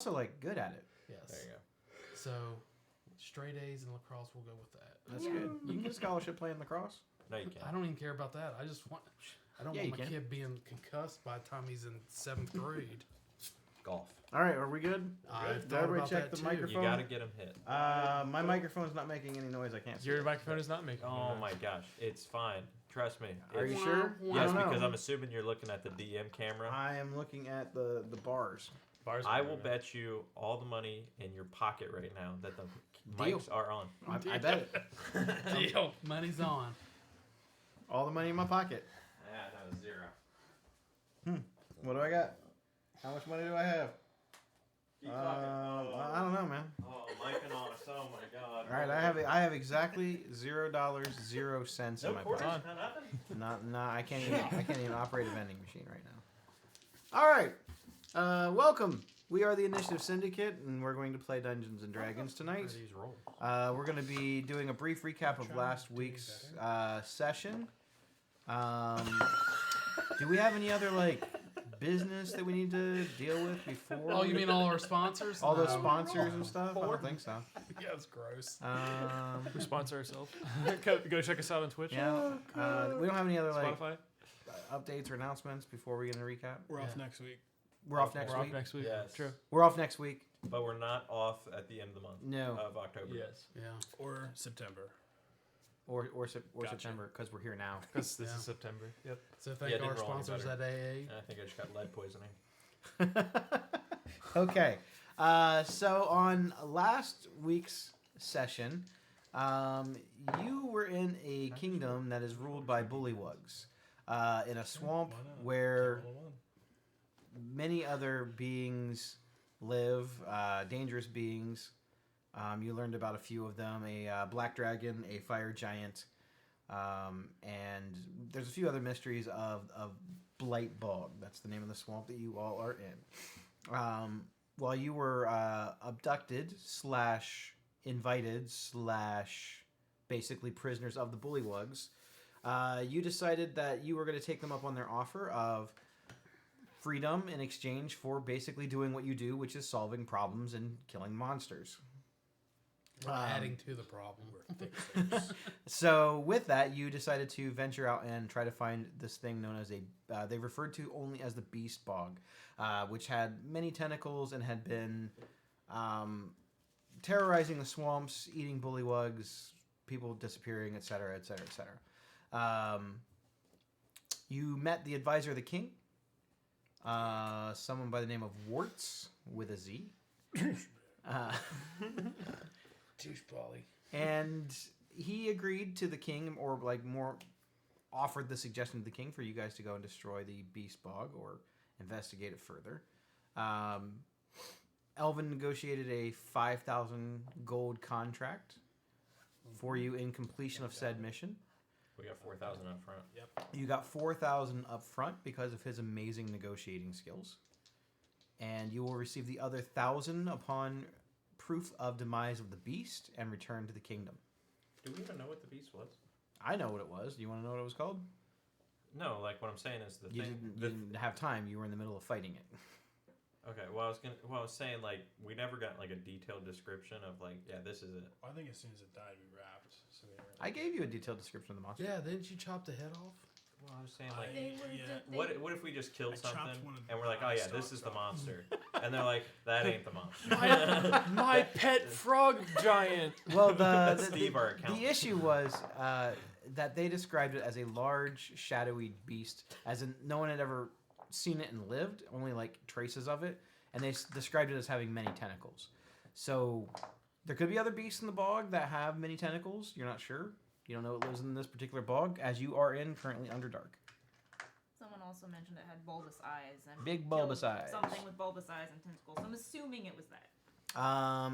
also like good at it. Yes. There you go. So, straight A's in lacrosse, we'll go with that. That's good. You can get a scholarship playing lacrosse. No, you can't. I don't even care about that. I don't Yeah, want you my can. kid being concussed by the time he's in 7th grade. Golf. All right, are we good? I've Did thought everybody about check that the too. microphone? You got to get them hit. My microphone's not making any noise. I can't see Your it. microphone is not making. Oh noise. my gosh, it's fine. Trust me. Are you It's- sure? I Yes, don't know. because I'm assuming you're looking at the DM camera. I am looking at the bars. Bars I are will moving. bet you all the money in your pocket right now that the Deal. mics are on. I bet it. Deal. Money's on. All the money in my pocket. Yeah, that was 0. What do I got? How much money do I have? I don't know, man. Oh, Mike and us. Oh my God. All right, I have exactly $0.00 in No my quarters, pocket. nothing. I can't even operate a vending machine right now. All right, welcome. We are the Initiative Syndicate, and we're going to play Dungeons and Dragons tonight. These rolls. We're going to be doing a brief recap of last week's session. Do we have any other business that we need to deal with before? Oh, you mean all our sponsors? all those No. sponsors and stuff? I don't think so. Yeah, it's gross. We sponsor ourselves. Go check us out on Twitch. Yeah. We don't have any other Spotify. updates or announcements before we get into recap. We're off next week. We're off next We're week. off next week. Yes. True. We're off next week. But we're not off at the end of the month. No. Of October. Yes. Yeah. Or September. Or Gotcha. September because we're here now. Because this Yeah. is September. Yep. So Yeah, thank it didn't our roll any sponsors better. at AA. And I think I just got lead poisoning. Okay. So on last week's session, you were in a kingdom that is ruled by bullywugs, in a swamp where many other beings live, dangerous beings. You learned about a few of them: a black dragon, a fire giant, and there's a few other mysteries of Blight Bog. That's the name of the swamp that you all are in. While you were abducted / invited / basically prisoners of the bullywugs, you decided that you were going to take them up on their offer of freedom in exchange for basically doing what you do, which is solving problems and killing monsters. We're adding to the problem. We're fixers. So with that, you decided to venture out and try to find this thing known as they referred to only as the Beast Bog, which had many tentacles and had been terrorizing the swamps, eating bullywugs, people disappearing, etc., etc., etc. You met the advisor of the king, someone by the name of Warts with a Z. Douche Polly. And he agreed to the king, or more offered the suggestion to the king for you guys to go and destroy the Beast Bog or investigate it further. Elvin negotiated a 5,000 gold contract for you in completion of said mission. We got 4,000 up front. You got 4,000 up front because of his amazing negotiating skills. And you will receive the other 1,000 upon proof of demise of the beast and return to the kingdom. Do we even know what the beast was? I know what it was. Do you want to know what it was called? No, like what I'm saying is the You thing. didn't have time. You were in the middle of fighting it. Okay, well I was saying we never got a detailed description of this is it. I think as soon as it died, we wrapped. So we I gave you a detailed description of the monster. Yeah, didn't you chop the head off? Well, I was saying I- what if we just killed I chopped something one of the and we're like, oh yeah, this stalks is the off. monster, and they're like, that ain't the monster. My pet frog giant. Well, That's Steve, our accountant. the issue was that they described it as a large, shadowy beast, as in no one had ever seen it and lived, only traces of it, and they described it as having many tentacles. So there could be other beasts in the bog that have many tentacles. You're not sure. You don't know what lives in this particular bog, as you are in currently Underdark. Someone also mentioned it had bulbous eyes and Big bulbous killed eyes. Something with bulbous eyes and tentacles. I'm assuming it was that.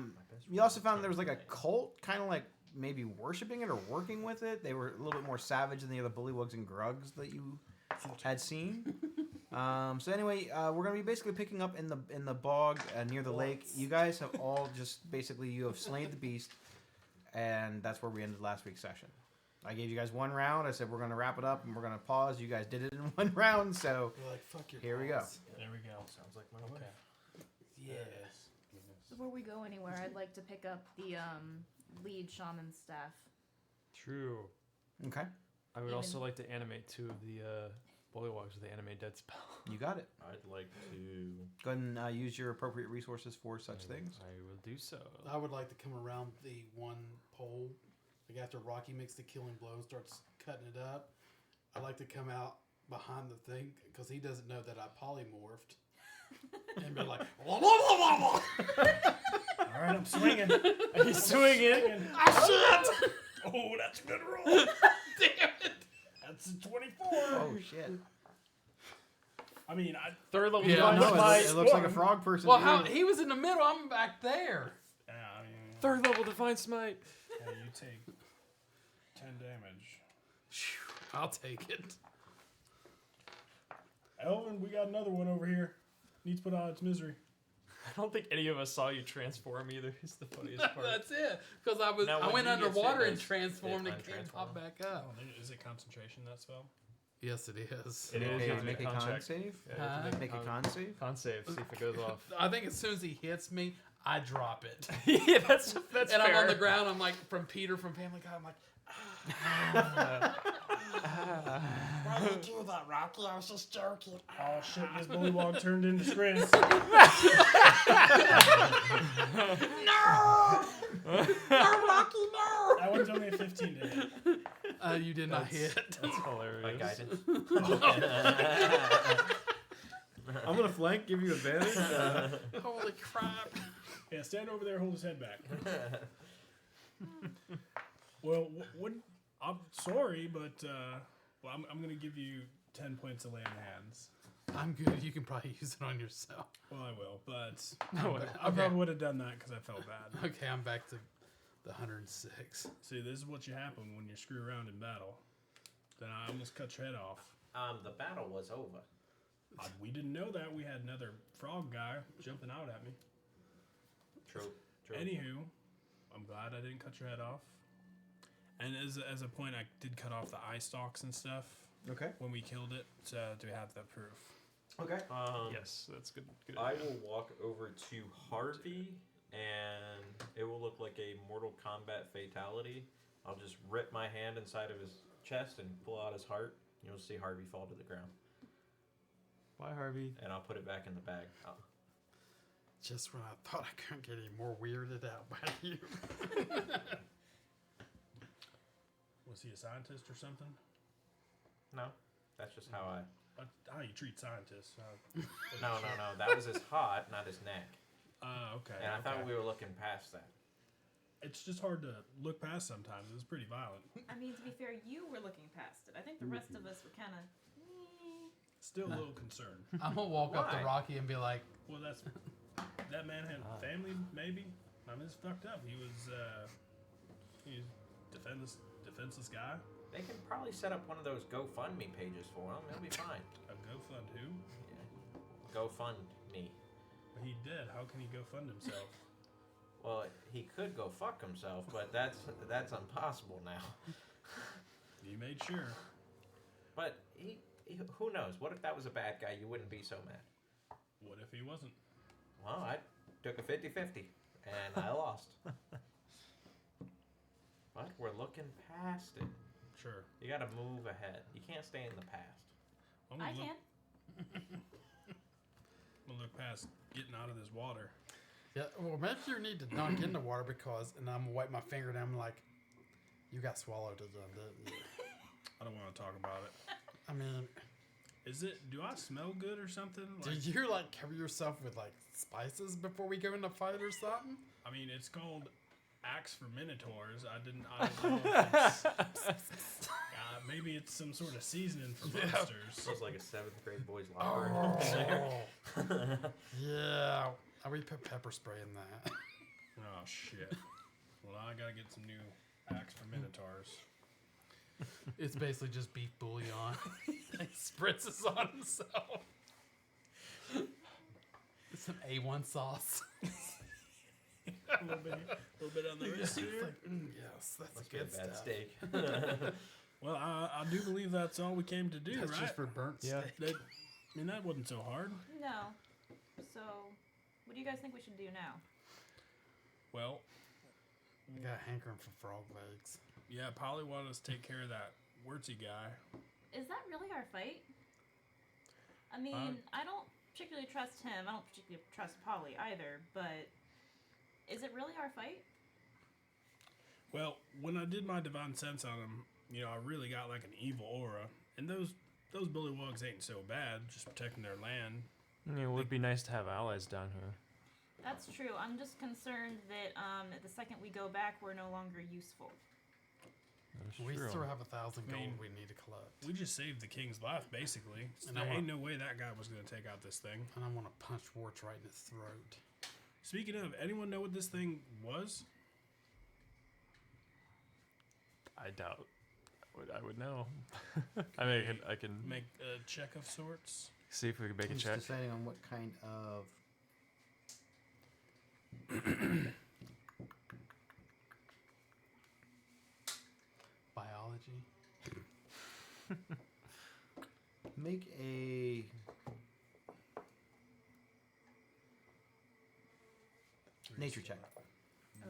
You also found there was a cult, kind of maybe worshiping it or working with it. They were a little bit more savage than the other bullywugs and grugs that you had seen. So anyway, we're gonna be basically picking up in the bog near the lake. You guys have all just basically you have slain the beast, and that's where we ended last week's session. I gave you guys one round. I said we're gonna wrap it up and we're gonna pause. You guys did it in one round, so We're like, fuck your here we go. balls. There we go. Sounds like my Okay. Yes. Before we go anywhere, I'd like to pick up the lead shaman staff. True. Okay, I would Even- also like to animate 2 of the Bullywugs with the animate dead spell. you got it. I'd like to. Go ahead and use your appropriate resources for such things. I will do so. I would like to come around the one pole, like after Rocky makes the killing blow and starts cutting it up. I'd like to come out behind the thing because he doesn't know that I polymorphed, and be like, "Wah, wah, wah, wah, wah." All right, I'm swinging. He's swinging. Oh, that's a good roll. Damn it! That's a 24. Oh shit! I mean, 3rd level Yeah, divine no, smite. It looks like a frog person. Well, to how you. he was in the middle, I'm back there. yeah, I mean, 3rd level divine smite. yeah, you take 10 damage. Phew, I'll take it. Elvin, we got another one over here. Needs to put out its misery. I don't think any of us saw you transform either. It's the funniest part. That's it. Because I Now, I when went you get underwater hit, and does transformed it and came untransform? pop back Oh, up. is it concentration, that spell? Yes, it is. It is. Okay, You have to make a con con check. save. Yeah, you have to Make a con save. con save. See if it goes off. I think as soon as he hits me, I drop it. Yeah, that's and fair. I'm on the ground. I'm like, from Peter from Family Guy. I'm like, Why did you do that, Rocky? I was just joking. Oh shit, this bullywog turned into Skriz. No, Rocky, no! That one's only a 15 to hit. you did not hit. That's hilarious. My guidance. I'm gonna flank, give you advantage. Holy crap. Yeah, stand over there, hold his head back. Well, I'm sorry, but well, I'm gonna give you 10 points of land hands. I'm good. You can probably use it on yourself. Well, I will, but No, I probably would have done that because I felt bad. Okay, I'm back to the 106. See, this is what you happen when you screw around in battle. Then I almost cut your head off. The battle was over. We didn't know that. We had another frog guy jumping out at me. True. True. Anywho, I'm glad I didn't cut your head off. And as a point, I did cut off the eye stalks and stuff Okay. when we killed it to have the proof. Okay. Yes, that's good. Good. I will walk over to Harvey, and it will look like a Mortal Kombat fatality. I'll just rip my hand inside of his chest and pull out his heart. You'll see Harvey fall to the ground, Bye, Harvey. and I'll put it back in the bag. Just when I thought I couldn't get any more weirded out by you. Was he a scientist or something? No, that's just how I. How you treat scientists? No. That was his heart, not his neck. Okay. And I okay. thought we were looking past that. It's just hard to look past sometimes. It was pretty violent. I mean, to be fair, you were looking past it. I think the rest of us were kind of. Still a little concerned. I'm going to walk up to Why? Rocky and be like, Well, that man had family, maybe. I mean, it's fucked up. He was defenseless guy. They can probably set up one of those GoFundMe pages for him. It'll be fine. A GoFund who? Yeah. GoFundMe. But he did. How can he go fund himself? Well, he could go fuck himself, but that's impossible now. You made sure. But who knows? What if that was a bad guy? You wouldn't be so mad. What if he wasn't? Well, I took a 50-50, and I lost. But we're looking past it. Sure. You gotta move ahead. You can't stay in the past. I'm I gonna look, can. I'm gonna look past getting out of this water. yeah, well, maybe you need to dunk in the water because, and I'm going to wipe my finger down. I'm like, you got swallowed to them, didn't you? I don't want to talk about it. I mean, Do I smell good or something? did you like cover yourself with like spices before we go into fight or something? I mean, it's called Axe for Minotaurs. I don't know if it's, maybe it's some sort of seasoning for monsters. Feels like a 7th grade boy's locker room. Yeah, we put pepper spray in that. Oh, shit. Well, I gotta get some new Axe for Minotaurs. It's basically just beef bouillon. He spritzes on himself. Some A1 sauce. A little bit on the wrist It's here. like, yes, that's Must a be a good bad stuff. steak. Well, I do believe that's all we came to do, That's right? just for burnt Yeah. steak. That wasn't so hard. No. So, what do you guys think we should do now? Well, I got a hankering for frog legs. yeah, Polly wanted us to take care of that Wurtsy guy. Is that really our fight? I mean, I don't particularly trust him. I don't particularly trust Polly either. But is it really our fight? Well, when I did my divine sense on him, I really got like an evil aura, and those bullywugs ain't so bad, just protecting their land. It would be nice to have allies down here. That's true. I'm just concerned that the second we go back, we're no longer useful. That's We true. still have 1,000 gold mean, we need to collect. We just saved the king's life, basically. So And there I ain't no way that guy was going to take out this thing. And I want to punch Warts right in his throat. Speaking of, anyone know what this thing was? I doubt I would know. I mean, I can Make a check of sorts. see if we can make a I'm just check. deciding on what kind of. Biology. Make a. Nature check. Oh.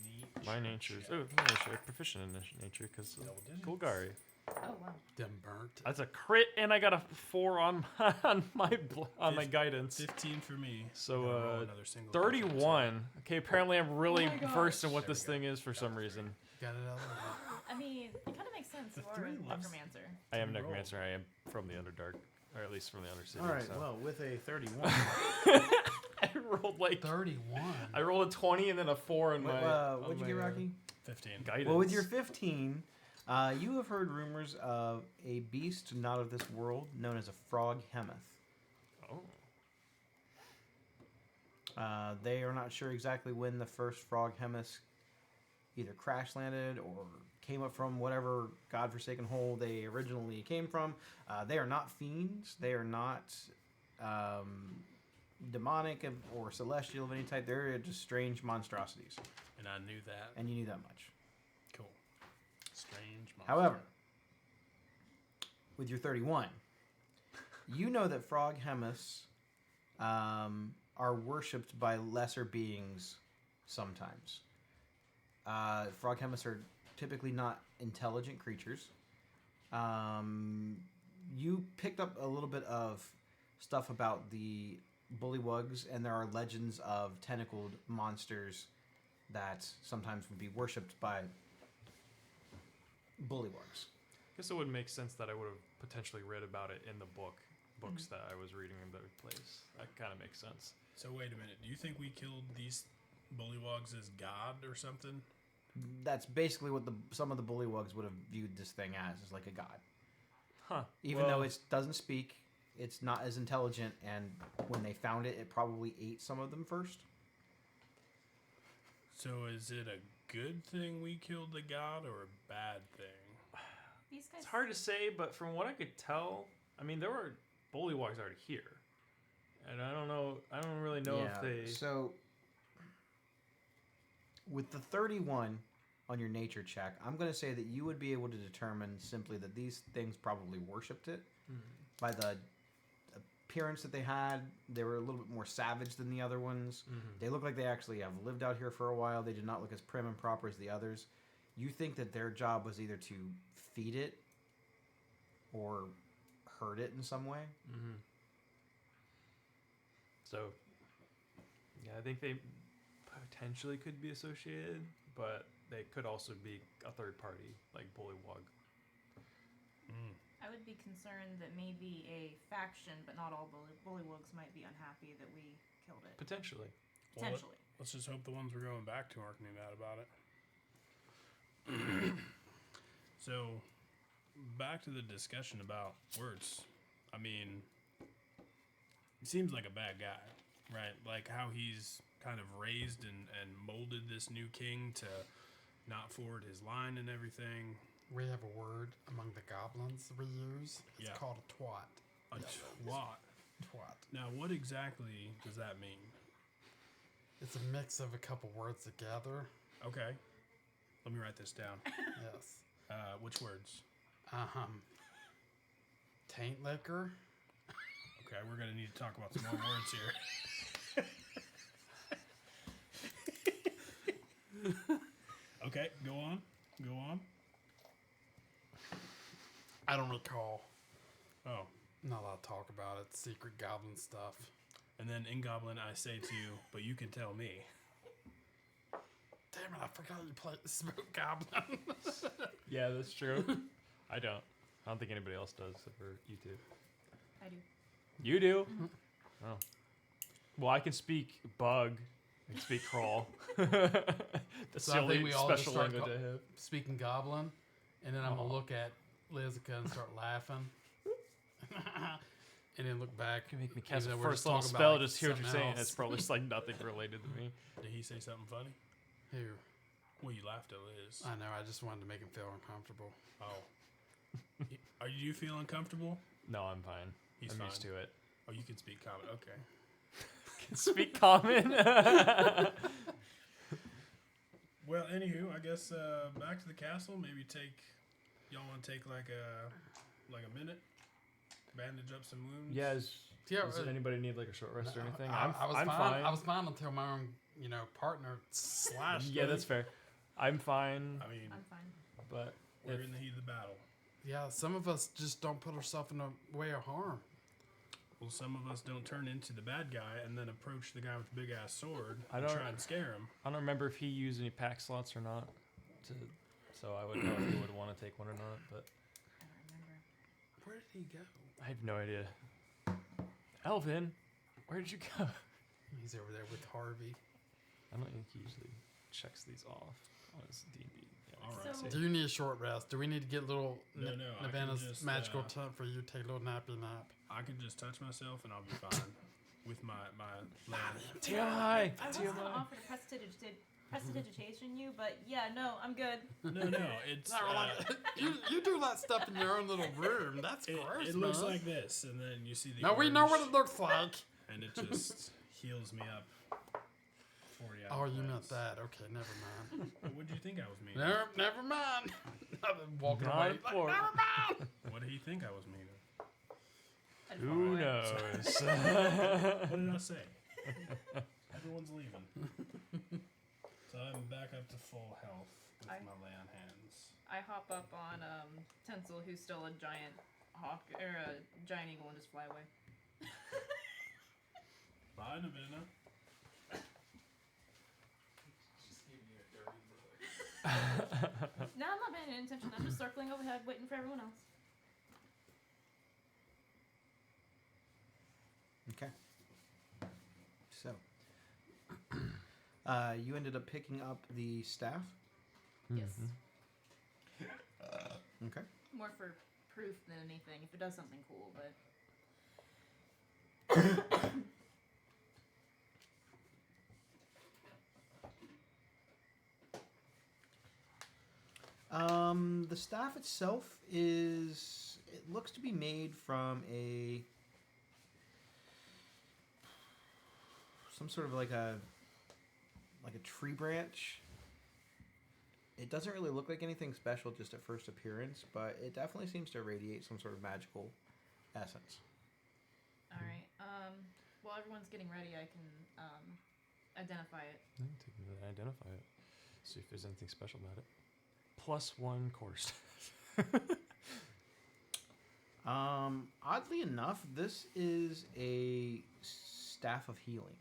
Neat. My nature's nature, proficient in nature because Double digits. Golgari. Oh wow. Them burnt. That's a crit, and I got a 4 on my guidance. 15 for me. So, I'm gonna roll another single 31. Okay, apparently I'm really Oh my versed in what There this we go. thing is for some reason. Got it out of the way. I mean, it kind of makes sense. The You are three a lives. necromancer. I am Roll. Necromancer. I am from the Underdark, or at least from the Undercity. All right. so. Well, with a 31. I rolled like 31. I rolled a 20 and then a 4 in my. on what'd you my, get, Rocky? 15. Guidance. Well, with your 15, you have heard rumors of a beast not of this world known as a frog hemeth. Oh. They are not sure exactly when the first frog hemeths either crash landed or came up from whatever godforsaken hole they originally came from. They are not fiends. They are not demonic or celestial of any type. They're just strange monstrosities, And I knew that. and you knew that much. Cool. Strange monster. However, with your 31, you know that frog hemeths are worshipped by lesser beings sometimes. Frog hemeths are typically not intelligent creatures. You picked up a little bit of stuff about the bullywugs, and there are legends of tentacled monsters that sometimes would be worshipped by bullywugs. Guess it would make sense that I would have potentially read about it in the books that I was reading in the place. That kind of makes sense. So wait a minute. Do you think we killed these bullywugs as god or something? That's basically what some of the bullywugs would have viewed this thing as like a god. Huh. Even Well, though it doesn't speak, it's not as intelligent, and when they found it, it probably ate some of them first. So is it a good thing we killed the god or a bad thing? These guys. it's hard to say, but from what I could tell, I mean, there were bullywugs already here, and I don't know. I don't really know if they. So, with the 31 on your nature check, I'm going to say that you would be able to determine simply that these things probably worshipped it by the appearance that they had. They were a little bit more savage than the other ones. They look like they actually have lived out here for a while. They did not look as prim and proper as the others. You think that their job was either to feed it or hurt it in some way? Mm-hmm. So, yeah, I think they potentially could be associated, but they could also be a third party, like Bullywug. I would be concerned that maybe a faction, but not all bullywugs, might be unhappy that we killed it. Potentially. Well, Potentially. Let's just hope the ones we're going back to aren't going to be mad about it. So, back to the discussion about words. I mean, he seems like a bad guy, right? Like how he's kind of raised and molded this new king to not forward his line and everything. We have a word among the goblins we use. It's Yeah. called a twat. A twat. Twat. Now, what exactly does that mean? It's a mix of a couple words together. Okay. Let me write this down. Yes. Which words? Taint liquor. Okay, we're going to need to talk about some more words here. Okay, go on. Go on. I don't recall. Oh. Not allowed to talk about it. Secret goblin stuff. And then in Goblin, I say to you, but you can tell me. Damn it, I forgot you played the Smoke Goblin. Yeah, that's true. I don't think anybody else does except for you two. I do. You do? Oh. Well, I can speak bug. I can speak crawl. That's So the I think only we all just special start language I have. Speaking Goblin, and then I'm going Aw. to look at Lizica and start laughing. And then look back. You make me cast even a though we're first just level talking spell, about, like, just hear what you're something saying. else. It's probably just like nothing related to me. Did he say something funny? Who? Well, you laughed at Liz. I know, I just wanted to make him feel uncomfortable. Oh. Are you feel uncomfortable? No, I'm fine. He's I'm fine. used to it. Oh, you can speak common. Okay. Can speak common. Well, anywho, I guess back to the castle. Maybe y'all want to take like a minute, bandage up some wounds. Yeah, Yeah, does anybody need like a short rest or anything? I was I'm fine. fine. I was fine until my own, partner slashed Yeah, me. that's fair. I'm fine, I mean, I'm fine. but we're if- in the heat of the battle. Yeah, some of us just don't put ourselves in the way of harm. Well, some of us don't turn into the bad guy and then approach the guy with the big ass sword I and don't- try and scare him. I don't remember if he used any pack slots or not. So I wouldn't know if he would want to take one or not. But I don't remember. Where did he go? I have no idea. Elvin, where did you go? He's over there with Harvey. I don't think he usually checks these off on his D&D. Yeah, All I right. can Do see. you need a short rest? Do we need to get little No, no, I can Navana's just, magical tent for you to take a little nappy nap? I can just touch myself and I'll be fine with my land. TMI! I was going to TMI! offer to prestidigitation you, but yeah, no, I'm good. No, it's No, like, you do that stuff in your own little room. That's gross, it looks man. like this, and then you see the. No, we know what orange, it looks like. and it just heals me up. 40 Oh, hours. you meant that. Okay, never mind. What did you think I was meaning? Never mind. I've been walking Not away. important. Never mind. What did he think I was meaning? I just Who walked away. knows? What did I say? Everyone's leaving. So I'm back up to full health with I- my lay on hands. I hop up on Tencel, who's still a giant hawk or a giant eagle, and just fly away. Bye, Navina. No, I'm not paying any attention. I'm just circling overhead, waiting for everyone else. Okay. So, you ended up picking up the staff. Yes. Okay. More for proof than anything. If it does something cool, but The staff itself is. It looks to be made from some sort of like a tree branch. It doesn't really look like anything special just at first appearance, but it definitely seems to radiate some sort of magical essence. all right. While everyone's getting ready, I can identify it. Take me to identify it. See if there's anything special about it. +1 course. Oddly enough, this is a staff of healing.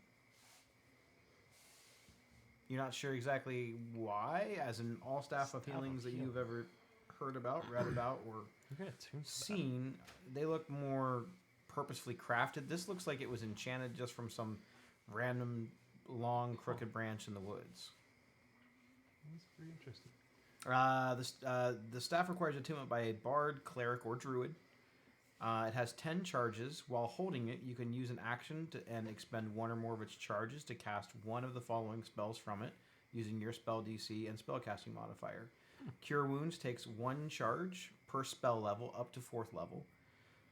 You're not sure exactly why, as in all staff of Staff of healings that healing. you've ever heard about, read about, or You're gonna tune for that. seen, they look more purposefully crafted. This looks like it was enchanted just from some random long crooked branch in the woods. That's pretty interesting. The staff requires attunement by a bard, cleric, or druid. It has 10 charges. While holding it, you can use an action and expend one or more of its charges to cast one of the following spells from it, using your spell DC and spellcasting modifier. Cure Wounds takes 1 charge per spell level up to 4th level.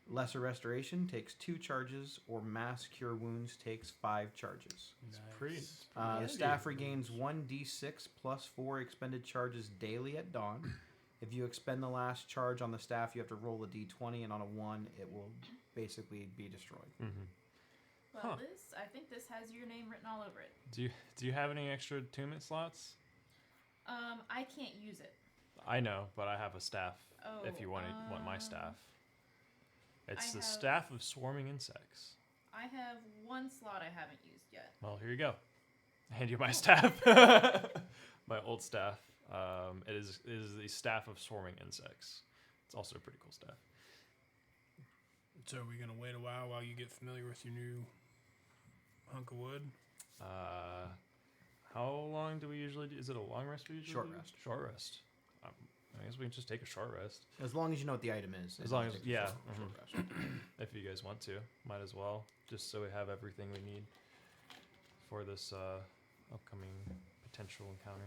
Lesser Restoration takes 2 charges, or Mass Cure Wounds takes 5 charges. It's pretty. The staff regains 1d6 plus 4 expended charges daily at dawn. If you expend the last charge on the staff, you have to roll a d20, and on a 1, it will basically be destroyed. Mm-hmm. Well, Huh. I think this has your name written all over it. Do you have any extra attunement slots? I can't use it. I know, but I have a staff. If you want my staff, it's the staff of swarming insects. I have one slot I haven't used yet. Well, here you go. I hand you my staff. My old staff. It is the staff of swarming insects. It's also a pretty cool staff. So are we gonna wait a while you get familiar with your new hunk of wood? How long do we usually do? Is it a long rest we usually Short do? rest. Short rest. I guess we can just take a short rest. As long as you know what the item is. As long as, Take a yeah. short rest. If you guys want to, might as well. Just so we have everything we need for this upcoming potential encounter.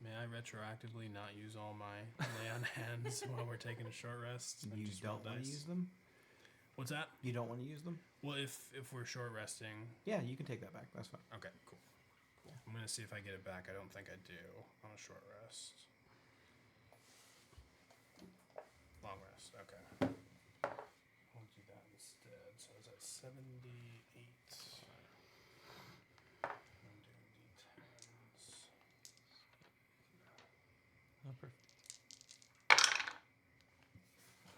May I retroactively not use all my lay on hands while we're taking a short rest? and You just roll don't want to dice? use them? What's that? You don't want to use them? Well, if we're short resting, Yeah, you can take that back. That's fine. okay, cool. I'm gonna see if I get it back. I don't think I do on a short rest. Long rest, okay. I'll do that instead. So it's at 78. I'm doing D10s. Oh, perfect.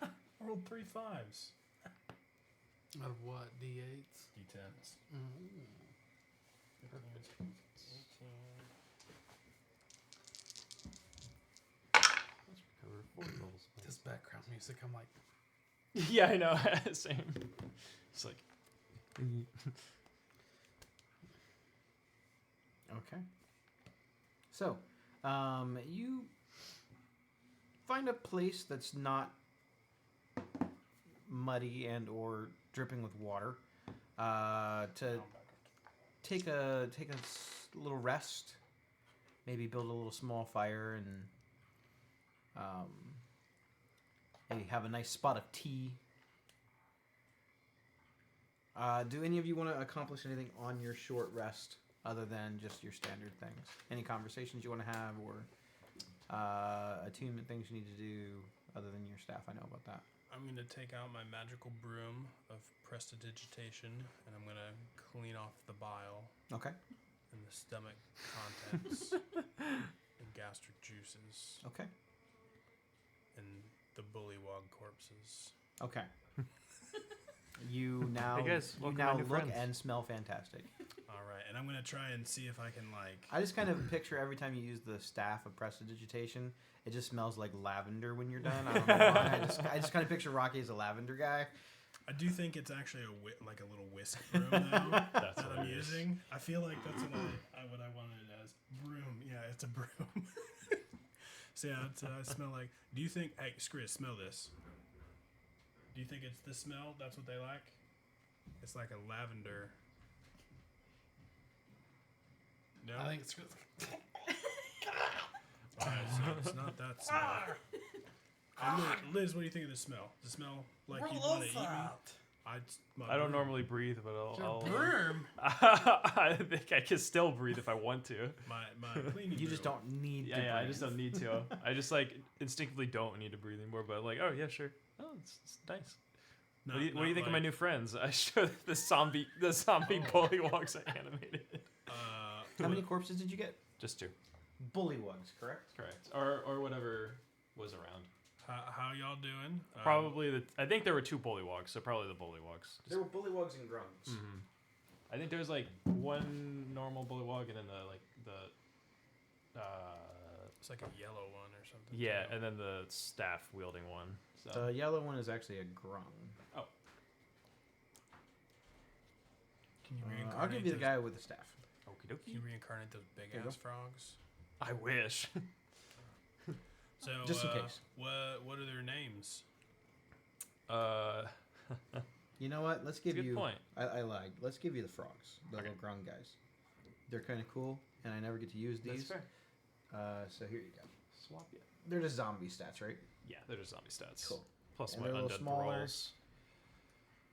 I rolled 3 5s. Out of what? D8s? D10s. Cover 4 rolls. This background music, I'm like, Yeah, I know. Same. It's like. Okay. So, you find a place that's not muddy and or dripping with water to take a little rest. Maybe build a little small fire and maybe have a nice spot of tea. Do any of you want to accomplish anything on your short rest other than just your standard things? Any conversations you want to have or attunement things you need to do other than your staff? I know about that. I'm going to take out my magical broom of prestidigitation and I'm going to clean off the bile Okay. and the stomach contents and gastric juices Okay. and the bullywog corpses. Okay. You now Hey guys, you welcome now my new look friends. and smell fantastic. All right, and I'm going to try and see if I can I just kind of picture every time you use the staff of prestidigitation, it just smells like lavender when you're done. I don't know why. I just kind of picture Rocky as a lavender guy. I do think it's actually like a little whisk broom now That's that I'm hilarious. using. I feel like that's what I wanted it as. Broom. Yeah, it's a broom. So yeah, I smell like. Do you think? Hey, Scris, smell this. Do you think it's the smell? That's what they like. It's like a lavender. No. I think it's All right, so it's not that smell. Liz, what do you think of the smell? Does it smell like you want to eat me? I don't normally breathe, but I'll broom. I think I can still breathe if I want to. My cleaning. You just broom. don't need to Yeah, I breathe. just don't need to. I just like instinctively don't need to breathe anymore. But like, oh yeah, sure. Oh, it's nice. Not- What do you not think of my like- new friends? I showed the zombie bullywugs I animated. How many corpses did you get? Just 2. Bullywugs, correct? Correct. Or whatever was around. How y'all doing? Probably I think there were 2 bullywugs, so probably the bullywugs. There were bullywugs and grunts. Mm-hmm. I think there was like 1 normal bullywug and then It's like a yellow one or something. yeah, and then the staff wielding one. So The yellow one is actually a grung. Can you reincarnate? I'll give you the those- guy with the staff. okie Can you dokie. reincarnate those big There you ass go. frogs? I wish. So Just in case. What are their names? You know what? Let's give Good you. point. I lied. Let's give you the frogs, the Okay. little grung guys. They're kind of cool, and I never get to use That's these. fair. So here you go. Swap it. They're just zombie stats, right? Yeah, they're just zombie stats. Cool. Plus And my they're a little undead smaller. rolls.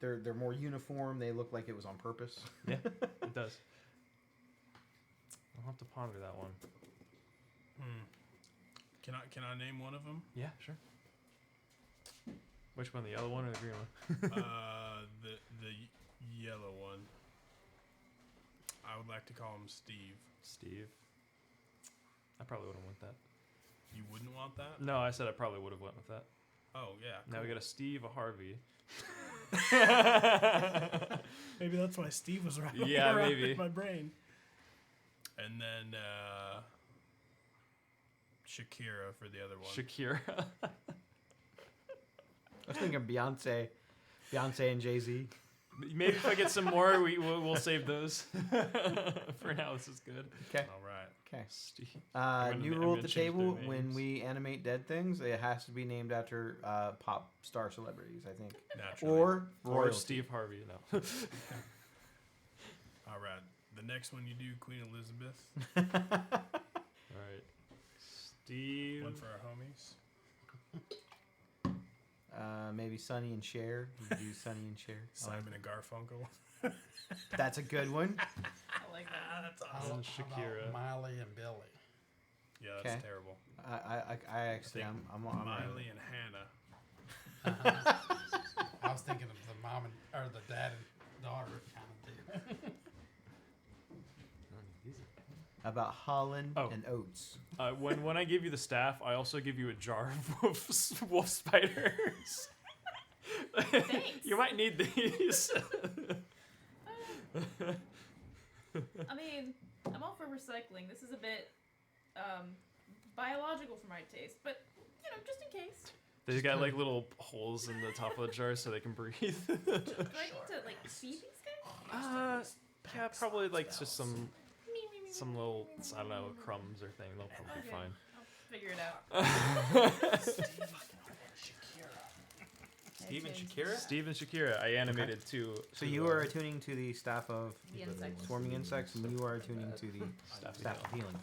They're more uniform. They look like it was on purpose. Yeah, it does. I'll have to ponder that one. Can I name one of them? Yeah, sure. Which one, the yellow one or the green one? The yellow one. I would like to call him Steve. Steve. I probably would have went that. You wouldn't want that? No, I said I probably would have went with that. Oh yeah. Now we got a Steve, a Harvey. Maybe that's why Steve was right. Yeah, maybe. in my brain. And then Shakira for the other one. Shakira. I was thinking Beyonce and Jay-Z. Maybe if I get some more, we'll save those. For now, this is good. Okay. All right. Okay. Steve. I'm New gonna rule at the change table: their when names. we animate dead things, it has to be named after pop star celebrities, I think, Naturally. or Or royalty. Steve Harvey, no. All right. The next one you do, Queen Elizabeth. All right. Steve. One for our homies. Maybe Sonny and Cher. You do Sonny and Cher. I like Simon and Garfunkel. that. That's a good one. I like that. That's How about Shakira. Miley and Billy. Yeah, that's Okay. terrible. I actually, I'm Miley and Hannah. I was thinking of the mom and or the dad and daughter kind of deal. about Holland Oh. and Oates. When I give you the staff, I also give you a jar of wolf spiders. Thanks. You might need these. I mean, I'm all for recycling. This is a bit biological for my taste, but you know, just in case. They got like little holes in the top of the jar so they can breathe. Do I need to like feed these guys? Yeah, probably like just some little, I don't know, crumbs or thing. They'll probably be Okay. fine. I'll figure it out. Steve and Okay. Shakira? Steve and Shakira, I animated too. So you are attuning to the staff of The insects. swarming insects, and you are attuning to the staff of healing.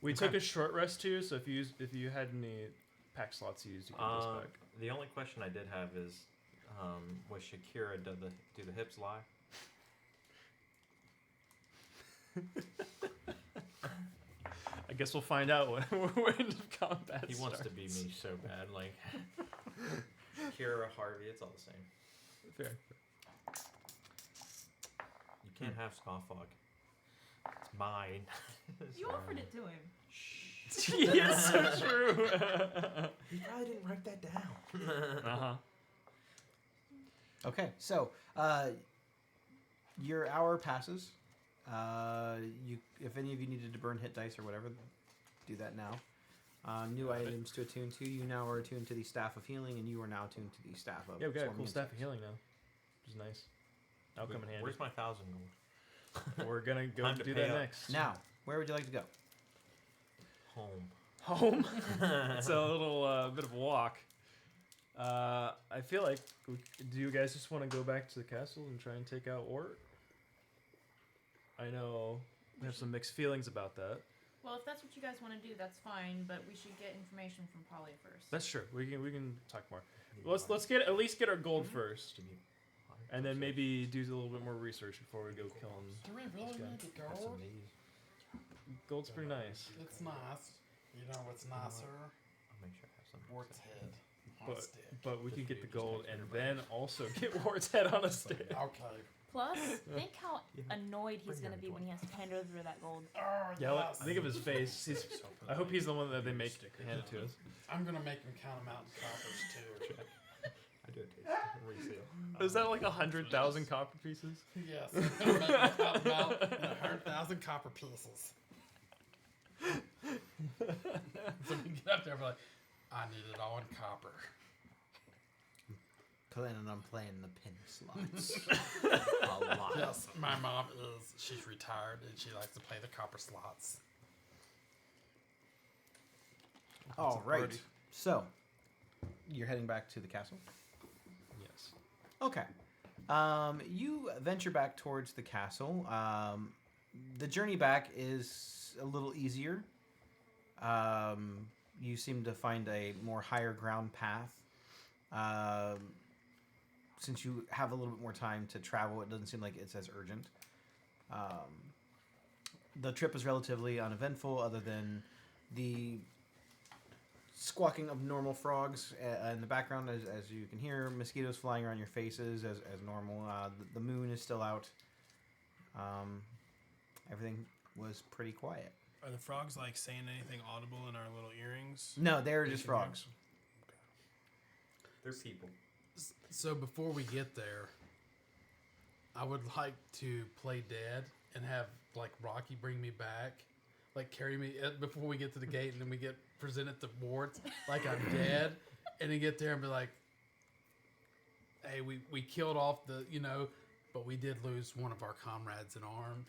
We took a short rest too, so if you had any pack slots used, you can get those back. The only question I did have is, was Shakira do the hips lie? I guess we'll find out when combat He wants to be me so bad. Like Shakira, Harvey, it's all the same. Fair. You can't have Scoffog. It's mine. You offered it to him. Yes, so true. You probably didn't write that down. Uh-huh. Okay, so your hour passes. If any of you needed to burn hit dice or whatever, do that now. New items to attune to. You now are attuned to the staff of healing, and you are now attuned to the staff of. Yeah, we got a swarming cool staff of insects. healing now, which is nice. That'll come in handy. Where's my 1,000 gold? We're gonna go Time to do pay that up. next. Now, where would you like to go? Home. Home. It's a little bit of a walk. I feel like, do you guys just want to go back to the castle and try and take out Ort? I know we have some mixed feelings about that. Well, if that's what you guys want to do, that's fine. But we should get information from Polly first. That's true. We can talk more. Let's get at least get our gold first, and then maybe do a little bit more research before we go killing. Do we really need to Have go? some of these. Gold's pretty nice, It's nice. You know what's nicer? I'll make sure I have some. Wart's head. On a but stick. we can get the gold and then also get Ward's head on a stick. Okay. Plus, think how Yeah. annoyed he's Bring gonna be every when he has to hand over that gold. Oh, Yeah, yes. think of his face. I hope he's the one that they make hand it to us. I'm gonna make him count them out in coppers too. I do a taste. Reseal. Is that like 100,000 copper pieces? Yes, I'm gonna make him count them out in 100,000 copper pieces. So we get up there, we're like, I need it all in copper. Planning on playing the pin slots a lot. Yes, my mom she's retired and she likes to play the copper slots. All a right. party. So, you're heading back to the castle. Yes. Okay. You venture back towards the castle. The journey back is a little easier. You seem to find a more higher ground path. Since you have a little bit more time to travel, it doesn't seem like it's as urgent. The trip is relatively uneventful, other than the squawking of normal frogs in the background, as you can hear, mosquitoes flying around your faces as normal. The moon is still out. everything was pretty quiet. Are the frogs like saying anything audible in our little earrings? No, they were They just can hear? frogs. They're people. So before we get there, I would like to play dead and have like Rocky bring me back, like carry me before we get to the gate, and then we get presented to wards like I'm dead, and then get there and be like, "Hey, we killed off the but we did lose one of our comrades in arms,"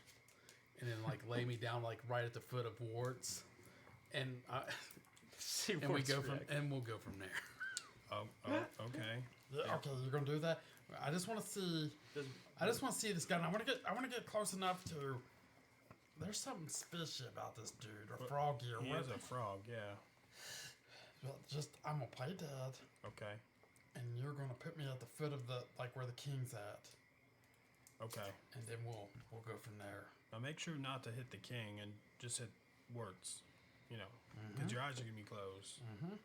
and then like lay me down like right at the foot of wards, and See and we what's go from react. and we'll go from there. Oh, okay. Yeah, okay, you're gonna do that. I just want to see. Does- I just want to see this guy. And I want to get close enough to. There's something fishy about this dude, or But froggy, or He what. is a frog, yeah. Well, just I'm gonna play dead, Okay. and you're gonna put me at the foot of the where the king's at, Okay. and then we'll go from there. Now make sure not to hit the king and just hit words. Because your eyes are going to be closed. Mm-hmm.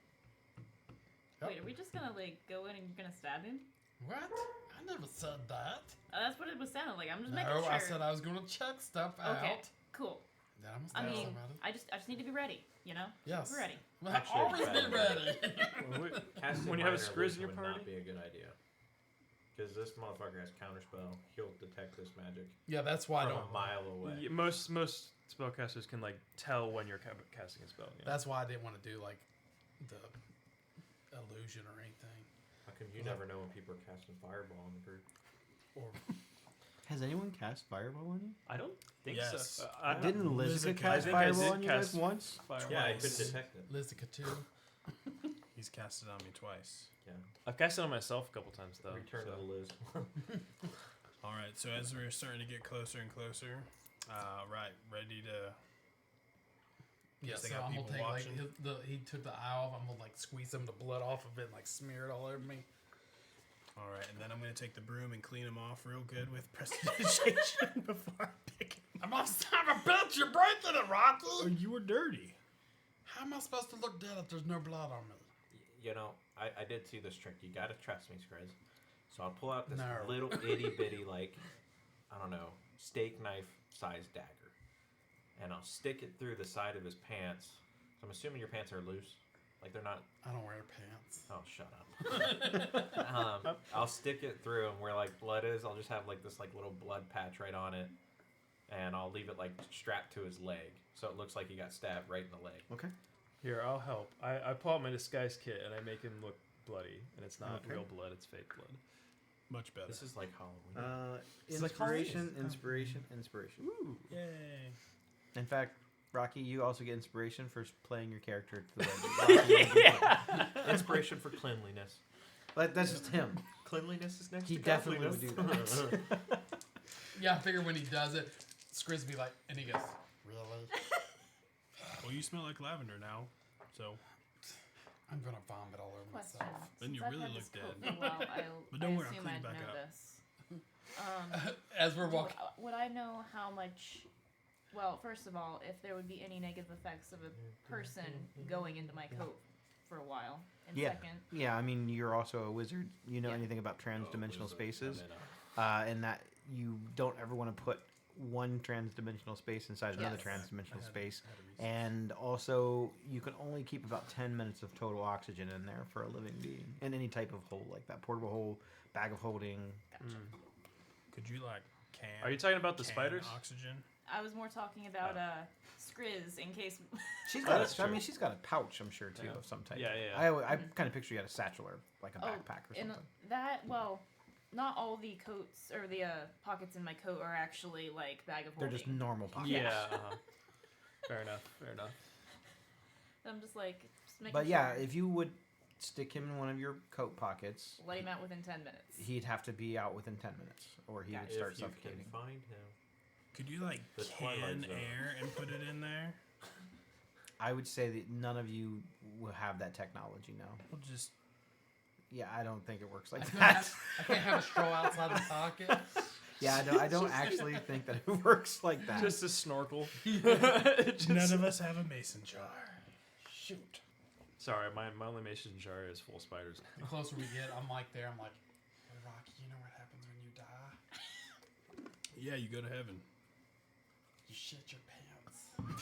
Wait, are we just gonna like go in and you're gonna stab him? What? I never said that. That's what it was sounding like. I'm just making No, sure. I said I was gonna check stuff Okay, out. cool. Then I'm I gonna mean, stab somebody. I just need to be ready. You know, Yes. Be ready. Well, Actually, always be better. ready. Casting When you have a minor Skriz in your illusion would party? not be a good idea. Because this motherfucker has counterspell. He'll detect this magic Yeah, that's why I from don't. a mile away. Most spellcasters can like tell when you're casting a spell. Yeah. That's why I didn't want to do like the illusion or anything. How come you never know when people are casting fireball in the group? Or Has anyone cast Fireball on you? I don't think Yes. so. Didn't Lizica Lizica- I cast think I Fireball did on you guys cast once? Fireball. Yeah, I Twice. couldn't detect it. Lizica too. He's casted on me twice. Yeah. I've cast it on myself a couple times though. Return so. to Liz. All right, so as we're starting to get closer and closer, right, ready to. Yeah, Guess they so got I'm gonna people take watching. he took the eye off. I'm gonna like squeeze some of the blood off of it, and, like smear it all over me. All right, and then I'm going to take the broom and clean him off real good with prestidigitation before I pick him. I'm a son of a bitch! You're breaking it, Rocky. Oh, you were dirty. How am I supposed to look dead if there's no blood on me? You know, I did see this trick. You gotta trust me, Skriz. So I'll pull out this No. little itty bitty, like, I don't know, steak knife sized dagger. And I'll stick it through the side of his pants. So I'm assuming your pants are loose. Like they're not. I don't wear pants. Oh, shut up. I'll stick it through, and where like blood is, I'll just have like this like little blood patch right on it, and I'll leave it like strapped to his leg, so it looks like he got stabbed right in the leg. Okay. Here, I'll help. I pull out my disguise kit and I make him look bloody, and it's not Okay. real blood; it's fake blood. Much better. This is like Halloween. It's like Inspiration, Halloween. inspiration, inspiration. Yay. In fact, Rocky, you also get inspiration for playing your character to the way. Inspiration for cleanliness. Like, that's just him. Cleanliness is next He to definitely would do godliness. that. Yeah, I figure when he does it, Skriz be like, and he goes, "Really? Well, you smell like lavender now, so. I'm gonna vomit all over Question. myself." Then you Since I've really had look this coat dead. for a while, But don't I worry, I'll assume clean I'd back know up. this. As we're walking, Would I know how much? Well, first of all, if there would be any negative effects of a person going into my coat for a while, and Yeah. second, Yeah, I mean, you're also a wizard. You know Yeah. anything about trans-dimensional Oh, spaces, I mean, and that you don't ever want to put one trans-dimensional space inside another Yes. trans-dimensional I had- space. I had a reason. And also, you can only keep about 10 minutes of total oxygen in there for a living being. In any type of hole like that. Portable hole, bag of holding. gotcha. Could you, like, can. Are you talking about the can spiders? Oxygen? I was more talking about Skriz in case. She's Oh, got that's I true. mean, she's got a pouch, I'm sure, too, Yeah. of some type. Yeah, yeah. I kind of picture you had a satchel or like a Oh, backpack or and something. that not all the coats or the pockets in my coat are actually like bag of They're holding. just normal pockets. Yeah. Fair enough. Fair enough. I'm just like making But yeah, sure. if you would stick him in one of your coat pockets, Let him out within 10 minutes. he'd have to be out within 10 minutes, or he would Gotcha. start if you suffocating. can find him. Could you, like, The Twilight can Zone. air and put it in there? I would say that none of you will have that technology now. We'll just. Yeah, I don't think it works like I that. can't have a straw outside the pocket. Yeah, I don't actually think that it works like that. Just a snorkel. None of us have a mason jar. Shoot. Sorry, my only mason jar is full of spiders. The closer we get, I'm like there. I'm like, "Hey, Rocky, you know what happens when you die?" Yeah, you go to heaven. You shit your pants.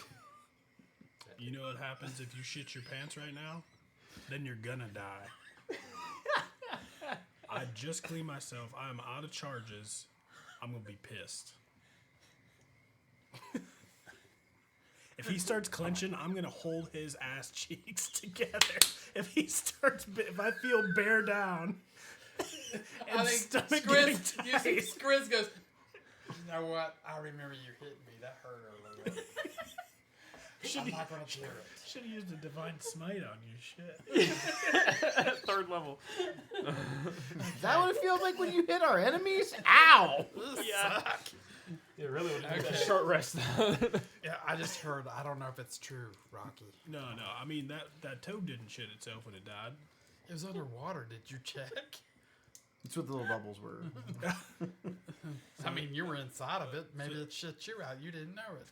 You know what happens if you shit your pants right now? Then you're gonna die. I just cleaned myself. I am out of charges. I'm gonna be pissed. If he starts clenching, I'm gonna hold his ass cheeks together. If I feel bear down, I and think stomach Skriz, getting you see tight. Skriz goes, you know what? I remember you hitting me. That hurt a little bit. I'm not going to do it. Should have used a divine smite on you, shit. Third level. Is that what it feels like when you hit our enemies? Ow! Yeah. Yeah, really. Okay. Short rest. Yeah, I just heard. I don't know if it's true, Rocky. No. I mean that toad didn't shit itself when it died. It was underwater. Did you check? That's what the little bubbles were. I mean, you were inside of it. Maybe it shit you out. You didn't know it.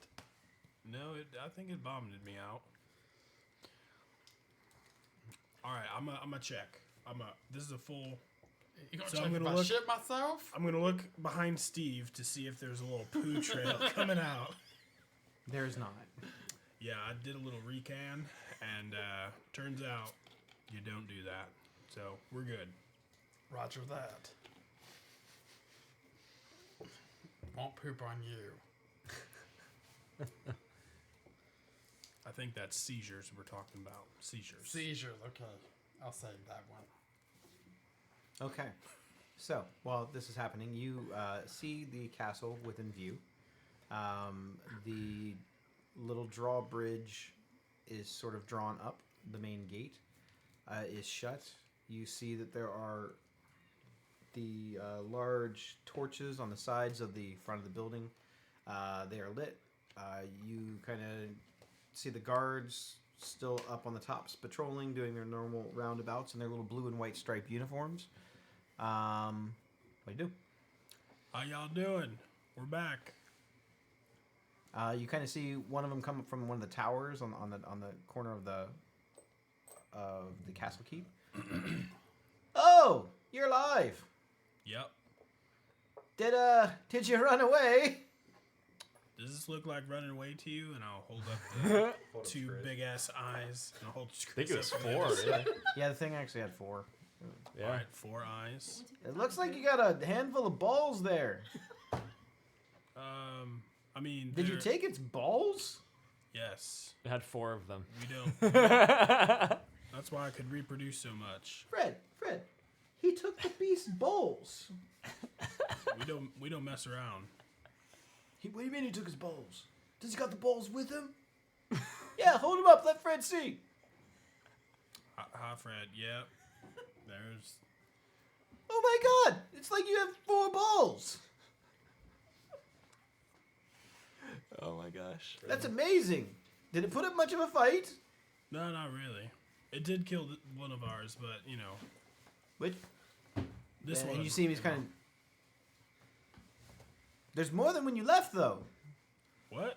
No, I think it vomited me out. All right, I'm a check. This is a full. You gonna So check I'm if gonna I look- shit myself? I'm gonna look behind Steve to see if there's a little poo trail coming out. There's not. Yeah, I did a little recan, and turns out you don't do that. So we're good. Roger that. Won't poop on you. I think that's seizures we're talking about. Seizures. Seizures. Okay, I'll say that one. Okay. So, while this is happening, you see the castle within view. The little drawbridge is sort of drawn up. The main gate is shut. You see that there are the large torches on the sides of the front of the building. They are lit. You kind of see the guards still up on the tops patrolling, doing their normal roundabouts in their little blue and white striped uniforms. What do you do? How y'all doing? We're back. You kind of see one of them come up from one of the towers on the corner of the castle keep. Oh, you're alive. Yep. Did you run away? Does this look like running away to you? And I'll hold up the Hold up two Skriz. big ass eyes. And I'll hold I think it was Skriz up 4. with Yeah. Yeah, the thing actually had 4. Yeah. All right, 4 eyes. It looks like you got a handful of balls there. I mean, Did you they're- take its balls? Yes. It had 4 of them. We don't. That's why I could reproduce so much. Fred, he took the beast's balls. We don't mess around. What do you mean he took his balls? Does he got the balls with him? Yeah, hold him up. Let Fred see. Hi, Fred. Yep. There's. Oh my God! It's like you have 4 balls. Oh my gosh. That's amazing. Did it put up much of a fight? No, not really. It did kill one of ours, but you know, Which? this and one. you see him. He's kind of. There's more than when you left, though. What?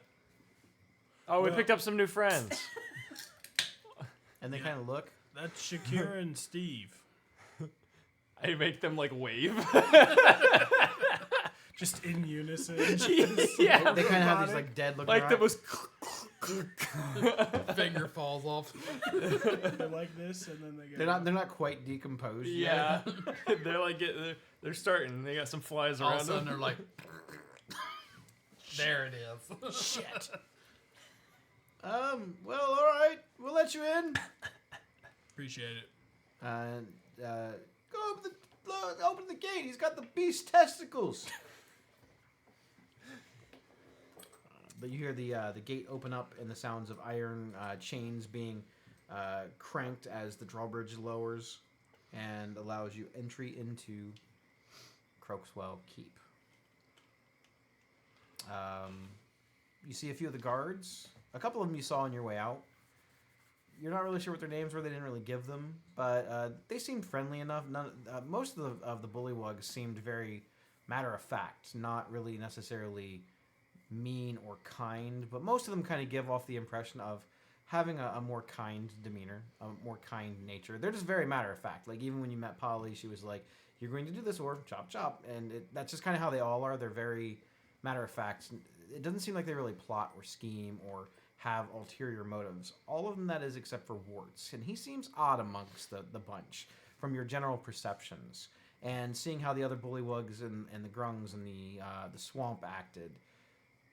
Oh, we Well- picked up some new friends. And they Yeah. kind of look. That's Shakira and Steve. I make them like wave. Just in unison. Yeah. They kind of have these like dead looking. Like the most. Finger falls off. They're like this, and then they go. They're not quite decomposed. yet. Yeah. They're like they're starting. They got some flies All of a around sudden, them. they're like, there it is. Shit. Well, all right. We'll let you in. Appreciate it. Go open the gate. He's got the beast testicles. But you hear the gate open up and the sounds of iron chains being cranked as the drawbridge lowers and allows you entry into Croakswell Keep. You see a few of the guards. A couple of them you saw on your way out. You're not really sure what their names were. They didn't really give them, but they seemed friendly enough. Most of the bullywugs seemed very matter of fact, not really necessarily mean or kind. But most of them kind of give off the impression of having a more kind demeanor, a more kind nature. They're just very matter of fact. Like even when you met Polly, she was like, "You're going to do this," or "Chop chop," and that's just kind of how they all are. They're very matter of fact. it doesn't seem like they really plot or scheme or have ulterior motives. All of them, that is, except for Warts. And he seems odd amongst the bunch from your general perceptions. And seeing how the other bullywugs and the grungs and the swamp acted,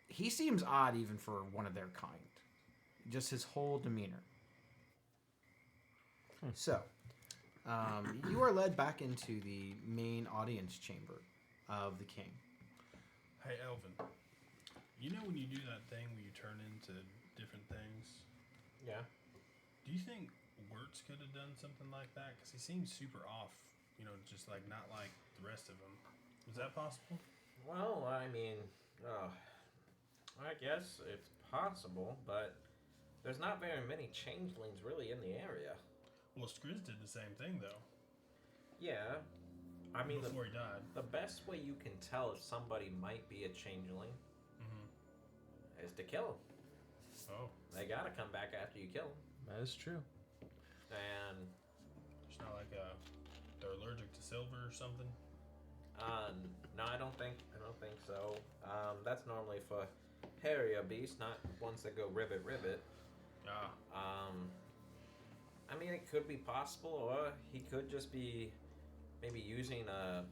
he seems odd even for one of their kind. Just his whole demeanor. So, you are led back into the main audience chamber of the king. Hey, Elvin. You know when you do that thing where you turn into different things? Yeah. Do you think Wirtz could have done something like that? Because he seems super off, you know, just like not like the rest of them. Is that possible? Well, I mean, I guess it's possible, but there's not very many changelings really in the area. Well, Skriz did the same thing, though. Yeah. I mean, before he died. The best way you can tell if somebody might be a changeling is to kill them. Oh. They gotta come back after you kill them. That is true. And It's not like they're allergic to silver or something. no, I don't think so. That's normally for hairier beasts, not ones that go ribbit. Ah. I mean, it could be possible, or he could just be maybe using a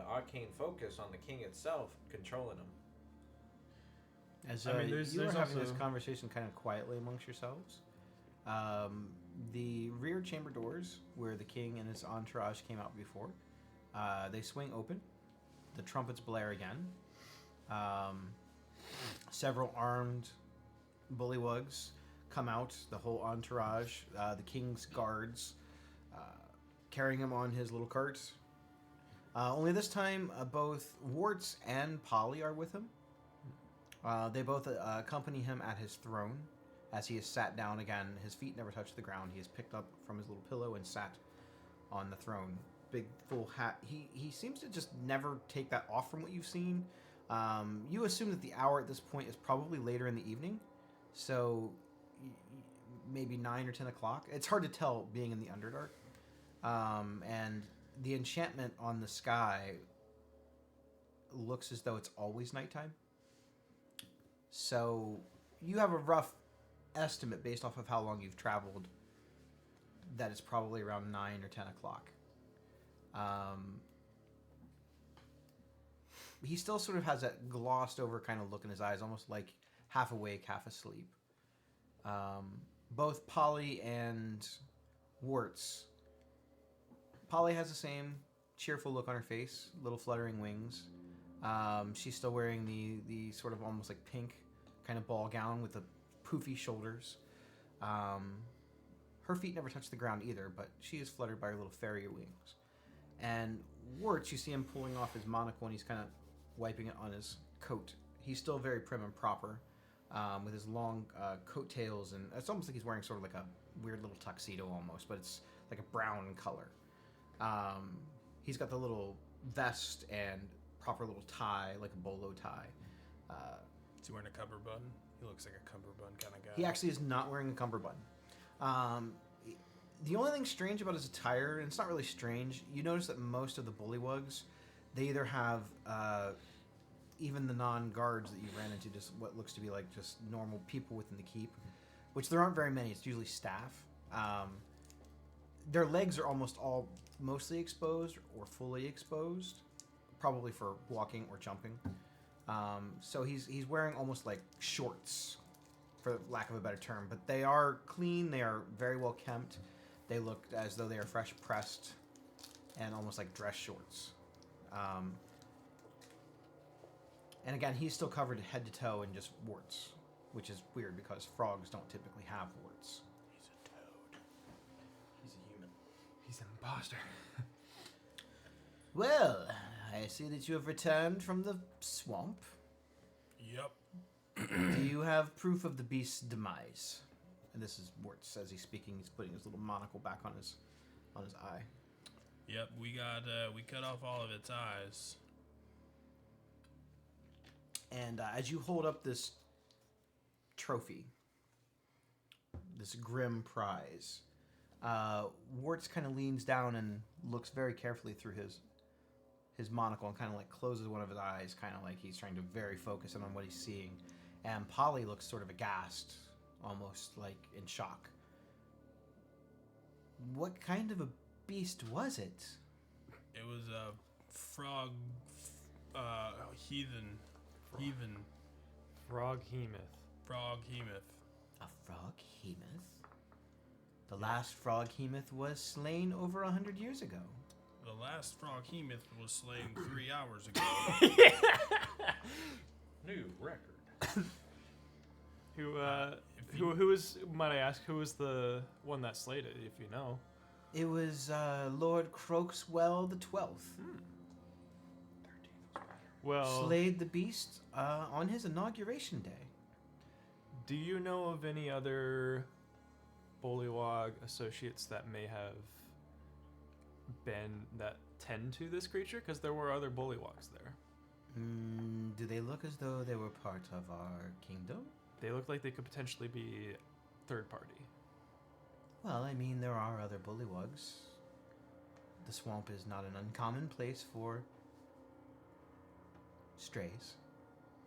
arcane focus on the king itself, controlling him. As I mean, you there's were having this also- conversation kind of quietly amongst yourselves, the rear chamber doors, where the king and his entourage came out before, they swing open. The trumpets blare again. Several armed bullywugs come out. The whole entourage, the king's guards, carrying him on his little cart. Only this time, both Warts and Polly are with him. They both accompany him at his throne. As he is sat down again, his feet never touch the ground. He is picked up from his little pillow and sat on the throne. Big full hat. He seems to just never take that off from what you've seen. You assume that the hour at this point is probably later in the evening, so maybe 9 or 10 o'clock. It's hard to tell being in the Underdark. And the enchantment on the sky looks as though it's always nighttime. So you have a rough estimate based off of how long you've traveled that it's probably around 9 or 10 o'clock. He still sort of has that glossed over kind of look in his eyes, almost like half awake, half asleep. Both Polly and Warts. Polly has the same cheerful look on her face, little fluttering wings. She's still wearing the sort of almost like pink kind of ball gown with the poofy shoulders. Her feet never touch the ground either, but she is fluttered by her little farrier wings. And Warts, you see him pulling off his monocle and he's kind of wiping it on his coat. He's still very prim and proper, with his long coattails, and it's almost like he's wearing sort of like a weird little tuxedo almost, but it's like a brown color. He's got the little vest and proper little tie, like a bolo tie. Is he wearing a cummerbund? He looks like a cummerbund kind of guy. He actually is not wearing a cummerbund. The only thing strange about his attire, and it's not really strange, you notice that most of the bullywugs, they either have even the non-guards that you ran into, just what looks to be like just normal people within the keep, which there aren't very many. It's usually staff. Their legs are almost all mostly exposed or fully exposed, probably for walking or jumping. So he's wearing almost like shorts, for lack of a better term, but they are clean. They are very well kempt. They look as though they are fresh pressed and almost like dress shorts. And again, he's still covered head to toe in just warts, which is weird because frogs don't typically have warts. He's a toad. He's a human. He's an imposter. Well, I see that you have returned from the swamp. Yep. Do you have proof of the beast's demise? And this is Warts as he's speaking. He's putting his little monocle back on his eye. Yep, we cut off all of its eyes. And as you hold up this trophy, this grim prize, Warts kind of leans down and looks very carefully through his his monocle and kind of like closes one of his eyes, kind of like he's trying to very focus in on what he's seeing. And Polly looks sort of aghast, almost like in shock. What kind of a beast was it? It was a frog, heathen, Froghemoth. froghemoth. A froghemoth? The last froghemoth was slain over 100 years ago. The last froghemoth was slain 3 hours ago. New record. Who was? Might I ask, who was the one that slayed it? If you know. It was Lord Croakswell the 12th. Well, Slayed the beast on his inauguration day. do you know of any other Bullywog associates that may have been that tend to this creature? Because there were other Bullywogs there. Do they look as though they were part of our kingdom? They look like they could potentially be third party. Well, I mean, there are other Bullywugs. The swamp is not an uncommon place for strays.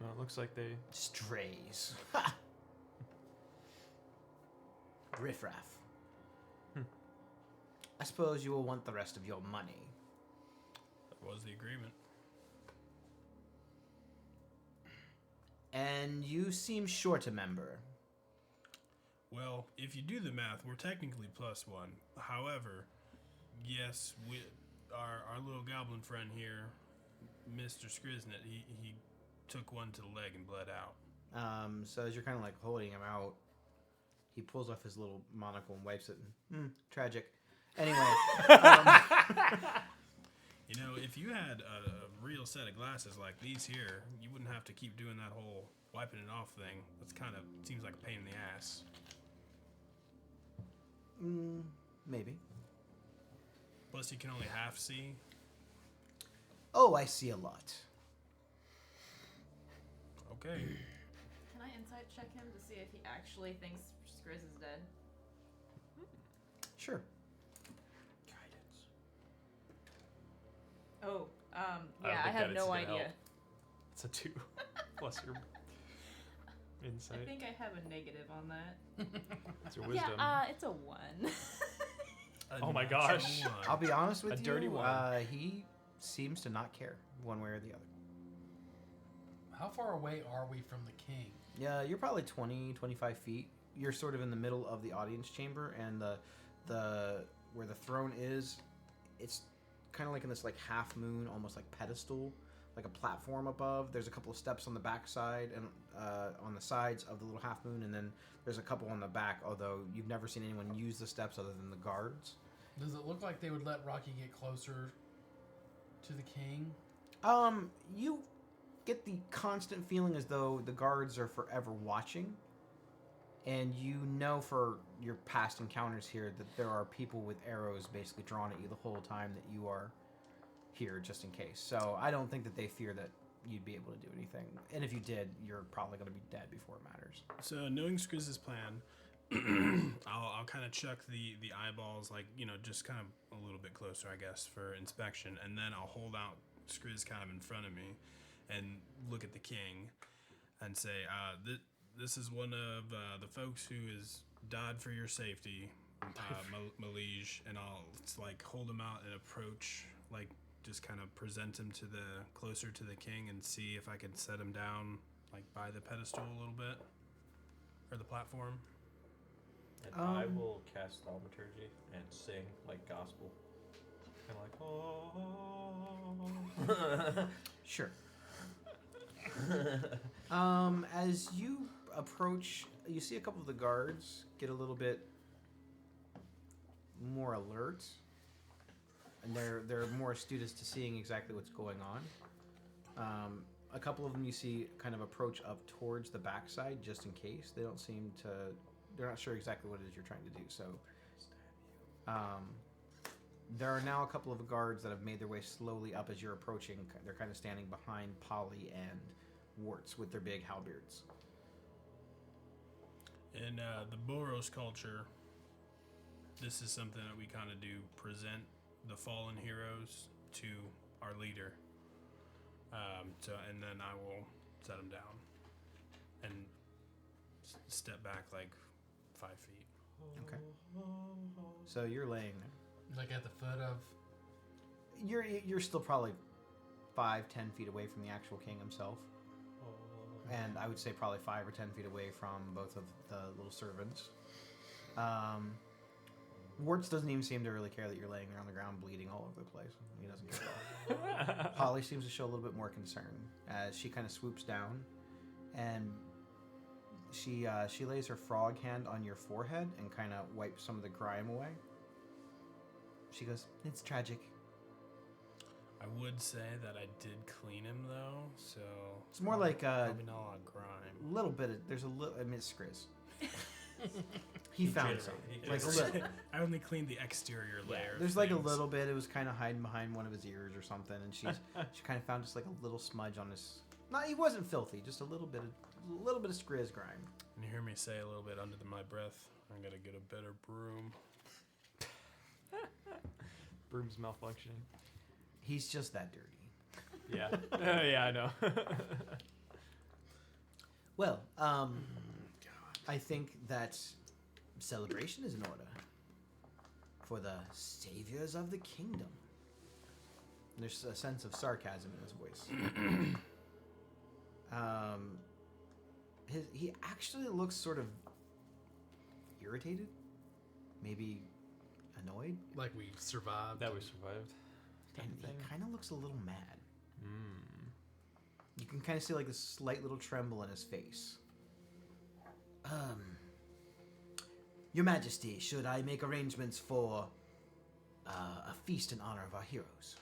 No, it looks like they. Strays. Ha! Riffraff. I suppose you will want the rest of your money. That was the agreement. And you seem short a member. Well, if you do the math, we're technically +1. However, yes, our little goblin friend here, Mr. Skriznet, he took one to the leg and bled out. So as you're kind of like holding him out, he pulls off his little monocle and wipes it. And, tragic. Anyway, You know, if you had a real set of glasses like these here, you wouldn't have to keep doing that whole wiping it off thing. That's kind of seems like a pain in the ass. maybe. Plus, you can only half see. Oh, I see a lot. Okay. Can I insight check him to see if he actually thinks Skriz is dead? Sure. Oh, I don't yeah, I think have that no it's gonna idea. help. It's a 2 plus your insight. I think I have a negative on that. It's your wisdom. Yeah, it's a 1. Oh my natural gosh. one. I'll be honest with A you. dirty one. He seems to not care one way or the other. How far away are we from the king? Yeah, you're probably 20, 25 feet. You're sort of in the middle of the audience chamber, and the where the throne is, it's kind of like in this like half moon, almost like pedestal, like a platform above. There's a couple of steps on the back side and on the sides of the little half moon, and then there's a couple on the back. Although you've never seen anyone use the steps other than the guards. Does it look like they would let Rocky get closer to the king? You get the constant feeling as though the guards are forever watching. And you know for your past encounters here that there are people with arrows basically drawn at you the whole time that you are here just in case. So I don't think that they fear that you'd be able to do anything. And if you did, you're probably going to be dead before it matters. So knowing Skriz's plan, I'll kind of chuck the eyeballs, like, you know, just kind of a little bit closer, I guess, for inspection, and then I'll hold out Skriz kind of in front of me and look at the king and say, this is one of the folks who has died for your safety, Malige, and I'll like hold him out and approach, like just kind of present him to closer to the king and see if I can set him down like by the pedestal a little bit, or the platform. And I will cast Thaumaturgy and sing like gospel. Kind of like, oh. Sure. As you approach, you see a couple of the guards get a little bit more alert, and they're more astute as to seeing exactly what's going on. A couple of them you see kind of approach up towards the backside just in case. They don't seem to. They're not sure exactly what it is you're trying to do. So, there are now a couple of guards that have made their way slowly up as you're approaching. They're kind of standing behind Polly and Warts with their big halberds. In the Boros culture, this is something that we kind of do: present the fallen heroes to our leader. And then I will set him down and step back like 5 feet. Okay. So you're laying there. Like at the foot of. You're still probably 5-10 feet away from the actual king himself, and I would say probably 5 or 10 feet away from both of the little servants. Warts doesn't even seem to really care that you're laying there on the ground bleeding all over the place. He doesn't care at all. Polly seems to show a little bit more concern as she kind of swoops down, and she lays her frog hand on your forehead and kind of wipes some of the grime away. She goes, "It's tragic. I would say that I did clean him though, so It's more like probably not a lot of grime. little bit of, there's a little, I mean, it's Skriz. He found some. He Like a generated. little. I only cleaned the exterior Yeah, layer. there's of like a things. little bit. It was kind of hiding behind one of his ears or something, and she kind of found just like a little smudge on his. Not, he wasn't filthy, just a little bit of Skriz grime. And you hear me say a little bit under my breath, I gotta get a better broom. Broom's malfunctioning. He's just that dirty. Yeah. Yeah, I know. Well, I think that celebration is in order for the saviors of the kingdom. There's a sense of sarcasm in his voice. He actually looks sort of irritated, maybe annoyed, Like we survived. That we survived. and thing. he kind of looks a little mad. Mm. You can kind of see like this slight little tremble in his face. Your Majesty, should I make arrangements for a feast in honor of our heroes?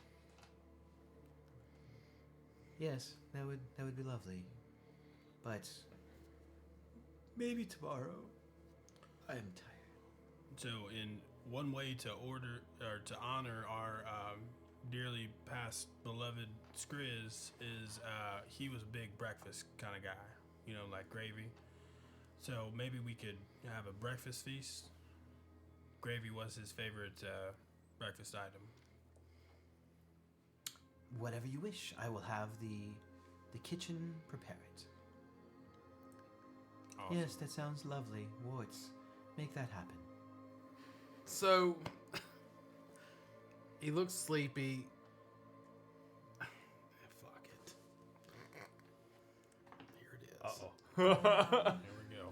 Yes, that would be lovely. But maybe tomorrow. I am tired. So, in one way to order or to honor our dearly past beloved Skriz is he was a big breakfast kind of guy, you know, like gravy. So maybe we could have a breakfast feast. Gravy was his favorite breakfast item. Whatever you wish, I will have the kitchen prepare it. Awesome. Yes, that sounds lovely. Warts, make that happen. So he looks sleepy. Fuck it. Here it is. Uh-oh. There we go.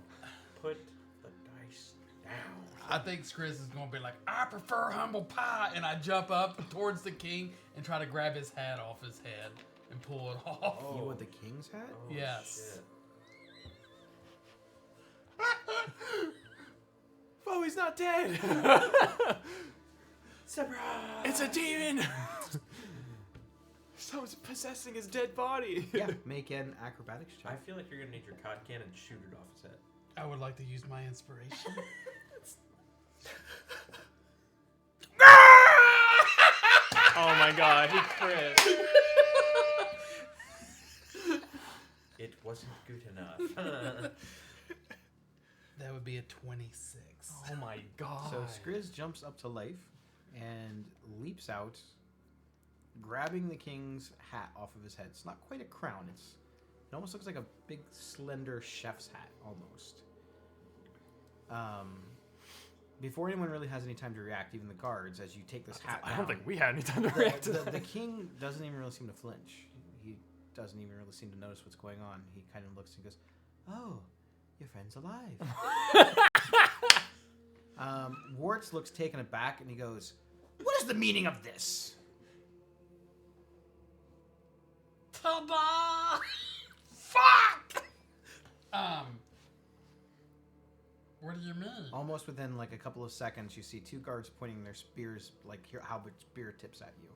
Put the dice down. I think Skriz is going to be like, I prefer humble pie. And I jump up towards the king and try to grab his hat off his head and pull it off. You want the king's hat? Oh, Yes. shit. Oh, he's not dead. Surprise! It's a demon. Someone's possessing his dead body. Yeah, make an acrobatics I check. feel like you're gonna need your cod cannon and shoot it off his head. I would like to use my inspiration. Oh my god, he crit. It wasn't good enough. That would be a 26. Oh my god. So Skriz jumps up to life and leaps out, grabbing the king's hat off of his head. It's not quite a crown. It almost looks like a big, slender chef's hat, almost. Before anyone really has any time to react, even the guards, as you take this hat I down, don't think we had any time to react to the that. king doesn't even really seem to flinch. He doesn't even really seem to notice what's going on. He kind of looks and goes, "Oh, your friend's alive." Warts looks taken aback and he goes, "What is the meaning of this?" Ta-da! Fuck! What do you mean? Almost within like a couple of seconds, you see two guards pointing their spears, like here, halberd spear tips at you.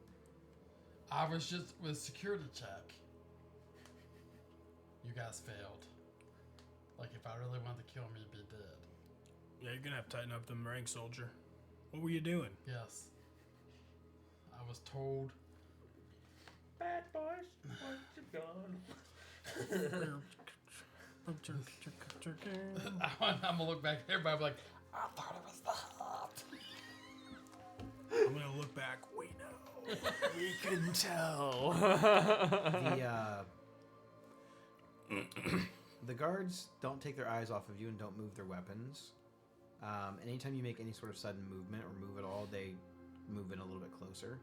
I was just with security check. You guys failed. Like if I really wanted to kill me, you'd be dead. Yeah, you're gonna have to tighten up them ranks, soldier. What were you doing? Yes. I was told. Bad boys, once you're gone. I'm gonna look back at everybody like, I thought it was the hut. I'm gonna look back. We know. We can tell. The guards don't take their eyes off of you and don't move their weapons. Anytime you make any sort of sudden movement or move at all, they move in a little bit closer.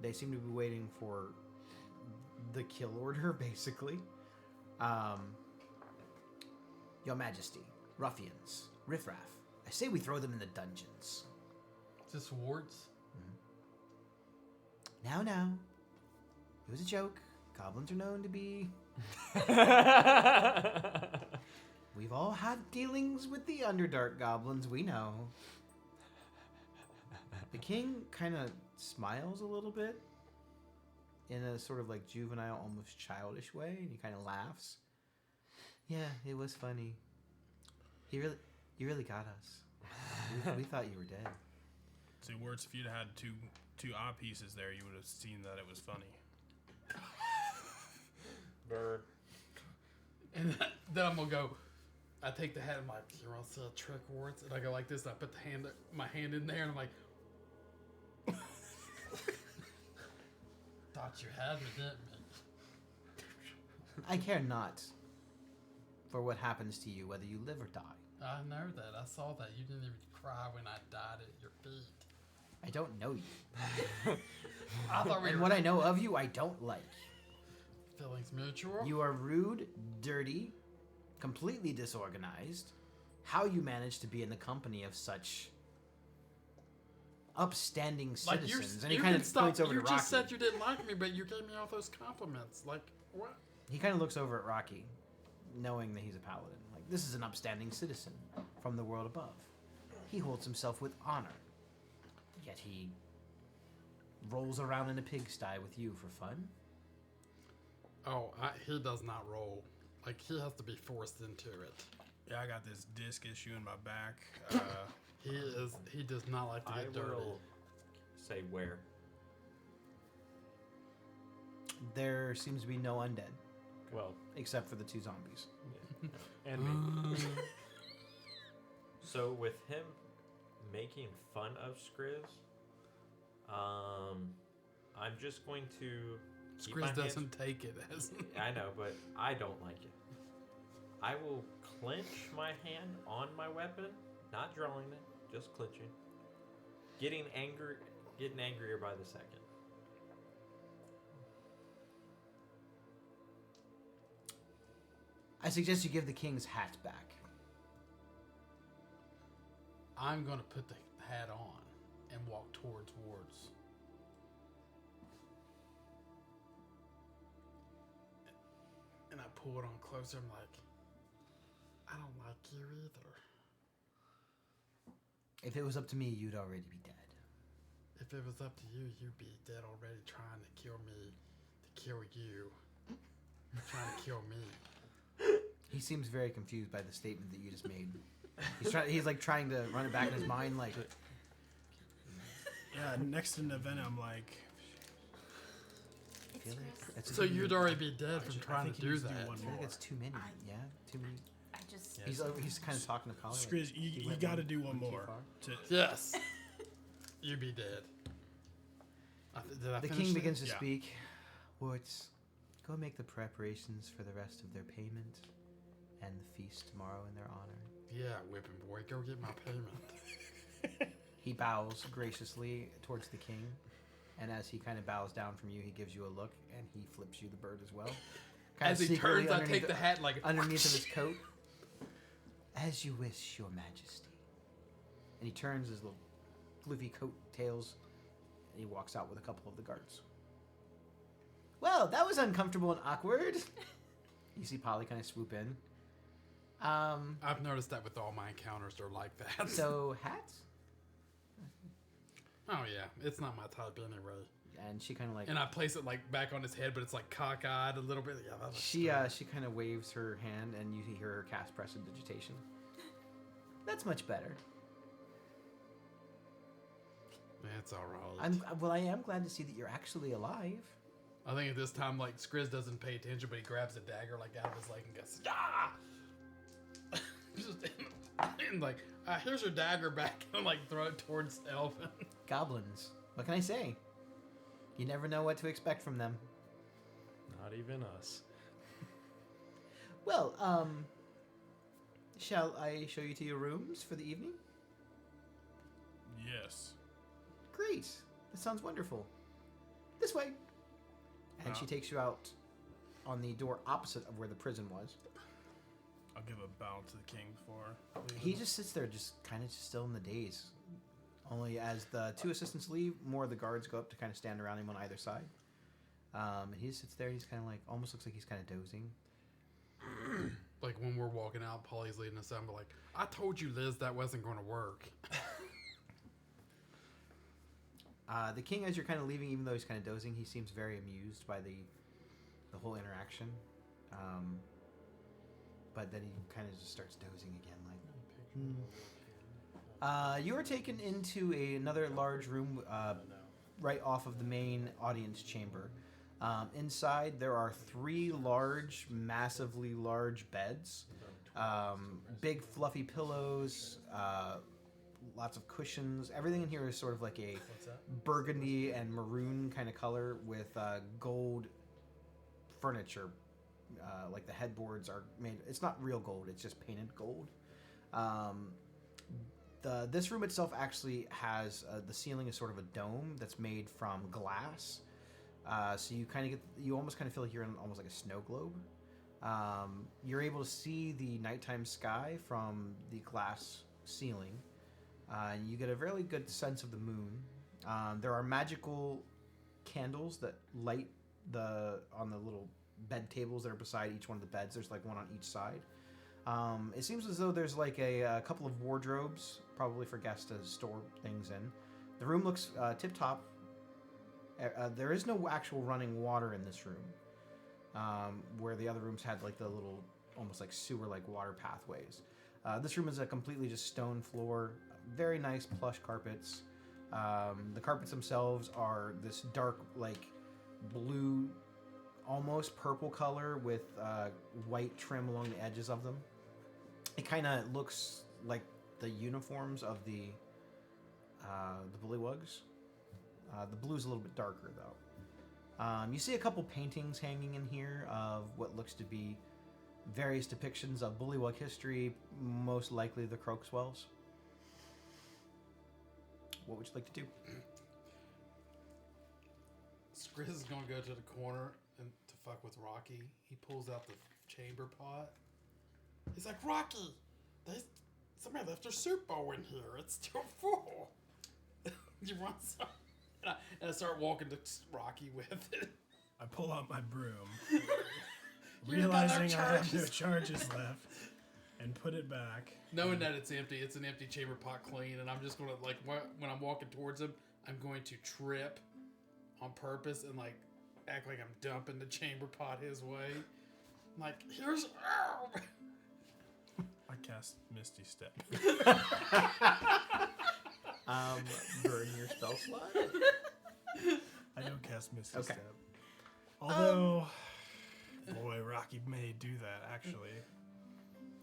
They seem to be waiting for the kill order, basically. Your Majesty, ruffians, riffraff, I say we throw them in the dungeons. Just warts. Now, it was a joke. Goblins are known to be... We've all had dealings with the Underdark goblins, we know. The king kind of smiles a little bit in a sort of like juvenile, almost childish way, and he kind of laughs. Yeah, it was funny. You really got us. We thought you were dead. See, Wirtz, if you'd had two eye pieces there, you would have seen that it was funny. Bird. And then I'm gonna go. I take the hat and I'm like, you want to see a trick, Warts? And I go like this. And I put my hand in there, and I'm like, thought you had me, didn't you? I care not for what happens to you, whether you live or die. I know that. I saw that. You didn't even cry when I died at your feet. I don't know you. I thought we And were what I know of you, I don't like. feelings mutual. You are rude, dirty, completely disorganized. How you manage to be in the company of such upstanding like citizens? And you he kind can of stop. points over You to just Rocky. said you didn't like me, but you gave me all those compliments. Like what? He kind of looks over at Rocky, knowing that he's a paladin. Like, this is an upstanding citizen from the world above. He holds himself with honor. Yet he rolls around in a pigsty with you for fun. Oh, he does not roll. Like he has to be forced into it. Yeah, I got this disc issue in my back. He does not like to I get dirty. will say where. There seems to be no undead, Well, except for the two zombies. and me. So with him making fun of Skriz, I'm just going to keep my Skriz hands- doesn't take it as. I know, but I don't like it. I will clench my hand on my weapon, not drawing it, just clenching. Getting angrier by the second. I suggest you give the king's hat back. I'm gonna put the hat on and walk towards Wards. And I pull it on closer. I'm like, I don't like you either. If it was up to me, you'd already be dead. If it was up to you, you'd be dead already trying to kill me, to kill you. Trying to kill me. He seems very confused by the statement that you just made. He's like trying to run it back in his mind, like, Yeah, next in the event, I'm like, I feel like that's So too you'd many. already be dead from I trying think to he do needs to do that. one I feel like more. it's too many. Yeah, too many. I just. Yeah. He's kind of talking to Polly. like, Skriz, he you went got to one- do one too more. far. To, Yes. You'd be dead. Did I The finish king that? begins to Yeah. speak. Warts, go make the preparations for the rest of their payment and the feast tomorrow in their honor. Yeah, whipping boy, go get my payment. He bows graciously towards the king, and as he kind of bows down from you, he gives you a look, and he flips you the bird as well. Kind As of he secretly turns, I underneath take the hat like underneath of his coat. As you wish, your majesty. And he turns his little floofy coat tails, and he walks out with a couple of the guards. Well, that was uncomfortable and awkward. You see Polly kind of swoop in. I've noticed that with all my encounters, they're like that. So hats? Oh yeah, it's not my type anyway. And she kind of like And I place it like back on his head, but it's like cockeyed a little bit. Yeah, that looks she strange. she kind of waves her hand, and you hear her cast prestidigitation. That's much better. It's all right. I am glad to see that you're actually alive. I think at this time, like Skriz doesn't pay attention, but he grabs a dagger like out of his leg and goes, "Yeah!" Just and like, here's your dagger back, and like throw it towards Elvin. Goblins. What can I say? You never know what to expect from them. Not even us. Well, shall I show you to your rooms for the evening? Yes. Great. That sounds wonderful. This way. And she takes you out on the door opposite of where the prison was. I'll give a bow to the king before. He just sits there, just kind of still in the daze. Only as the two assistants leave, more of the guards go up to kind of stand around him on either side. And he just sits there. He's kind of like, almost looks like he's kind of dozing. Like when we're walking out, Polly's leading us out. But like, I told you, Liz, that wasn't going to work. The king, as you're kind of leaving, even though he's kind of dozing, he seems very amused by the whole interaction. But then he kind of just starts dozing again, like. You are taken into another large room, right off of the main audience chamber. Inside, there are 3 large, massively large beds, big fluffy pillows, lots of cushions. Everything in here is sort of like a burgundy and maroon kind of color with gold furniture. Like the headboards are made. It's not real gold. It's just painted gold. This room itself actually has the ceiling is sort of a dome that's made from glass. So you kind of you almost kind of feel like you're in almost like a snow globe. You're able to see the nighttime sky from the glass ceiling. And you get a really good sense of the moon. There are magical candles that light on the little bed tables that are beside each one of the beds. There's like one on each side. It seems as though there's like a couple of wardrobes, probably for guests to store things in. The room looks tip-top. There is no actual running water in this room, where the other rooms had like the little, almost like sewer-like water pathways. This room is a completely just stone floor, very nice plush carpets. The carpets themselves are this dark, like blue, almost purple color with white trim along the edges of them. It kind of looks like the uniforms of the bullywugs. The blue's a little bit darker though. You see a couple paintings hanging in here of what looks to be various depictions of bullywug history, most likely the Croakswells. What would you like to do? Skriz is going to go to the corner and to fuck with Rocky. He pulls out the chamber pot. He's like, Rocky, somebody left their soup bowl in here. It's still full. You want some? And I start walking to Rocky with it. I pull out my broom, You got no realizing I have no charges. charges left, and put it back. Knowing that it's empty, it's an empty chamber pot clean, and I'm just going to, like, when I'm walking towards him, I'm going to trip on purpose and, like, act like I'm dumping the chamber pot his way. I'm like, here's... I cast Misty Step. Burn your spell slot. I don't cast Misty Okay. Step. Although, boy, Rocky may do that, actually.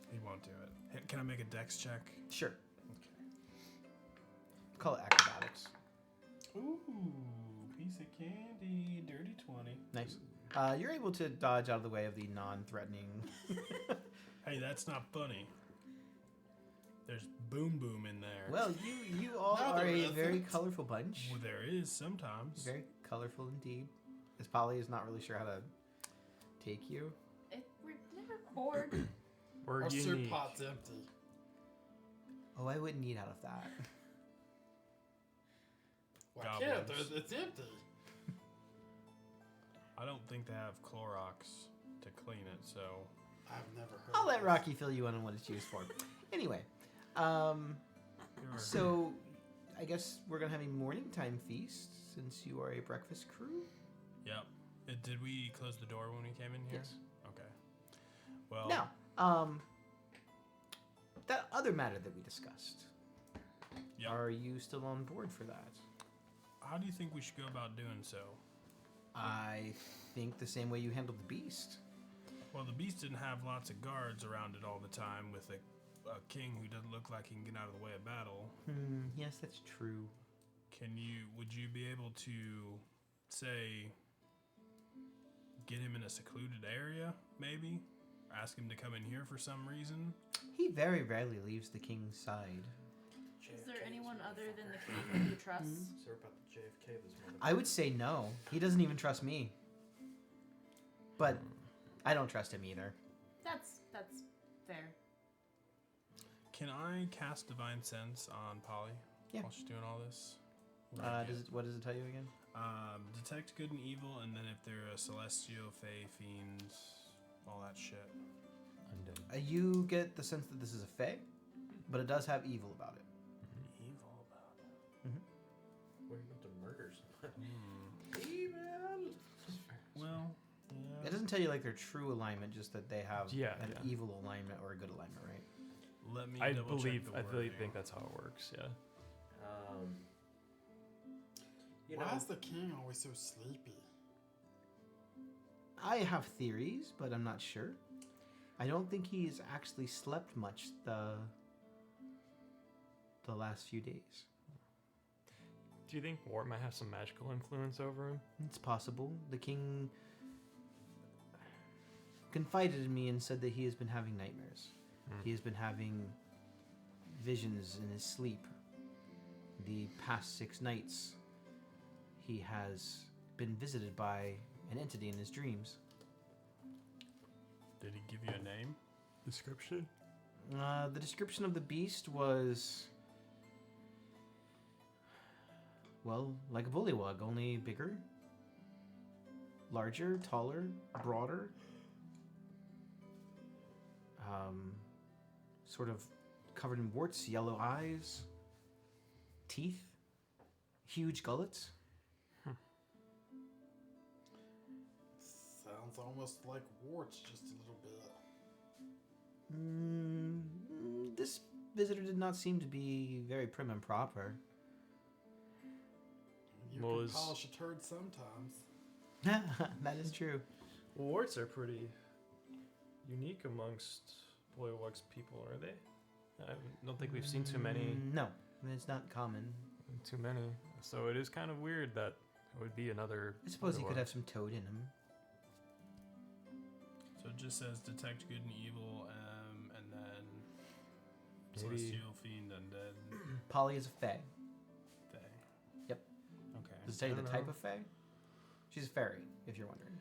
He won't do it. Hey, can I make a dex check? Sure. Call it acrobatics. Ooh, piece of candy. Dirty 20. Nice. You're able to dodge out of the way of the non-threatening. Hey, that's not funny. There's Boom Boom in there. Well, you all No, are there a isn't. very colorful bunch. Well, there is sometimes. Very colorful indeed. As Polly is not really sure how to take you. We're never bored. We're Our soup unique. pot's empty. Oh, I wouldn't eat out of that. Well, I can't. Goblins. It's empty. I don't think they have Clorox to clean it, so... I've never heard I'll of let this. Rocky fill you in on what it's used for. Anyway, so I guess we're gonna have a morning time feast since you are a breakfast crew. Yep. Did we close the door when we came in here? Yes. Okay. Well, Now, that other matter that we discussed. Yep. Are you still on board for that? how do you think we should go about doing so? I think the same way you handled the beast. Well, the beast didn't have lots of guards around it all the time with a king who doesn't look like he can get out of the way of battle. Yes, that's true. Would you be able to say, get him in a secluded area, maybe? Ask him to come in here for some reason? He very rarely leaves the king's side. Is there anyone other than the king that you trust? So we're about to JFK this morning. I would say no. He doesn't even trust me. But I don't trust him either. That's fair. Can I cast Divine Sense on Polly? Yeah. While she's doing all this? What does it tell you again? Detect good and evil, and then if they're a celestial, fae, fiend, all that shit. Undead. You get the sense that this is a fae, but it does have evil about it. Evil about it. We're about to murder someone. Hmm. Evil! Well, yeah. It doesn't tell you like their true alignment, just that they have Yeah, an yeah. evil alignment or a good alignment, right? Let me I double believe. check the I really wording. think that's how it works. Yeah. You Why know, is the king always so sleepy? I have theories, but I'm not sure. I don't think he's actually slept much the last few days. Do you think Wart might have some magical influence over him? It's possible. The king confided in me and said that he has been having nightmares. He has been having visions in his sleep. The past 6 nights, he has been visited by an entity in his dreams. Did he give you a name? Description. The description of the beast was, well, like a bullywug, only bigger, larger, taller, broader. Sort of covered in warts, yellow eyes, teeth, huge gullets. Sounds almost like warts, just a little bit. This visitor did not seem to be very prim and proper. You Well, can is- polish a turd sometimes. That is true. Warts are pretty unique amongst Bullywug's people, are they? I don't think we've seen too many. No, it's not common. Too many. So it is kind of weird that it would be another. I suppose he could Bullywug. have some toad in him. So it just says detect good and evil, and then Maybe- celestial, fiend, undead, Polly is a fae. fae. Yep. Okay. Does it tell you I the don't type know. of fae? She's a fairy, if you're wondering.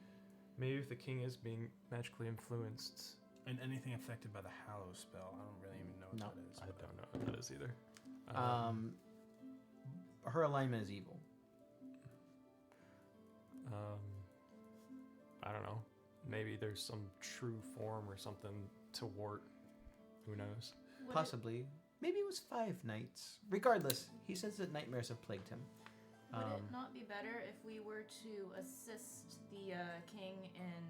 Maybe if the king is being magically influenced. And anything affected by the Hallow spell, I don't really even know what No. that is. I but- don't know what that is either. Her alignment is evil. I don't know. Maybe there's some true form or something to Wart. Who knows? Would Possibly. Maybe it was 5 nights. Regardless, he says that nightmares have plagued him. Would it not be better if we were to assist the king in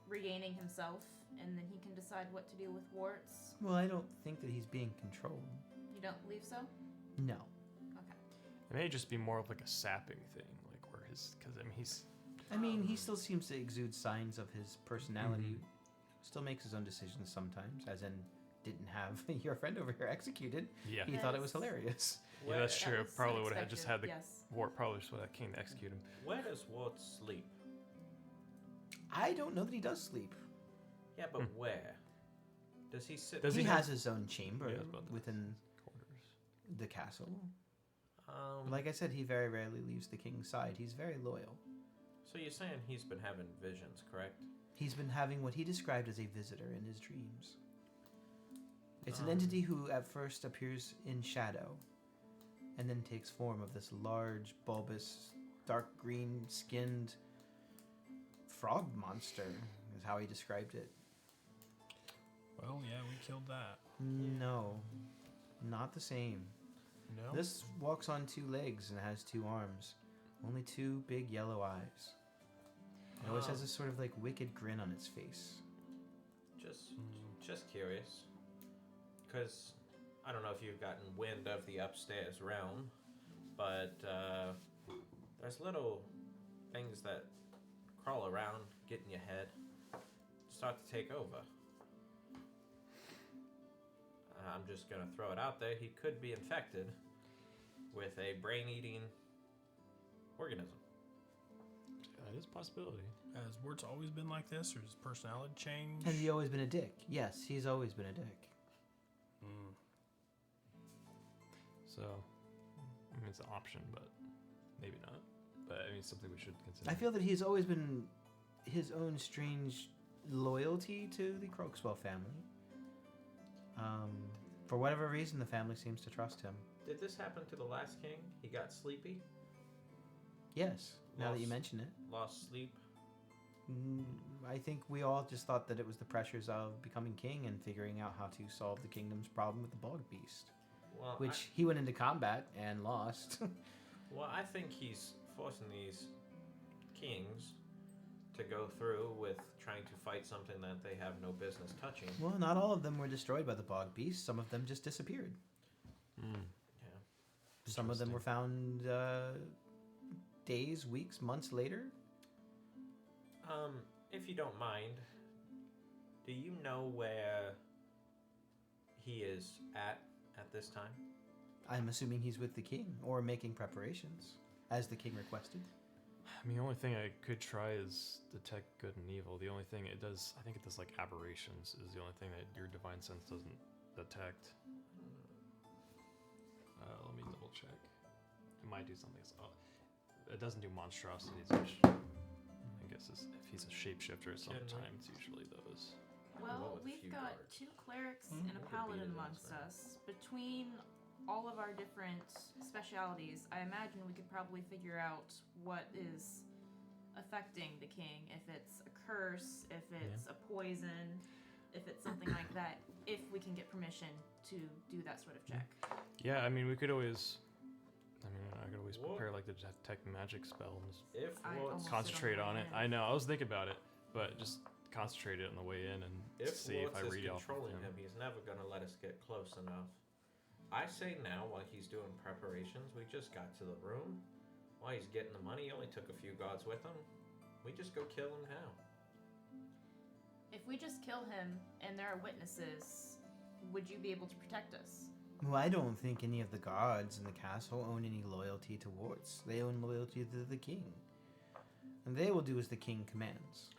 regaining himself, and then he can decide what to do with warts? Well, I don't think that he's being controlled. You don't believe so? No. Okay. It may just be more of like a sapping thing, like where his, because I mean he's I mean, he still seems to exude signs of his personality. Still makes his own decisions sometimes, as in didn't have your friend over here executed. yeah. He thought it was Yes. hilarious. Yeah, that's That true. was Probably would have just had the unexpected, yes. Wart probably just would have king to execute him. where does Walt sleep? I don't know that he does sleep. Yeah, but where? Does he sit? Does he he has have- his own chamber Yeah, I was about to- within Quarters. the castle. Um, Like I said, he very rarely leaves the king's side. He's very loyal. so you're saying he's been having visions, correct? He's been having what he described as a visitor in his dreams. It's an Um. entity who at first appears in shadow and then takes form of this large, bulbous, dark green skinned frog monster, is how he described it. Well, yeah, we killed that. No, not the same. No. This walks on 2 legs and has 2 arms, only 2 big yellow eyes. It always has this sort of like wicked grin on its face. Just curious, because I don't know if you've gotten wind of the upstairs realm, but there's little things that crawl around, get in your head, start to take over. I'm just gonna throw it out there. He could be infected with a brain-eating organism. That is a possibility. Has Wirtz always been like this, or has his personality changed? Has he always been a dick? Yes, he's always been a dick. Mm. So, I mean, it's an option, but maybe not. But I mean, it's something we should consider. I feel that he's always been his own strange loyalty to the Croakswell family. For whatever reason, the family seems to trust him. Did this happen to the last king? He got sleepy, Yes, now that you Lost. mention it. lost sleep. I think we all just thought that it was the pressures of becoming king and figuring out how to solve the kingdom's problem with the bog beast. Well, Which he went into combat and lost. I think he's forcing these kings to go through with trying to fight something that they have no business touching. Well, not all of them were destroyed by the bog beast. Some of them just disappeared. Mm. Yeah. Some of them were found days, weeks, months later. If you don't mind, do you know where he is at this time? I'm assuming he's with the king or making preparations, as the king requested. I mean, the only thing I could try is detect good and evil. The only thing it does, I think it does like aberrations, is the only thing that your divine sense doesn't detect. Let me double check. It might do something. It doesn't do monstrosities, which I guess is, if he's a shapeshifter, sometimes usually those. Well, with a we've few got guards. 2 clerics Hmm? and a What would be paladin the amongst answer? us. Between all of our different specialities, I imagine we could probably figure out what is affecting the king. If it's a curse, if it's a poison, if it's something like that. If we can get permission to do that sort of check. Yeah, I mean, we could always. I mean, I could always What? prepare like the detect magic spell and just If I Ward's, almost- concentrate sit on on my it. hand. I know, I was thinking about it, but just concentrate it on the way in and if see if Ward's I is read off of controlling him. him, he's never gonna let us get close enough. I say now, while he's doing preparations, we just got to the room. While he's getting the money, he only took a few guards with him. We just go kill him now. If we just kill him and there are witnesses, would you be able to protect us? Well, I don't think any of the guards in the castle own any loyalty to Warts. They own loyalty to the king. And they will do as the king commands.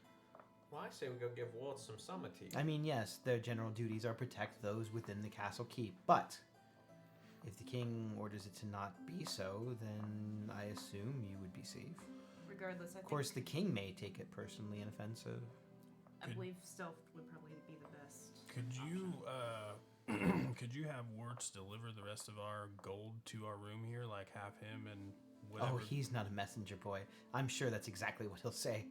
Well, I say we go give Ward some summer tea. I mean, yes, their general duties are protect those within the castle keep, but if the king orders it to not be so, then I assume you would be safe. Regardless, I Of course, think the king may take it personally and offensive. I Could- believe stealth would probably be the best. Could you could you have Wirtz deliver the rest of our gold to our room here? Like have him and whatever. Oh, he's not a messenger boy. I'm sure that's exactly what he'll say.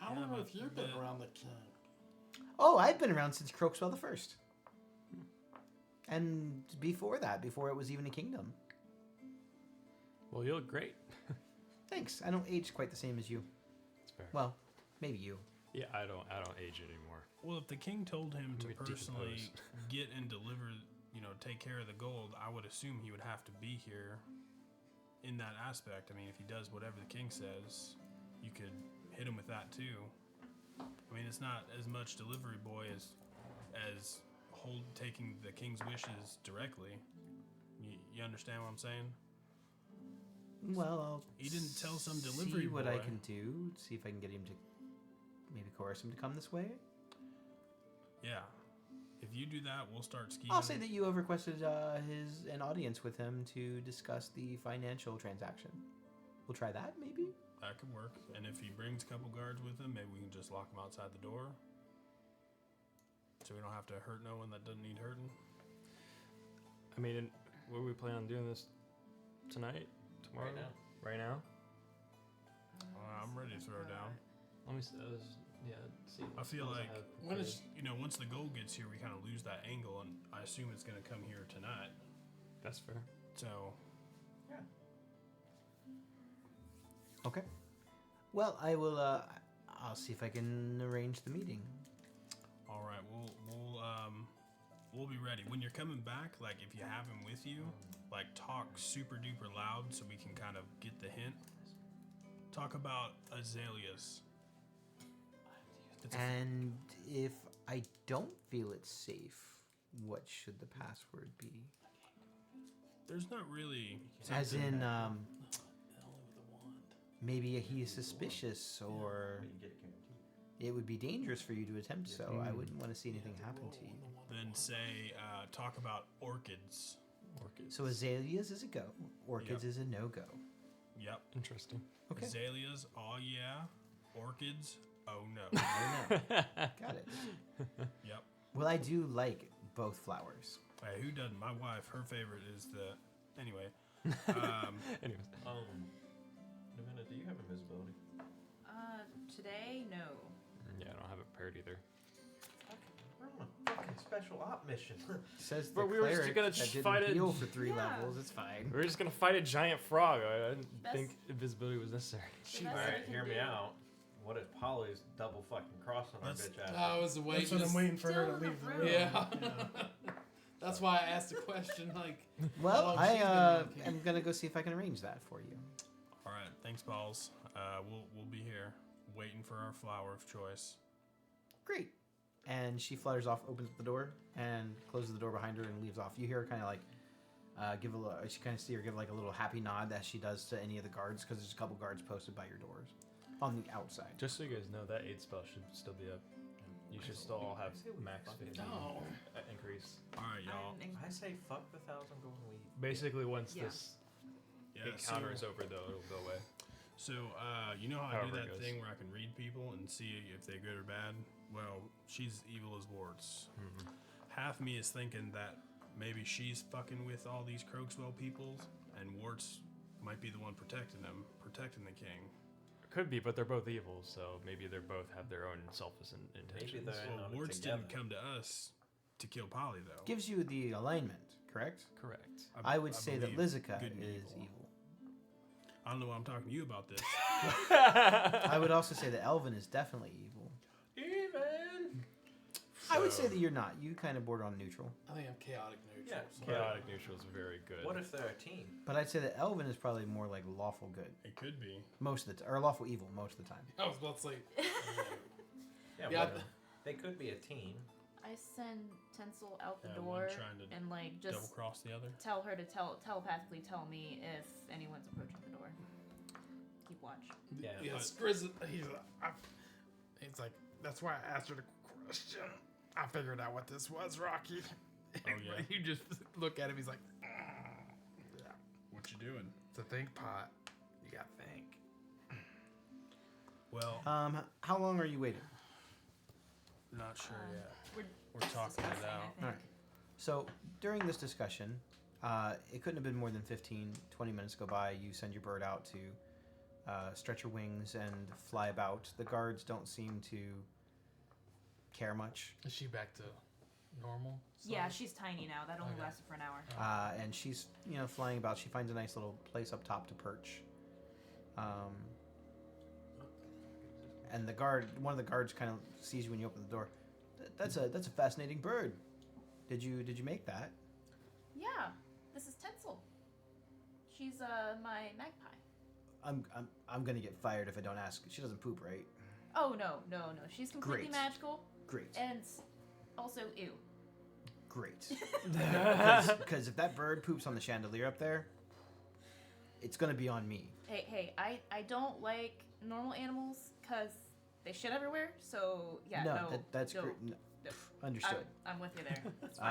How Yeah, long but have you been the- around the king? Oh, I've been around since Croakswell the First. And before that, before it was even a kingdom. Well, you look great. Thanks. I don't age quite the same as you. That's fair. Well, maybe you. Yeah, I don't age anymore. Well, if the king told him to We personally decompose. get and deliver, take care of the gold, I would assume he would have to be here in that aspect. I mean, if he does whatever the king says, you could hit him with that too. I mean, it's not as much delivery boy as taking the king's wishes directly. You understand what I'm saying? Well, I'll He didn't tell some delivery see what I boy. can do. See if I can get him to maybe coerce him to come this way. Yeah. If you do that, we'll start scheming. I'll say that you have requested an audience with him to discuss the financial transaction. We'll try that, maybe. That could work. And if he brings a couple guards with him, maybe we can just lock him outside the door. So we don't have to hurt no one that doesn't need hurting. I mean, were we planning on doing this tonight? Tomorrow? Right now. Right now? I'm ready to throw down. Let me see. See. I feel what like have when prepared. it's once the goal gets here, we kind of lose that angle, and I assume it's going to come here tonight. That's fair. So Okay. Well, I will. I'll see if I can arrange the meeting. all right, we'll be ready when you're coming back. Like if you have him with you, like talk super duper loud so we can kind of get the hint. Talk about Azaleas. It's a And if I don't feel it's safe, what should the password be? There's not really As in, Only with a wand. maybe he is suspicious, or You get a guarantee. it would be dangerous for you to attempt so. I wouldn't want to see anything happen to you. Then say, talk about orchids. So azaleas is a go. Orchids Yep. is a no-go. Yep. Interesting. Okay. Azaleas, oh yeah. Orchids, oh no. I know. Got it. Yep. Well, I do like both flowers. Hey, who doesn't? My wife, her favorite is the. Anyway. Anyways, Navina, do you have invisibility? Today, no. yeah, I don't have it paired either. We're on a fucking special op mission. Says the But we were just cleric gonna that didn't fight it. heal for 3 Yeah. levels. It's fine. We were just gonna fight a giant frog. I didn't Best- think invisibility was necessary. The best Alright, we hear can me do- out. What if Polly's double fucking crossing our Let's- bitch ass? I was waiting. That's what I'm waiting for her Still to in the leave the room. room. Yeah. That's why I asked the question. Like, Well, long I she's been looking. am gonna go see if I can arrange that for you. All right, thanks, balls. We'll be here waiting for our flower of choice. Great. And she flutters off, opens up the door, and closes the door behind her and leaves off. You hear her kind of like give a little. You kind of see her give like a little happy nod as she does to any of the guards, because there's a couple guards posted by your doors on the outside. Just so you guys know, that aid spell should still be up. You should still all have max 15 No. increase. All right, y'all. I say fuck the 1,000 golden wheat. Basically, once Yeah. this Yeah, encounter is over, though, it'll go away. So, you know how I do However it that goes. thing where I can read people and see if they're good or bad? Well, she's evil as warts. Half me is thinking that maybe she's fucking with all these Croakswell peoples, and warts might be the one protecting them, protecting the king. Could be, but they're both evil, so maybe they both have their own selfish intentions. they're- Well, on it warts together. didn't come to us to kill Polly, though. Gives you the alignment, correct? Correct. I would say that believe Lizica good and is evil. I don't know why I'm talking to you about this. I would also say that Elvin is definitely evil. Even. I would say that you're not. You kind of border on neutral. I think I'm chaotic neutral. Yeah, so- Chaotic neutral is very good. What if they're a team? But I'd say that Elvin is probably more like lawful good It could be. most of the or lawful evil most of the time. I was about to say. Yeah, Yeah, but they could be a team. I send Tinsel out the Yeah, door one trying to and like Double just cross the other. tell her to telepathically tell me if anyone's approaching the door. Keep watch. Yeah, Yeah, but- Skriz, he's like, that's why I asked her the question. I figured out what this was, Rocky. Oh, yeah? You just look at him, he's like, yeah, What you doing? it's a think pot. You gotta think. Well, How long are you waiting? not sure yet. We're just talking it discussing, out. I think. Alright. So during this discussion, it couldn't have been more than 15, 20 minutes go by. You send your bird out to stretch your wings and fly about. The guards don't seem to care much. Is she back to normal? Yeah, she's tiny now. That only Okay. lasted for an hour. And she's flying about. She finds a nice little place up top to perch. And one of the guards kind of sees you when you open the door. That's a fascinating bird. Did you make that? Yeah, this is Tinsel. She's my magpie. I'm gonna get fired if I don't ask. She doesn't poop, right? Oh no. She's completely Great. magical Great, and also ew. great. Because if that bird poops on the chandelier up there, it's gonna be on me. Hey, I don't like normal animals because they shit everywhere. So yeah, no, that's no, great. no. Understood. I'm with you there. That's fine.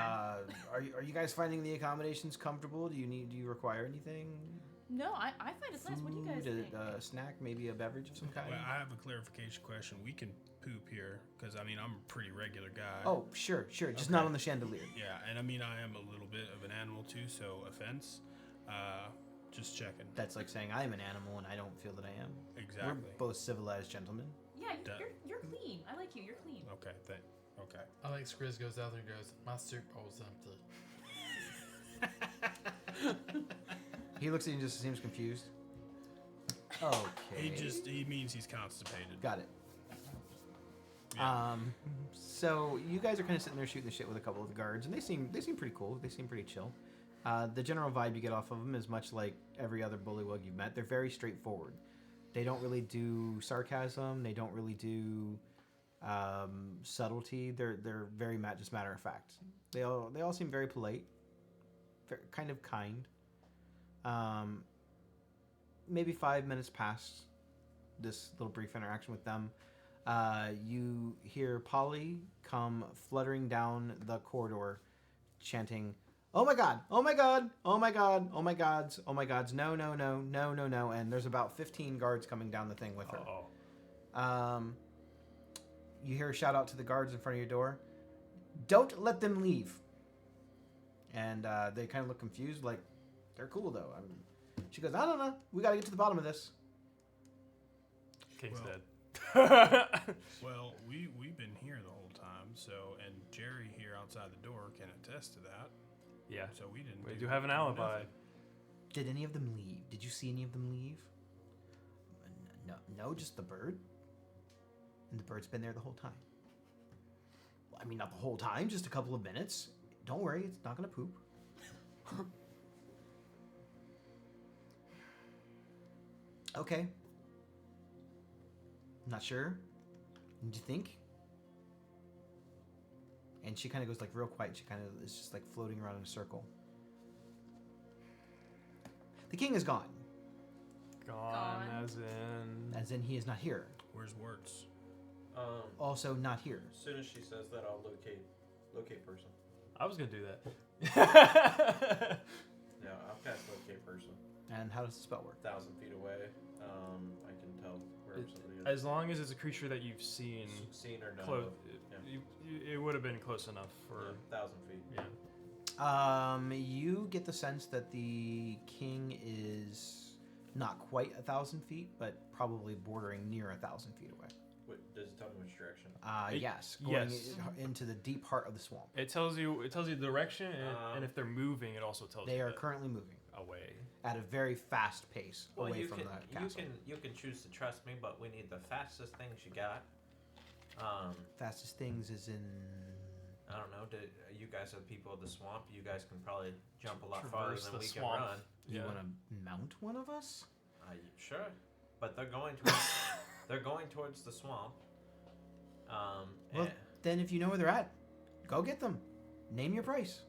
Are you guys finding the accommodations comfortable? Do you require anything? No, I find it's nice. What do you guys Food, think? a snack, maybe a beverage of some kind? Well, I have a clarification question. We can poop here because I'm a pretty regular guy. Oh, sure, just Okay. not on the chandelier. Yeah, and I am a little bit of an animal too, so offense. Just checking. That's like saying I'm an animal and I don't feel that I am. Exactly. We're both civilized gentlemen. Yeah, That- you're clean. I like you. You're clean. Okay. Okay. I think Skriz goes out there and goes, my soup bowl's empty. He looks at you and just seems confused. Okay. He means he's constipated. Got it. Yeah. So you guys are kind of sitting there shooting the shit with a couple of the guards, and they seem pretty cool. They seem pretty chill. The general vibe you get off of them is much like every other bullywug you've met. They're very straightforward. They don't really do sarcasm. They don't really do subtlety. They're very just matter of fact. They all seem very polite, kind of kind. Maybe 5 minutes pass this little brief interaction with them, you hear Polly come fluttering down the corridor, chanting, "Oh my god! Oh my god! Oh my god! Oh my gods! Oh my gods! No, no, no, no, no, no!" And there's about 15 guards coming down the thing with her. You hear a shout out to the guards in front of your door. "Don't let them leave." And they kind of look confused, like, they're cool though. She goes, "I don't know. We got to get to the bottom of this." King's Well- dead. Well, we've been here the whole time, so and Jerry here outside the door can attest to that. Yeah. So we didn't. We do have an alibi. nothing. Did any of them leave? Did you see any of them leave? No, just the bird. And the bird's been there the whole time. Well, I mean, not the whole time, just a couple of minutes. Don't worry, it's not gonna poop. Okay. Not sure. What do you think? And she kind of goes like real quiet. She kind of is just like floating around in a circle. The king is gone, Gone, Gone. as in. he is not here. Where's Wirtz? Also not here. As soon as she says that, I'll locate person. I was gonna do that. Yeah, I'll cast locate person. And how does the spell work? 1,000 feet away. I can tell where It- somebody is. As long as it's a creature that you've seen Seen or known. close, Yeah. it would have been close enough for. 1,000 feet. Yeah. You get the sense that the king is not quite 1,000 feet, but probably bordering near 1,000 feet away. Does it tell me which direction? Yes, going yes. into the deep heart of the swamp. It tells you the direction, and if they're moving, it also tells They you are that currently moving away. at a very fast pace Well, away you from can the castle. you can choose to trust me, but we need the fastest things you got. Fastest things is in. I don't know. You guys are the people of the swamp. You guys can probably jump a lot farther Traverse than the we swamp. can run. You Yeah. want to mount one of us? Sure, but they're going towards they're going towards the swamp. Well, and- then if you know where they're at, go get them. Name your price,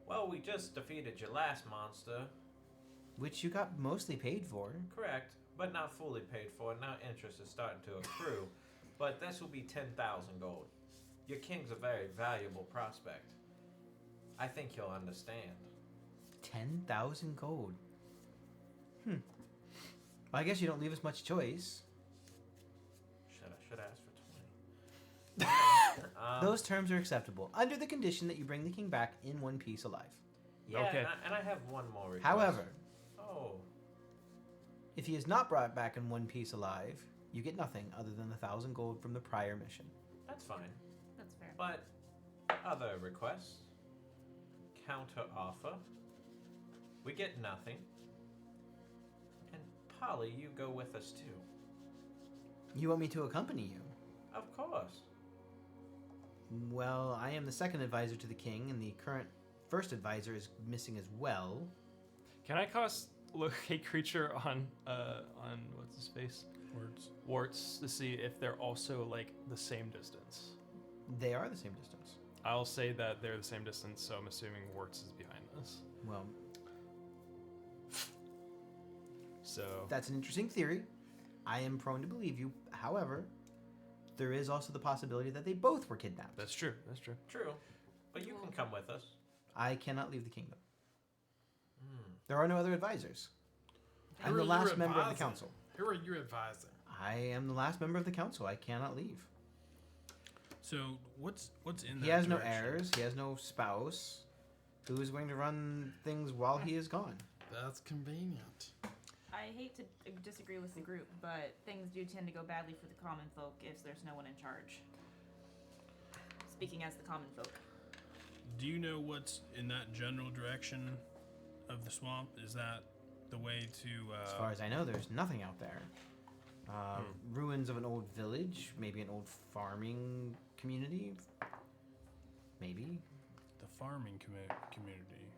well, we just defeated your last monster. which you got mostly paid for. Correct, but not fully paid for. Now interest is starting to accrue. But this will be 10,000 gold. Your king's a very valuable prospect. I think you'll understand. 10,000 gold. Well, I guess you don't leave us much choice. Should ask for 20. Those terms are acceptable under the condition that you bring the king back in one piece alive. Yeah, Okay. and I have one more request. However, Oh, if he is not brought back in one piece alive, you get nothing other than 1,000 gold from the prior mission. that's fine. That's fair. But other requests, counter offer. We get nothing. And Polly, you go with us too. You want me to accompany you? Of course. Well, I am the second advisor to the king, and the current first advisor is missing as well. Can I cast locate creature on what's his face? Wirtz. Warts to see if they're also like the same distance. They are the same distance. I'll say that they're the same distance, so I'm assuming Warts is behind us. Well, So that's an interesting theory. I am prone to believe you. However, there is also the possibility that they both were kidnapped. that's true. That's true. True. But you can come with us. I cannot leave the kingdom. Hmm. There are no other advisors. I'm Who the are you last member of the advising? council. Who are you advising? I am the last member of the council. I cannot leave. So what's in that? He has no direction? heirs. He has no spouse. Who is going to run things while he is gone? That's convenient. I hate to disagree with the group, but things do tend to go badly for the common folk if there's no one in charge. Speaking as the common folk. Do you know what's in that general direction of the swamp? Is that the way to? As far as I know, there's nothing out there. Ruins of an old village, maybe an old farming community. Maybe, the farming community,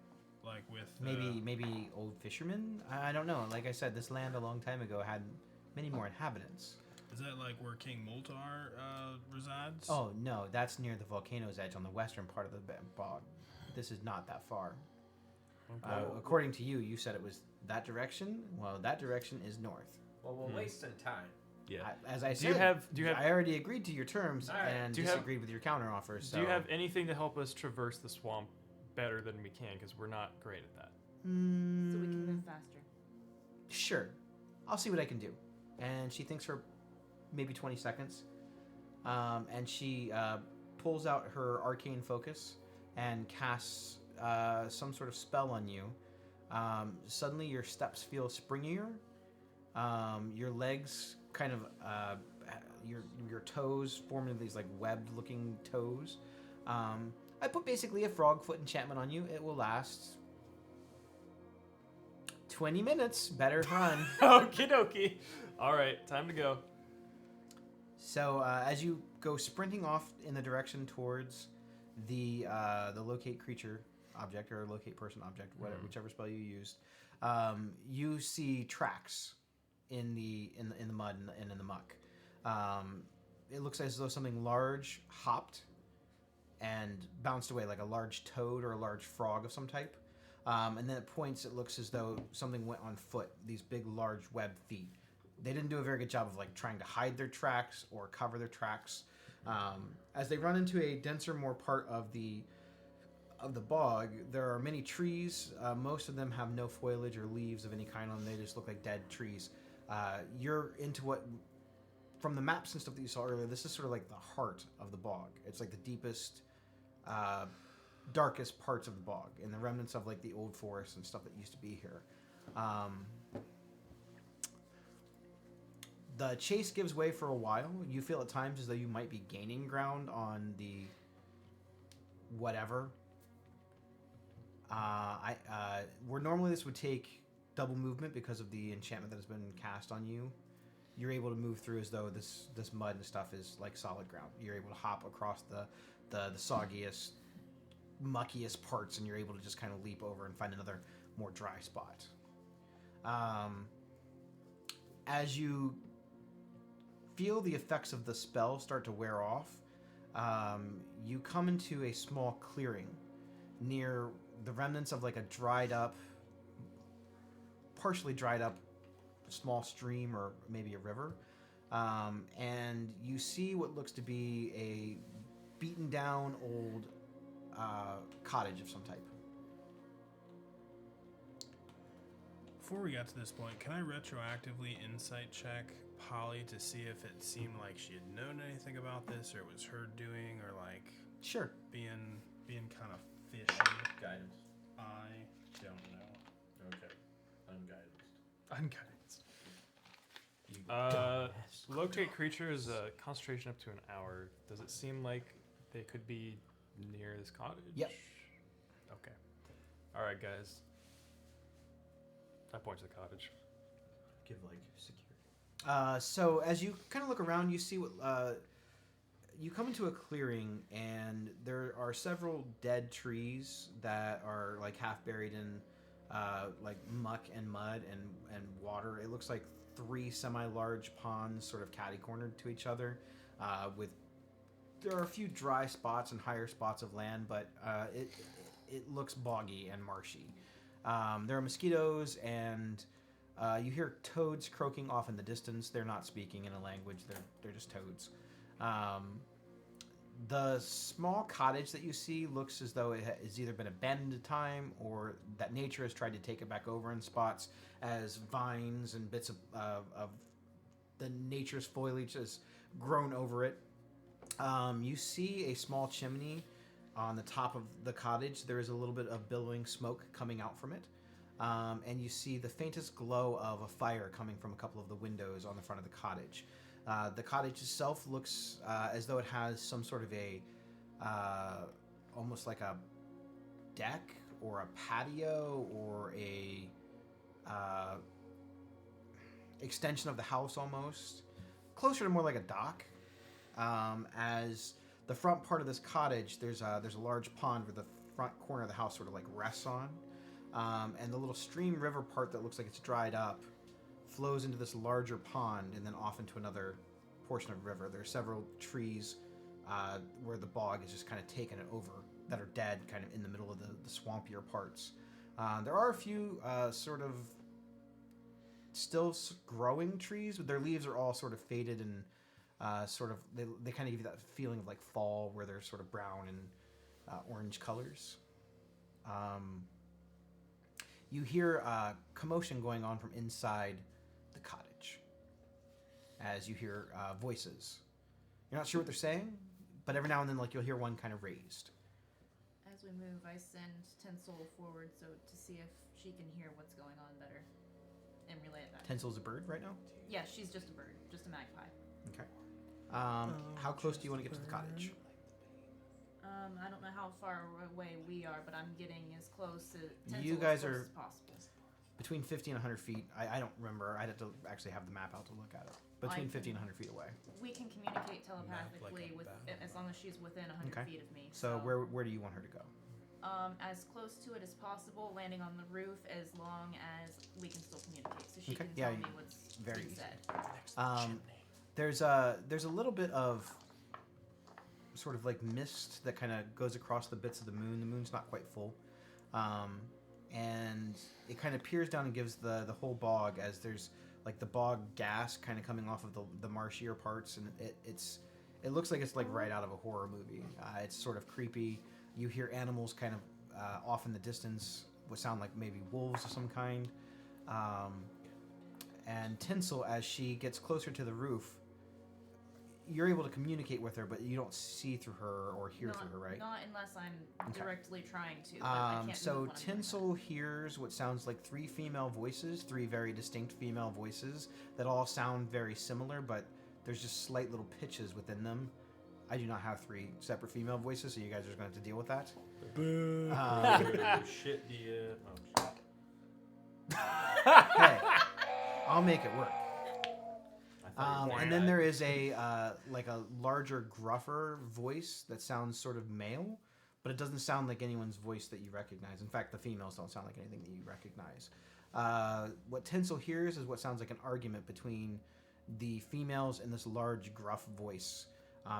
like with maybe old fishermen. I don't know. Like I said, this land a long time ago had many more inhabitants. Is that like where King Moltar resides? Oh no, that's near the volcano's edge on the western part of the bog. This is not that far. Okay. According to you, you said it was that direction. Well, that direction is north. Well, we're wasting time. Yeah. As I Do said, you have I already agreed to your terms All right. and Do you have- disagreed with your counteroffer. So Do you have anything to help us traverse the swamp better than we can? Because we're not great at that. So we can Mm, move faster. Sure, I'll see what I can do. And she thinks for maybe 20 seconds, and she pulls out her arcane focus and casts some sort of spell on you. Suddenly, your steps feel springier. Your legs kind of your toes form into these like webbed-looking toes. I put basically a frog foot enchantment on you. It will last 20 minutes. Better run. Okie dokie. All right, time to go. So as you go sprinting off in the direction towards the locate creature object or locate person object, whatever, whichever spell you used, you see tracks in the mud and in the muck. It looks as though something large hopped and bounced away, like a large toad or a large frog of some type. And then at points, it looks as though something went on foot. These big, large webbed feet. They didn't do a very good job of like trying to hide their tracks or cover their tracks. As they run into a denser, more part of the bog, there are many trees. Most of them have no foliage or leaves of any kind on them. They just look like dead trees. You're into what, from the maps and stuff that you saw earlier, this is sort of like the heart of the bog. It's like the deepest, darkest parts of the bog and the remnants of like the old forest and stuff that used to be here. The chase gives way for a while. You feel at times as though you might be gaining ground on the whatever. Where normally this would take double movement because of the enchantment that has been cast on you, you're able to move through as though this mud and stuff is like solid ground. You're able to hop across the soggiest, muckiest parts, and you're able to just kind of leap over and find another more dry spot. As you feel the effects of the spell start to wear off, you come into a small clearing near the remnants of like a partially dried up small stream or maybe a river. And you see what looks to be a beaten down old cottage of some type. Before we got to this point, can I retroactively insight check Polly to see if it seemed like she had known anything about this, or it was her doing, or like Sure. being kind of fishy? Guidance. I don't know. Okay. Unguided. Unguided. You Locate creature is a concentration up to an hour. Does it seem like they could be near this cottage? Yep. Okay. All right, guys. I point to the cottage. give like security. So as you kind of look around, you see what you come into a clearing, and there are several dead trees that are like half buried in like muck and mud and water. It looks like 3 semi-large ponds sort of catty-cornered to each other. There are a few dry spots and higher spots of land, but it looks boggy and marshy. There are mosquitoes, and you hear toads croaking off in the distance. They're not speaking in a language. They're just toads. The small cottage that you see looks as though it has either been abandoned at time or that nature has tried to take it back over in spots as vines and bits of the nature's foliage has grown over it. You see a small chimney on the top of the cottage. There is a little bit of billowing smoke coming out from it. And you see the faintest glow of a fire coming from a couple of the windows on the front of the cottage. The cottage itself looks as though it has some sort of a almost like a deck or a patio or a extension of the house almost. Closer to more like a dock. As the front part of this cottage, there's a large pond where the front corner of the house sort of like rests on. And the little stream river part that looks like it's dried up flows into this larger pond and then off into another portion of river. There are several trees where the bog has just kind of taken it over that are dead kind of in the middle of the swampier parts. There are a few sort of still growing trees, but their leaves are all sort of faded and they kind of give you that feeling of like fall, where they're sort of brown and orange colors. You hear commotion going on from inside the cottage as you hear voices. You're not sure what they're saying, but every now and then, like, you'll hear one kind of raised. As we move, I send Tinsel forward so to see if she can hear what's going on better and relay it back. Tensel's a bird right now. Yeah, she's just a bird, just a magpie. Okay. How close do you want to get to the cottage? I don't know how far away we are, but I'm getting as close to Tinsel You guys as close are- as possible. Between 50 and 100 feet. I don't remember. I'd have to actually have the map out to look at it. Between I 50 and 100 feet away. We can communicate telepathically a with bat. as long as she's within 100 Okay. feet of me. So where do you want her to go? As close to it as possible, landing on the roof, as long as we can still communicate, so she Okay, can yeah, tell me what's very being easy. said. There's a little bit of sort of like mist that kind of goes across the bits of the moon. The moon's not quite full, and it kind of peers down and gives the whole bog, as there's like the bog gas kind of coming off of the marshier parts, and it looks like it's like right out of a horror movie. It's sort of creepy. You hear animals kind of off in the distance, what sound like maybe wolves of some kind. And Tinsel, as she gets closer to the roof, you're able to communicate with her, but you don't see through her or hear through her, right? Not unless I'm Okay. directly trying to. But I can't move So when I'm doing Tinsel hears what sounds like three female voices, three very distinct female voices that all sound very similar, but there's just slight little pitches within them. I do not have three separate female voices, so you guys are going to have to deal with that. Boo. Oh, shit, dear. Oh, shit. Hey, I'll make it work. I thought you were And then right. there is a like a larger, gruffer voice that sounds sort of male, but it doesn't sound like anyone's voice that you recognize. In fact, the females don't sound like anything that you recognize. What Tinsel hears is what sounds like an argument between the females and this large, gruff voice.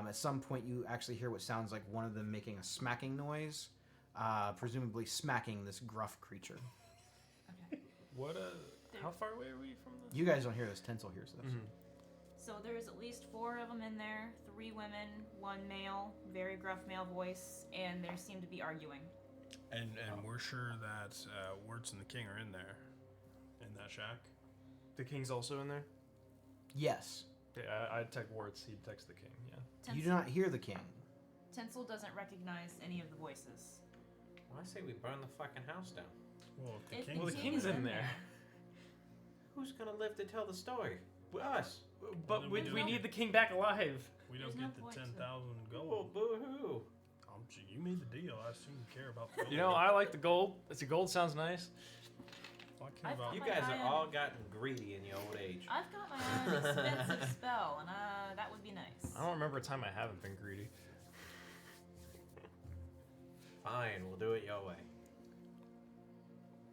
At some point, you actually hear what sounds like one of them making a smacking noise, presumably smacking this gruff creature. Okay. What? How far away are we from the? You guys don't hear this. Tinsel hears this. So there's at least 4 of them in there, 3 women, 1 male, very gruff male voice, and they seem to be arguing. And we're sure that Wirtz and the King are in there, in that shack. The king's also in there. Yes. Okay, I'd text Warts. He'd text the king. Yeah. You do not hear the king. Tinsel doesn't recognize any of the voices. Well, I say we burn the fucking house down. Well, if If the the Well, the King's king king's is in in there. Who's gonna live to tell the story? Us. But then we, we we don't- need the king back alive. we don't There's no get the point to- 10,000 Oh, gold. boo-hoo. You made the deal. I assume you care about the gold. You know, I like the gold. The gold sounds nice. Well, I care I about You my guys eye are on- all gotten greedy in your old age. I've got my eye on an expensive spell, and that would be nice. I don't remember a time I haven't been greedy. Fine, we'll do it your way.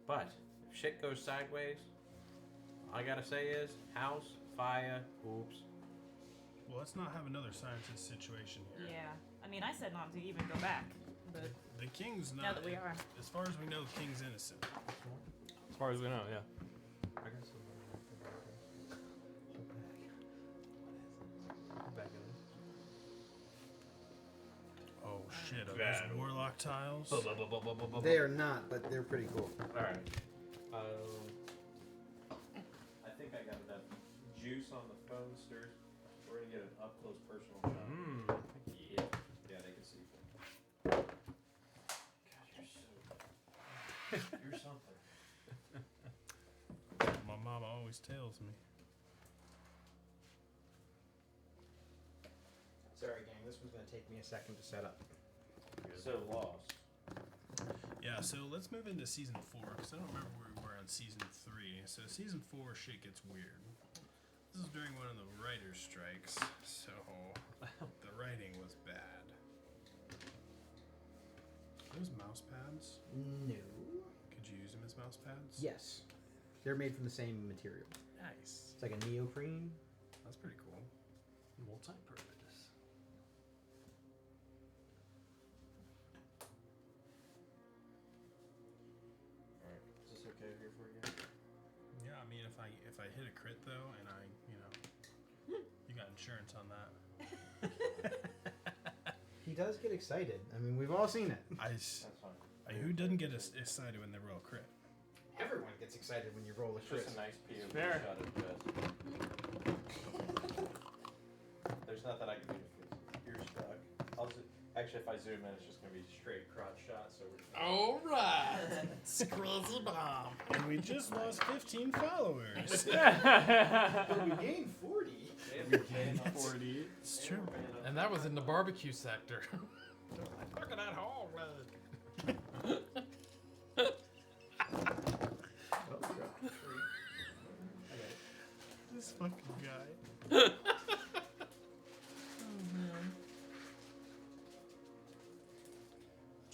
But if shit goes sideways, all I gotta say is house, fire, oops. Well, let's not have another scientist situation here. Yeah. I mean, I said not to even go back, but The King's not. now that we are. As far as we know, the King's innocent. As far as we know, yeah. I got some. Back in this. Oh shit! Are Bad. those warlock tiles? They are not, but they're pretty cool. Alright. I think I got enough juice on the phone, Sters. We're gonna get an up close personal shot. Yeah. Yeah, they can see. God, you're something. My mama always tells me. Sorry, gang. This one's going to take me a second to set up. So lost. Yeah, so let's move into season 4 because I don't remember where we were on season 3. So season 4 shit gets weird. This is during one of the writer's strikes, so the writing was bad. Those mouse pads, No. could you use them as mouse pads? Yes. They're made from the same material. Nice. It's like a neoprene. That's pretty cool. Multi-purpose. Alright. Is this okay here for you? Yeah, I mean, mean, if I hit a crit though, and you got insurance on that. He does get excited. I mean, we've all seen it. That's fine. Who doesn't get excited when they roll a crit? Everyone gets excited when you roll a It's crit. just a nice POV Fair. shot of the chest. There's nothing I can do to fix it. You're stuck. Actually, if I zoom in, it's just gonna be straight crotch shot. So we're. All right. Squeezy bomb. And we just lost 15 followers. But we gained 40. We gained 40. It's true. And that was in the barbecue sector. Look at that hole rug. This fucking guy.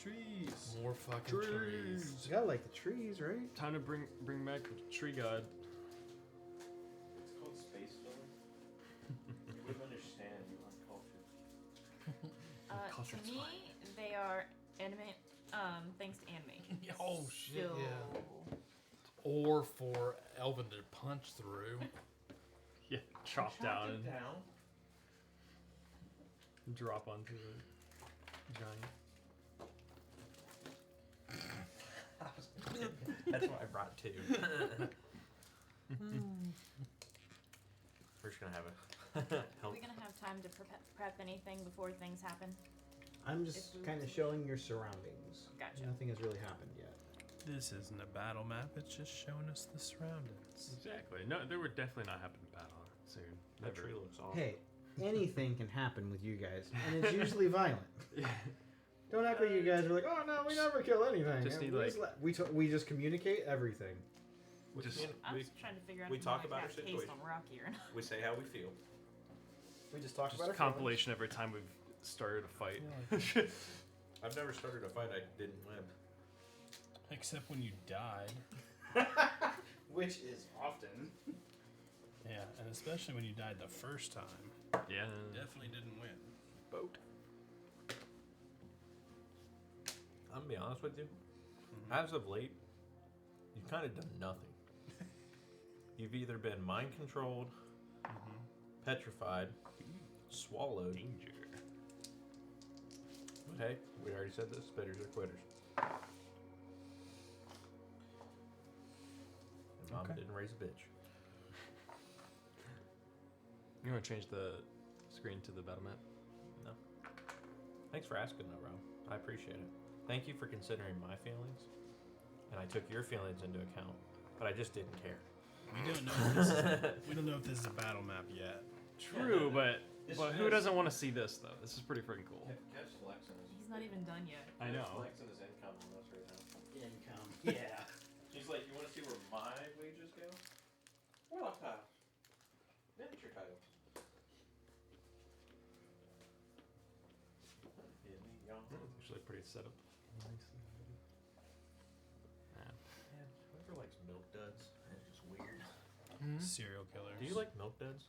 Trees. More fucking trees. You gotta like the trees, right? Time to bring back the tree god. It's called space filling. You wouldn't understand. You aren't cultured. To me, they are anime. Thanks to anime. Oh shit, So, yeah. Or for Elvin to punch through. Yeah, chop down and down. drop onto the giant. That's what I brought too. We're just gonna have a Are help. we gonna have time to prep anything before things happen? I'm just If we- kind of showing your surroundings. Gotcha. Nothing has really happened yet. This isn't a battle map, it's just showing us the surroundings. Exactly. No, there would definitely not happen to battle soon. That Never. tree looks awesome. Hey, anything can happen with you guys, and it's usually violent. Yeah. Don't act like you guys are like, oh no, we never kill anything. Just And need, we we just communicate everything. We, Just- commu- I'm we, just trying to figure out we if talk I about our have taste situation. on Rocky or not. we say how we feel. We just talk Just about a compilation every time we've started a fight. I've never started a fight I didn't win. Except when you died. which is often. Yeah, and especially when you died the first time. Yeah. Definitely didn't win. Boat. I'm gonna be honest with you. As of late, you've kind of done nothing. You've either been mind controlled, petrified, swallowed. Danger. But hey, we already said this. Spitters are quitters. And Mama Okay. didn't raise a bitch. You want to change the screen to the battle map? No. Thanks for asking, though, Rob. I appreciate it. Thank you for considering my feelings, and I took your feelings into account, but I just didn't care. We don't know if this is, we don't know if this is a battle map yet. True, but This who is- doesn't want to see this though? This is pretty freaking cool. Catch flexing his. He's not even done yet. I know. Flexing his income on us right now. Income. Yeah. She's like, you want to see where my wages go? Warlock tile. Miniature tile. Actually, pretty set up. Nicely. Yeah. Man, whoever likes milk duds, that's just weird. Serial killers. Do you like milk duds?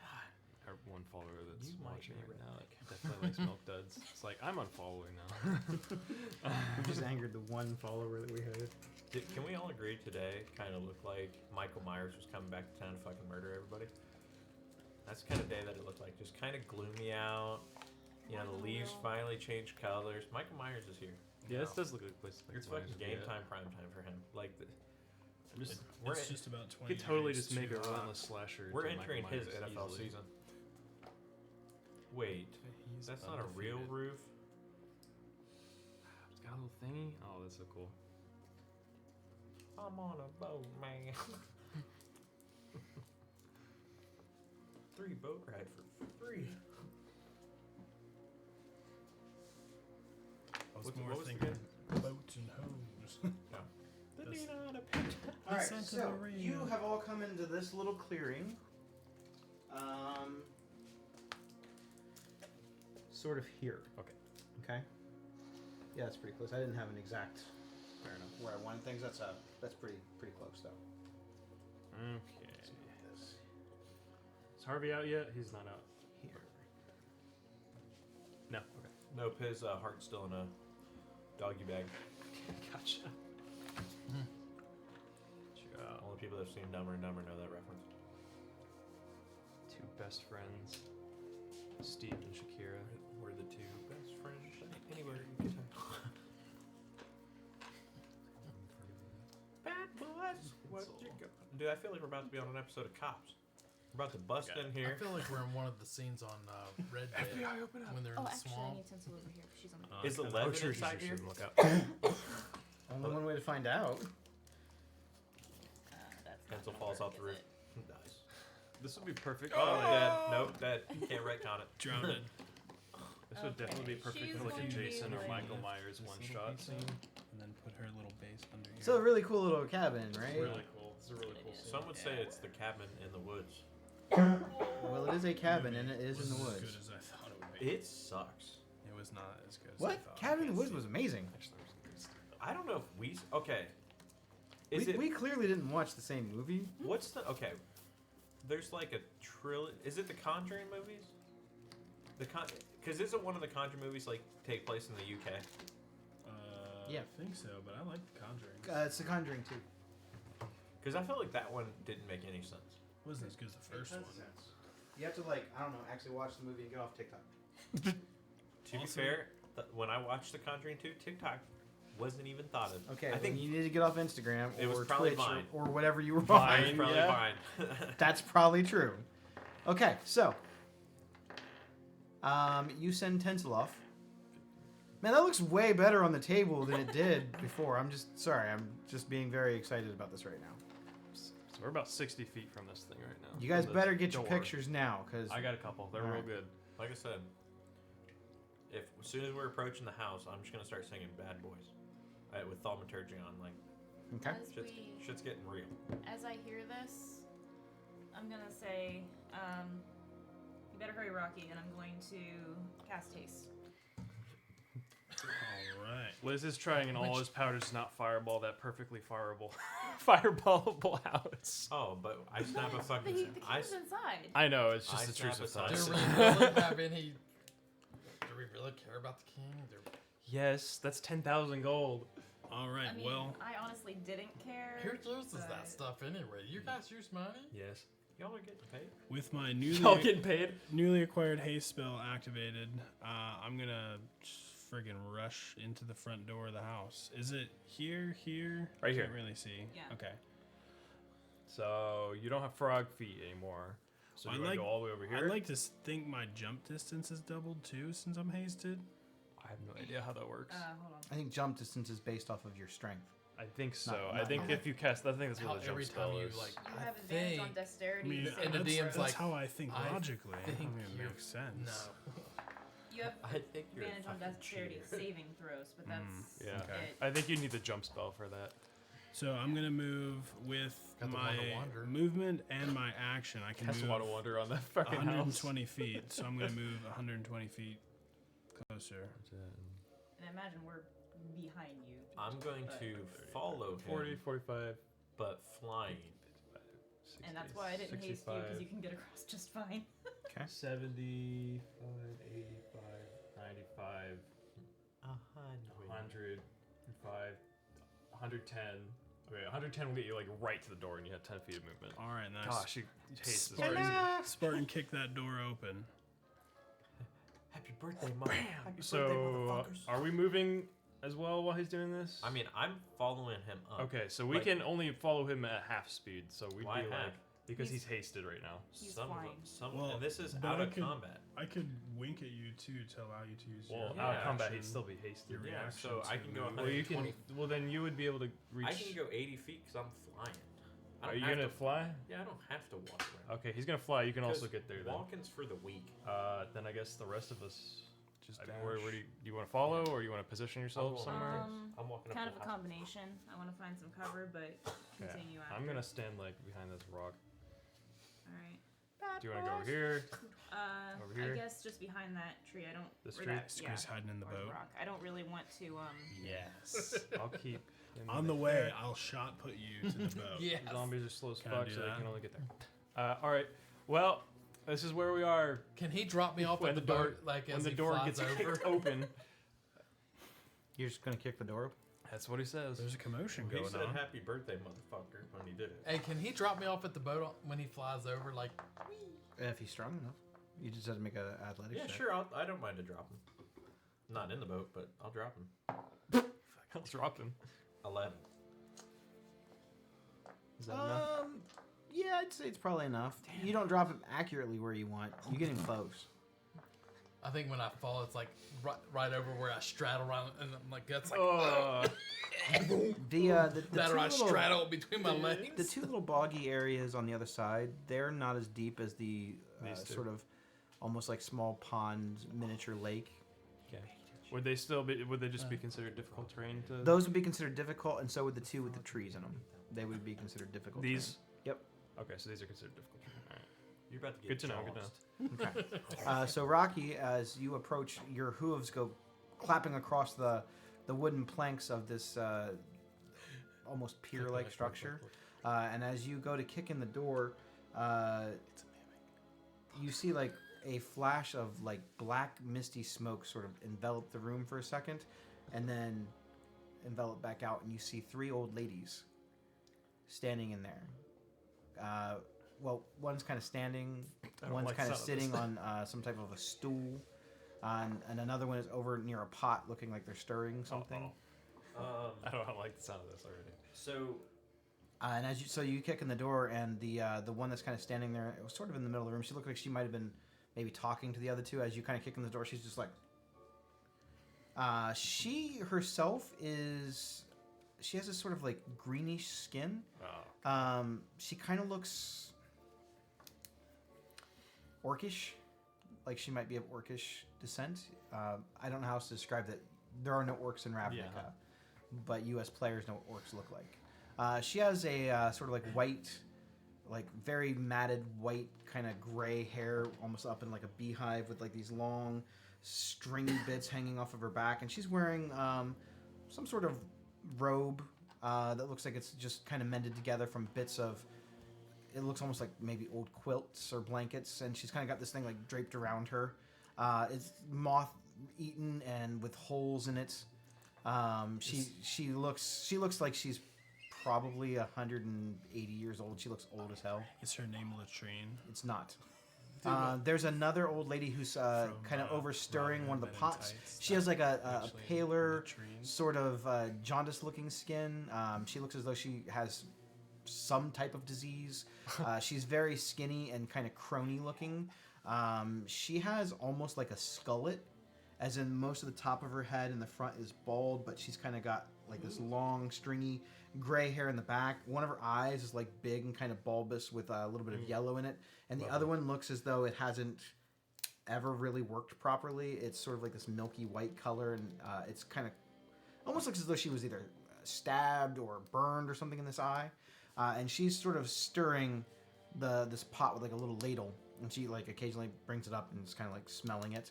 God. Our one follower that's You might watching be right now redneck. definitely likes milk duds. It's like I'm unfollowing now. We just angered the one follower that we had. Can we all agree today kind of looked like Michael Myers was coming back to town to fucking murder everybody? That's the kind of day that it looked like. Just kind of gloomy out. You know, the leaves finally changed colors. Michael Myers is here. Yeah, You this know. does look like a place to It's fucking game time, prime time for him. Like, we're It's in- just about 20 You could totally degrees just make too a hot. relentless slasher. we're to entering Michael his Myers NFL easily. season. Wait, He's that's not a real undefeated. roof. It's got a little thingy. Oh, that's so cool. I'm on a boat, man. 3 boat ride for free. I was What more was the thinking boats and hose. The That's- Nina on a picture. All right, Santa so Maria. you have all come into this little clearing. Sort of here. Okay. Okay. Yeah, that's pretty close. I didn't have an exact Fair enough. where I wanted things. That's pretty close though. Okay. This Is Harvey out yet? He's not out. here. No. Okay. Nope, his heart's still in a doggy bag. Gotcha. Only People that have seen Dumber and Dumber know that reference. Two best friends, Steve and Shakira. We're the two best friends anywhere you can. Bad boys. What you go? Dude, I feel like we're about to be on an episode of Cops. We're about to bust in I here. feel like we're in one of the scenes on Red Dead when they're in Oh, the actually, I swamp. need Tinsel over here. She's on the. Is the Oh, leather sure, inside here? Look out. Only one way to find out. That's not Pencil gonna falls work, off the is roof. it? Nice. This would be perfect. Oh, dead. Nope, dead. Can't retcon it. Drowned. This would definitely be Okay, perfect she's for like a going to be Jason or like- Michael Myers This one little shot piece scene. and then put her little base under here. So a really cool little cabin, right? Really cool. This is a really cool scene. Some would say it's the cabin in the woods. Well, it is a cabin and it is in the Wasn't woods. as good as I thought it would be. It sucks. It was not as good as I What? thought. Cabin in the woods was amazing. Actually, there's some good stuff. I don't know if we. Okay. Is We, it. we clearly didn't watch the same movie. What's the. Okay. There's like a trilogy. Is it the Conjuring movies? Because isn't one of the Conjuring movies like take place in the UK? Yeah. I think so, but I like The Conjuring. It's The Conjuring 2. Because I feel like that one didn't make any sense. It wasn't as good as the first one. You have to actually watch the movie and get off TikTok. To be Also- fair, when I watched The Conjuring 2, TikTok wasn't even thought of. Okay, I think you need to get off Instagram It was or probably Twitch Vine. or whatever you were Vine on. is probably yeah. fine. That's probably true. Okay, so you send Tinsel off. Man, that looks way better on the table than it did before. I'm just being very excited about this right now. So we're about 60 feet from this thing right now. You guys From the better get your door. pictures now, because I got a couple. They're real Alright. good. Like I said, as soon as we're approaching the house, I'm just gonna start singing "Bad Boys" with thaumaturgy on. Like okay. shit's getting real. As I hear this, I'm gonna say, you better hurry, Rocky, and I'm going to cast haste. All right. Liz is trying in all his power to just not fireball that perfectly fireballable house. Oh, but I snap a The fucking. king's I inside. I know, it's just I the truth snap of a thoughts. Do we really have any? Do we really care about the king? Yes, that's 10,000 gold. All right. I mean, well, I honestly didn't care. Who uses but- that stuff anyway? You guys use money? Yes. y'all are getting paid. with my Y'all getting paid? newly acquired haste spell activated, I'm gonna friggin' rush into the front door of the house. Is it here? Right Can't here. really see. Yeah. Okay. So you don't have frog feet anymore. So Well, you I want to like- go all the way over here? I'd like to think my jump distance is doubled too since I'm hasted. I have no idea how that works. Hold on. I think jump distance is based off of your strength. I think so. not- I not think normal. if you cast, I think that's How what the jump every spell time you is. like, You I have advantage on think. dexterity. I mean, saving And the that's, DM's that's like, how I think I logically. think I mean, it you're- makes sense. No. You have I think you're a advantage on fucking dexterity cheater. saving throws, but that's Yeah. Okay. it. I think you need the jump spell for that. So I'm gonna move with Got the my Wanda Wander. movement and my action. I can Cast a move lot of wonder on that fucking house. 120 feet. So I'm gonna move 120 feet closer. And imagine we're behind you. I'm going to follow 40, him, 45, but flying. 60, And that's why I didn't haste you, 65, because you can get across just fine. 75, 85, 95, 105, 110. Okay, 110 will get you like right to the door, and you have 10 feet of movement. All right, nice. Gosh, you haste this. Spartan kick that door open. Happy birthday, mom! Happy birthday, So, motherfuckers! are we moving as well while he's doing this? I mean, I'm following him up. Okay, so we Like- can only follow him at half speed. So we'd Why be like half? because He's- he's hasted right now. He's Some of flying. them, some, Well, and this is but out I of could- combat. I could wink at you too to allow you to use Well, your out Yeah. of combat, he'd reaction. still be hasted. Your Yeah, reaction so I to can go move. Well, you 120. can. Well, then you would be able to reach. I can go 80 feet because I'm flying. I Are don't you have gonna to, fly? Yeah, I don't have to walk around. Okay, he's gonna fly. You can also 'Cause get there then. Walking's for the weak. Then I guess the rest of us. Just I mean, where dash. do you want to follow, or you want to position yourself going somewhere? I'm walking up Kind the of a house. combination. I want to find some cover, but continue after. I'm gonna stand like behind this rock. All right. Do you want to go over here? Over here? I guess just behind that tree. I don't. This or tree? that- yeah, Squeeze hiding in the or boat. rock. I don't really want to. Yes. I'll keep. him On the way, I'll shot put you to the boat. Yes. Zombies are slow as Can I fuck, do so they that? can only get there. All right. Well, this is where we are Can he drop me off when at the the door boat, like when as the he door flies gets over? kicked open. You're just gonna kick the door open? That's what he says. There's a commotion He going said on. happy birthday, motherfucker, when he did it. Hey, can he drop me off at the boat when he flies over? Like, If he's strong enough, you just have to make an athletics Yeah, check. sure. I don't mind to drop him. Not in the boat, but I'll drop him. I'll drop him. 11. Is that enough? Yeah, I'd say it's probably enough. You don't drop him accurately where you want. You get him close. I think when I fall, it's like right over where I straddle around, and I'm like, that's like, Oh, The that two or I little- straddle between my legs. The two little boggy areas on the other side, they're not as deep as the These two. sort of almost like small pond miniature lake. okay. Would they still be? Would they just be considered difficult terrain to? Those would be considered difficult, and so would the two with the trees in them. They would be considered difficult. These. Yep. Okay, so these are considered difficult terrain. All right. You're about to Good get to know, good to know. jawsed. So Rocky, as you approach, your hooves go clapping across the wooden planks of this almost pier-like structure, and as you go to kick in the door, you see like a flash of like black misty smoke sort of envelop the room for a second, and then envelop back out, and you see three old ladies standing in there. Well, one's kind of standing, I don't one's like kind the of sound of sitting this. on some type of a stool, and another one is over near a pot, looking like they're stirring something. I don't like the sound of this already. So And as you kick in the door, and the one that's kind of standing there, it was sort of in the middle of the room. She looked like she might have been maybe talking to the other two. As you kind of kick in the door, she's just like, she herself she has this sort of like greenish skin. Oh. She kind of looks orcish, like she might be of orcish descent. I don't know how else to describe that. There are no orcs in Ravnica, Yeah. but U.S. players know what orcs look like. She has a sort of like white, like very matted white kind of gray hair, almost up in like a beehive with like these long stringy bits hanging off of her back, and she's wearing some sort of robe that looks like it's just kind of mended together from bits of. It looks almost like maybe old quilts or blankets, and she's kind of got this thing like draped around her. It's moth-eaten and with holes in it. She looks like she's probably 180 years old. She looks old as hell. Is her name Latrine? It's not. There's another old lady who's kind of overstirring one of the pots. She has like a paler, sort of jaundice-looking skin. She looks as though she has some type of disease. She's very skinny and kind of crony-looking. She has almost like a skullet, as in most of the top of her head and the front is bald, but she's kind of got like this long, stringy gray hair in the back. One of her eyes is like big and kind of bulbous with a little bit of yellow in it, and the other one looks as though it hasn't ever really worked properly. It's sort of like this milky white color, and it's kind of almost looks as though she was either stabbed or burned or something in this eye. And she's sort of stirring this pot with like a little ladle, and she like occasionally brings it up and is kind of like smelling it.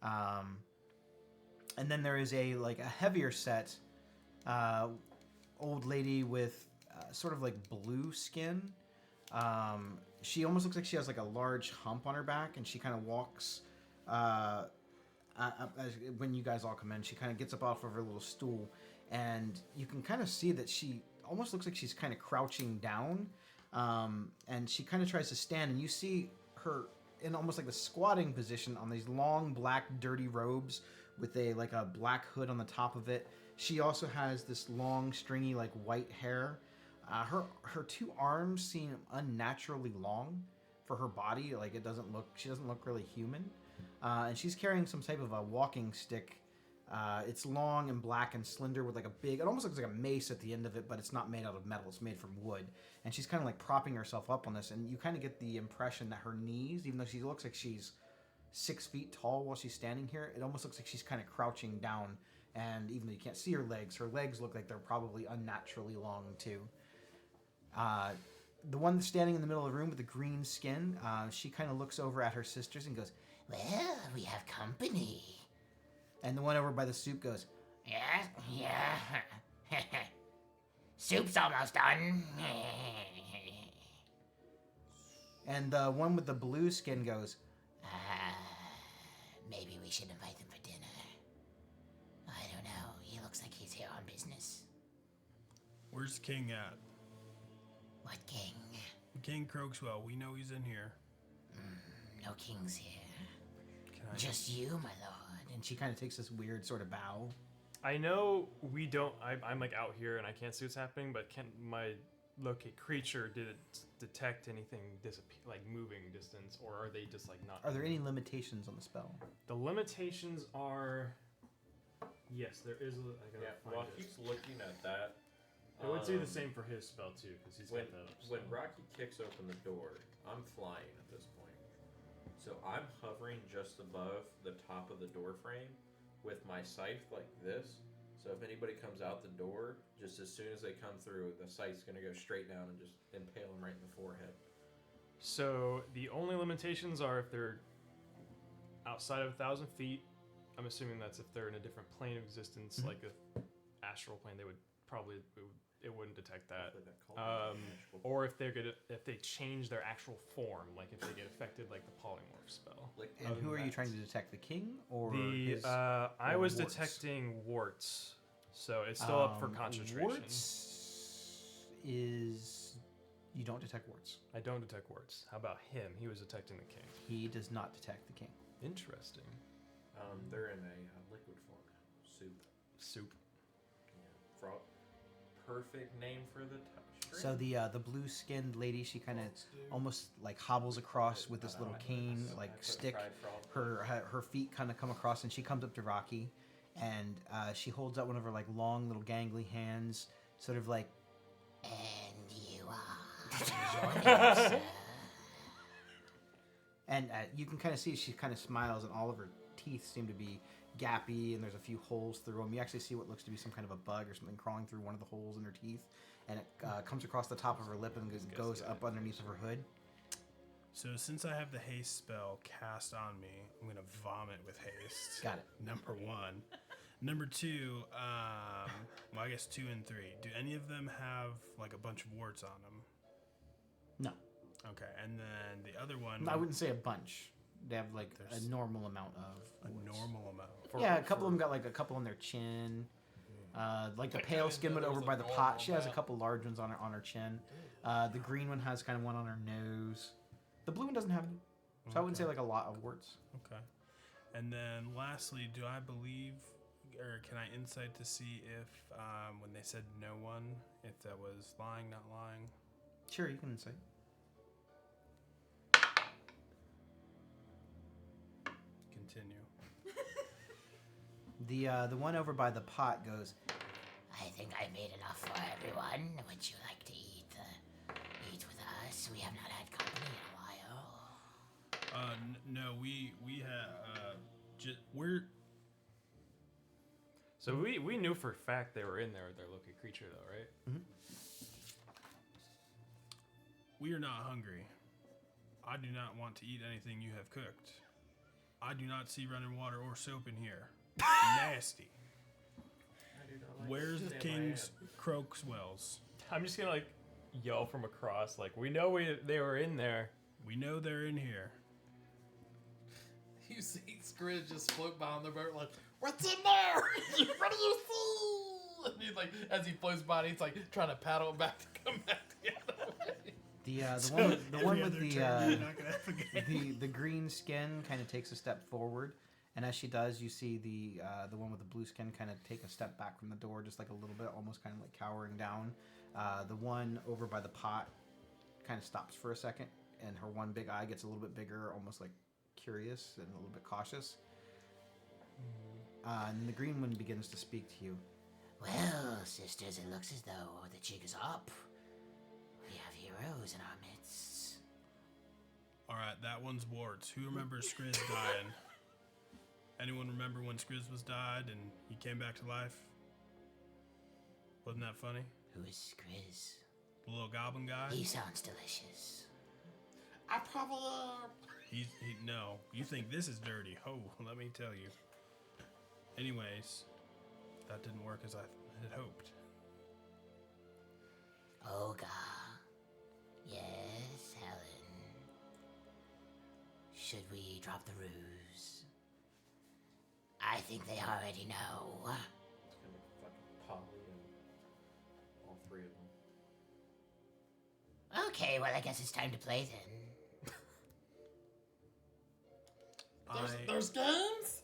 And then there is a heavier set old lady with sort of like blue skin. She almost looks like she has like a large hump on her back, and she kind of walks. When you guys all come in, she kind of gets up off of her little stool, and you can kind of see that she almost looks like she's kind of crouching down, and she kind of tries to stand, and you see her in almost like the squatting position on these long black dirty robes with a black hood on the top of it. She also has this long stringy like white hair. Her two arms seem unnaturally long for her body. Like she doesn't look really human. And she's carrying some type of a walking stick. It's long and black and slender with like it almost looks like a mace at the end of it, but it's not made out of metal. It's made from wood. And she's kind of like propping herself up on this, and you kind of get the impression that her knees, even though she looks like she's 6 feet tall while she's standing here, it almost looks like she's kind of crouching down. And even though you can't see her legs look like they're probably unnaturally long too. The one that's standing in the middle of the room with the green skin, she kind of looks over at her sisters and goes, "Well, we have company." And the one over by the soup goes, "Yeah. Soup's almost done." And the one with the blue skin goes, "Maybe we should invite him for dinner. I don't know. He looks like he's here all business. Where's the king at? What king? King Croakswell. We know he's in here. No kings here. Can I Just you, my lord. And she kind of takes this weird sort of bow. I know we don't. I'm like out here and I can't see what's happening, but can my locate creature did it detect anything disappear, like moving distance, or are they just like not? Are there any limitations on the spell? The limitations are. Yes, there is. I gotta Yeah, find while it. he's looking at that, It would do the same for his spell too, because he's when, got that up. when so. Rocky kicks open the door, I'm flying at this point. So I'm hovering just above the top of the door frame with my scythe like this. So if anybody comes out the door, just as soon as they come through, the scythe's going to go straight down and just impale them right in the forehead. So the only limitations are if they're outside of 1,000 feet. I'm assuming that's if they're in a different plane of existence, like a astral plane. They would probably it wouldn't detect that. Hopefully that cauldron is magical. Or if they change their actual form, like if they get affected, like the polymorph spell. And Other who are than you that, trying to detect? The king or The his? I or was warts? detecting warts, so it's still up for concentration. Warts is you don't detect warts. I don't detect warts. How about him? He was detecting the king. He does not detect the king. Interesting. they're in a liquid form now. Soup. Soup. Yeah. Frog. Perfect name for the touch. So the blue skinned lady, she kind of almost like hobbles across with this little cane like stick. Her feet kind of come across, and she comes up to Rocky, and she holds out one of her like long little gangly hands, sort of like. And you are. And you can kind of see she kind of smiles, and all of her teeth seem to be gappy, and there's a few holes through them. You actually see what looks to be some kind of a bug or something crawling through one of the holes in her teeth, and it comes across the top of her lip and goes up underneath of her hood. So since I have the haste spell cast on me, I'm gonna vomit with haste. Got it. Number one. Number two, well, I guess 2 and 3. Do any of them have like a bunch of warts on them? No, Okay, and then the other one. I wouldn't say a bunch. They have like There's a normal amount of a warts. normal amount. Yeah, a couple of them got like a couple on their chin. Like the Like, I pale didn't skin know one there over was by a the normal pot. She has a amount. couple large ones on her chin. The green one has kind of one on her nose. The blue one doesn't have any. So I wouldn't say Okay. like a lot of warts. Okay. And then lastly, do I believe, or can I insight to see if, when they said no one, if that was lying, not lying? Sure, you can insight. Continue. The one over by the pot goes. I think I made enough for everyone. Would you like to eat with us? We have not had company in a while. No, we have, we're, So we knew for a fact they were in there with their Loki creature, though, right? we are not hungry. I do not want to eat anything you have cooked. I do not see running water or soap in here. Nasty. I do not like Where's to the stand my king's hand. Croakswells? I'm just gonna like yell from across, like we know they were in there. We know they're in here. You see Scrid just float by on the boat like, what's in there? What do you see? And he's like, as he floats by, he's like trying to paddle it back to come back the other way. The one with Every the other turn, you're not gonna have a game. the green skin kind of takes a step forward, and as she does, you see the one with the blue skin kind of take a step back from the door, just like a little bit, almost kind of like cowering down. The one over by the pot kind of stops for a second, and her one big eye gets a little bit bigger, almost like curious and a little bit cautious. And the green one begins to speak to you. Well, sisters, it looks as though the jig is up. We have heroes in our midst. Alright, that one's warts. Who remembers Skriz dying? Anyone remember when Skriz was died and he came back to life? Wasn't that funny? Who is Grizz? The little goblin guy? He sounds delicious. I probably No, you think this is dirty. Oh, let me tell you. Anyways, that didn't work as I had hoped. Olga. Yes, Helen. Should we drop the ruse? I think they already know. It's gonna be fucking poly 3 of them. Okay, well, I guess it's time to play then. There's games?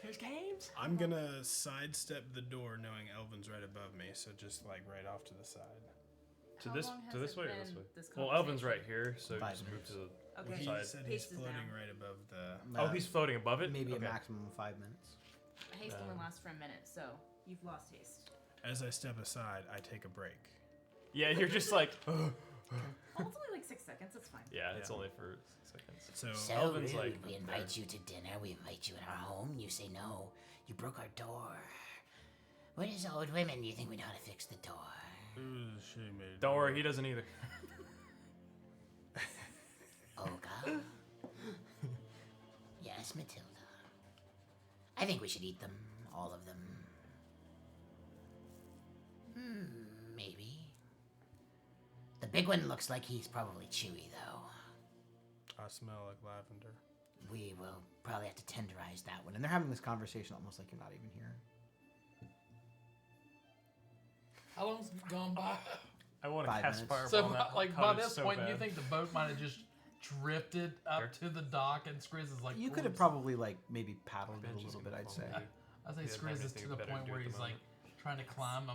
There's games. I'm gonna sidestep the door, knowing Elvin's right above me, so just like right off to the side. To How this, long to has this it way or been, this way? this Well, Elvin's right conversation? here, so 5 just move minutes. to the. Okay. He Side. said he's Haste is floating down. right above the. Oh, he's floating above it. maybe okay. a maximum of 5 minutes. Haste only lasts for a minute, so you've lost haste. As I step aside, I take a break. Yeah, you're just like. Oh, it's only like 6 seconds. It's fine. Yeah, it's Yeah. only for 6 seconds. So So Elvin's rude. like we invite you to dinner. We invite you in our home. You say no. You broke our door. We're just old women. You think we know how to fix the door? she made. Don't worry, he doesn't either. Olga? Yes, Matilda. I think we should eat them. All of them. Maybe. The big one looks like he's probably chewy, though. I smell like lavender. We will probably have to tenderize that one. And they're having this conversation almost like you're not even here. How long's gone by? I want to 5 cast minutes. fireball. So, on that like, by cottage this so point, bad. you think the boat might have just drifted up to the dock and Skriz is like. You could have towards- probably like maybe paddled it a Benji's little bit, gonna I'd fall say. down. I think He doesn't have Skriz is anything to the better point to do where at the he's like moment. trying to climb.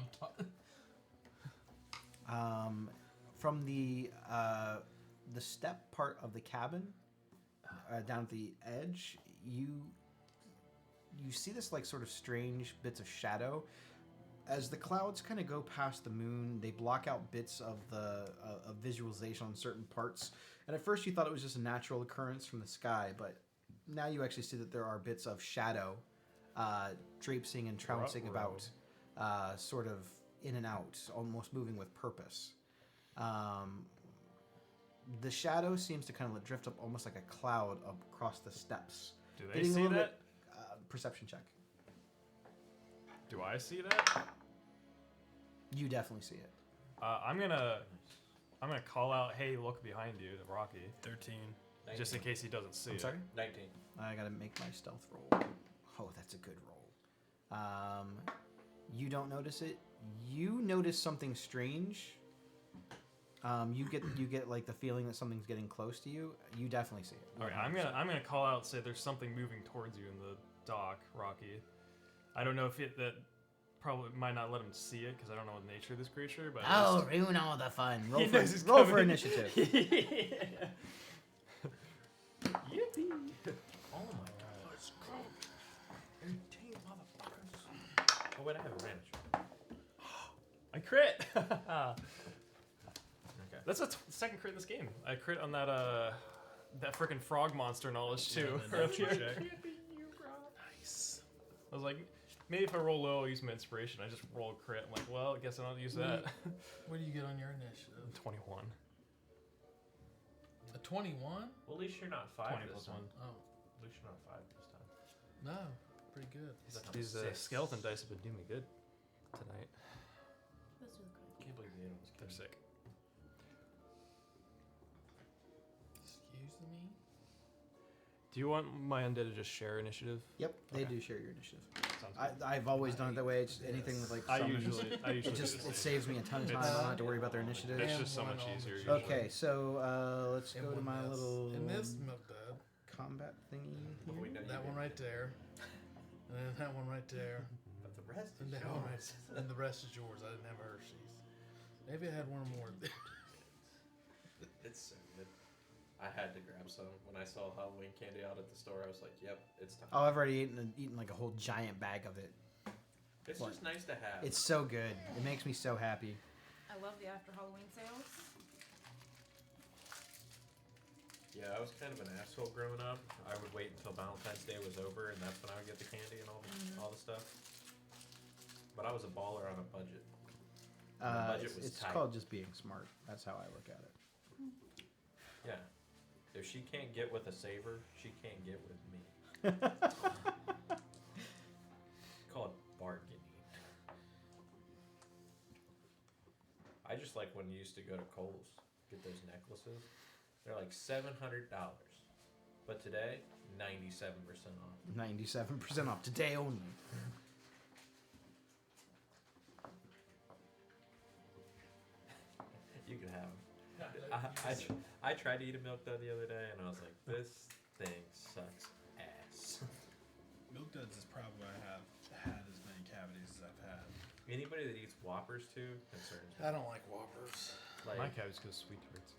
From the step part of the cabin down at the edge, you see this like sort of strange bits of shadow. As the clouds kind of go past the moon, they block out bits of the of visualization on certain parts. And at first, you thought it was just a natural occurrence from the sky, but now you actually see that there are bits of shadow traipsing and trouncing about, sort of in and out, almost moving with purpose. The shadow seems to kind of drift up almost like a cloud up across the steps. Do they Getting a see little that? bit, perception check. Do I see that? You definitely see it. I'm gonna call out, "Hey, look behind you," to Rocky, 13. just in case he doesn't see I'm it. sorry? 19. I gotta make my stealth roll. Oh, that's a good roll. You don't notice it. You notice something strange. You get like the feeling that something's getting close to you. You definitely see it. Okay, I'm gonna call out, and say there's something moving towards you in the dock, Rocky. I don't know if that probably might not let him see it because I don't know the nature of this creature, but Oh, ruin all the fun. Roll He for, knows he's roll for coming. initiative. Yippee! Oh my god. 18 motherfuckers. Oh, wait, I have advantage. I crit. Okay. That's the second crit in this game. I crit on that that freaking frog monster knowledge too. Yeah, the nature earlier. check. Nice. I was like, maybe if I roll low, I'll use my inspiration. I just roll a crit. I'm like, well, I guess I don't use that. What do you get on your initiative? 21. A 21? Well, at least you're not 5 20 this plus time. 1. Oh, At least you're not 5 this time. no, pretty good. He's like, I'm These 6. skeleton dice have been doing me good tonight. Those are the correct. Can't believe the animals They're sick. Excuse me? Do you want my undead to just share initiative? Yep, they Okay. do share your initiative. Sounds good. I've always done it that way. It's anything with like I summons, usually it do just the it same. saves me a ton of time. I It's- don't have to worry about their initiative. It's And just so one much on easier. the- Usually. Okay, so let's And go to one my this. little And this milk dud. combat thingy But we here. know you That did. one right there. And then that one right there. But the rest And is that one right yours. And the rest is yours. I didn't have Hershey's. Maybe I had one more. It's so good. I had to grab some. When I saw Halloween candy out at the store, I was like, yep, it's time. Oh, I've already eaten like a whole giant bag of it. It's what? just nice to have. It's so good. It makes me so happy. I love the after Halloween sales. Yeah, I was kind of an asshole growing up. I would wait until Valentine's Day was over, and that's when I would get the candy and all the stuff. But I was a baller on a budget. The budget was It's tight. called just being smart. That's how I look at it. Yeah. If she can't get with a saver, she can't get with me. Call it bargaining. I just like when you used to go to Kohl's, get those necklaces. They're like $700. But today, 97% off. 97% off today only. I tried to eat a milk dud the other day, and I was like, this thing sucks ass. Milk duds is probably why I have had as many cavities as I've had. Anybody that eats Whoppers too concerns me. I don't like Whoppers. Like, My cavities go sweet hurts.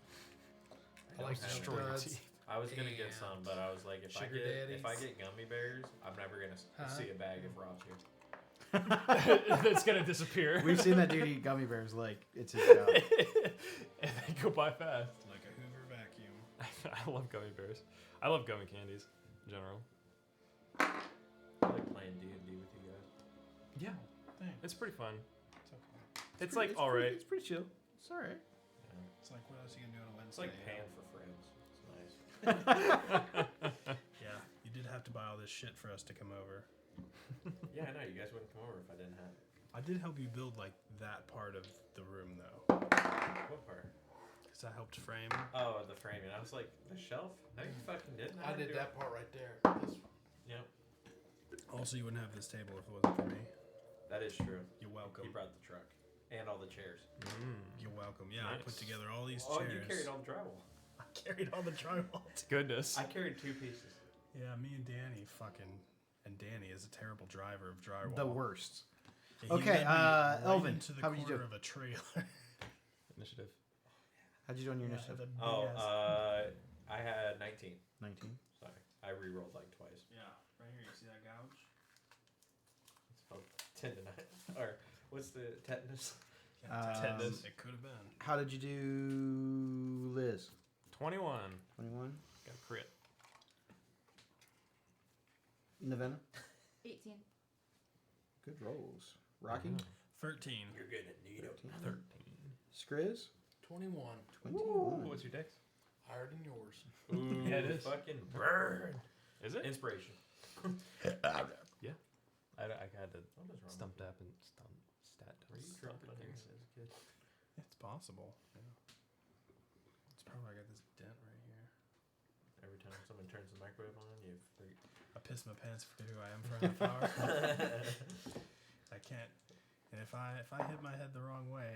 I like have destroy your any. teeth. I was gonna get and some, but I was like, if I sugar get gummy bears, I'm never gonna see a bag of raw juice. It's gonna disappear. We've seen that dude eat gummy bears like it's his job. And they go by fast. Like a Hoover vacuum. I love gummy bears. I love gummy candies in general. I like playing D&D with you guys. Yeah, Thanks. it's pretty fun. It's okay. It's like all right. It's pretty chill. It's all right. It's like, what else are you gonna do on a It's Wednesday? like paying for friends. It's nice. Yeah, you did have to buy all this shit for us to come over. Yeah, I know. You guys wouldn't come over if I didn't have it. I did help you build like that part of the room though, What part? because I helped frame. Oh, the framing. I was like, the shelf? No, you fucking didn't. I didn't did do that part right there. This, It. Yep. Also, you wouldn't have this table if it wasn't for me. That is true. You're welcome. He brought the truck and all the chairs. You're welcome. Yeah, I put Nice. together all these Oh, chairs. you carried all the drywall. I carried all the drywall. Goodness. I carried 2 pieces. Yeah, me and Danny fucking. And Danny is a terrible driver of drywall. The worst. Yeah, he Okay, led me right Elvin, into the how would you corner do? of a trailer. Initiative. How'd you do on your Yeah, initiative? the Oh, big ass- I had 19. 19. Sorry. I re-rolled like twice. Yeah, right here. You see that gouge? It's called tendonitis. Or what's the tetanus? Tetanus. It could have been. How did you do, Liz? 21. 21. Got a crit. Nevena. 18. Good rolls. Rocky. 13. You're gonna need 13. Skriz. 21. 21. What's your dex? Higher than yours. Ooh, Yeah, it is. Fucking burn. Is it? Inspiration. Yeah. I had to What is wrong? stump tap and stat. Were you drunk on yours as a kid? It's possible. Yeah. It's probably I got this dent right here. Every time someone turns the microwave on, you have 3. I pissed my pants, forget who I am for a half hour. I can't. And if I hit my head the wrong way,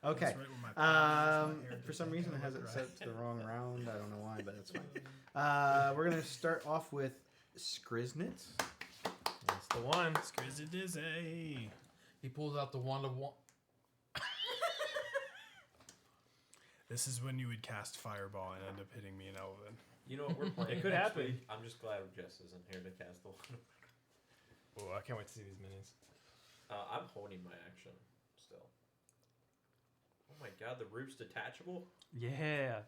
Okay. that's right where my palm is, my hair For just some ain't reason, it gonna has look it right. set to the wrong round. I don't know why, but that's fine. We're gonna start off with Skriznitz. That's the one. Scrizzy dizzy. He pulls out the one to one. This is when you would cast Fireball and end up hitting me in Elven. You know what we're playing? It could next happen. week? I'm just glad Jess isn't here to cast the one. Oh, I can't wait to see these minis. I'm holding my action still. Oh my god, the roof's detachable? Yeah.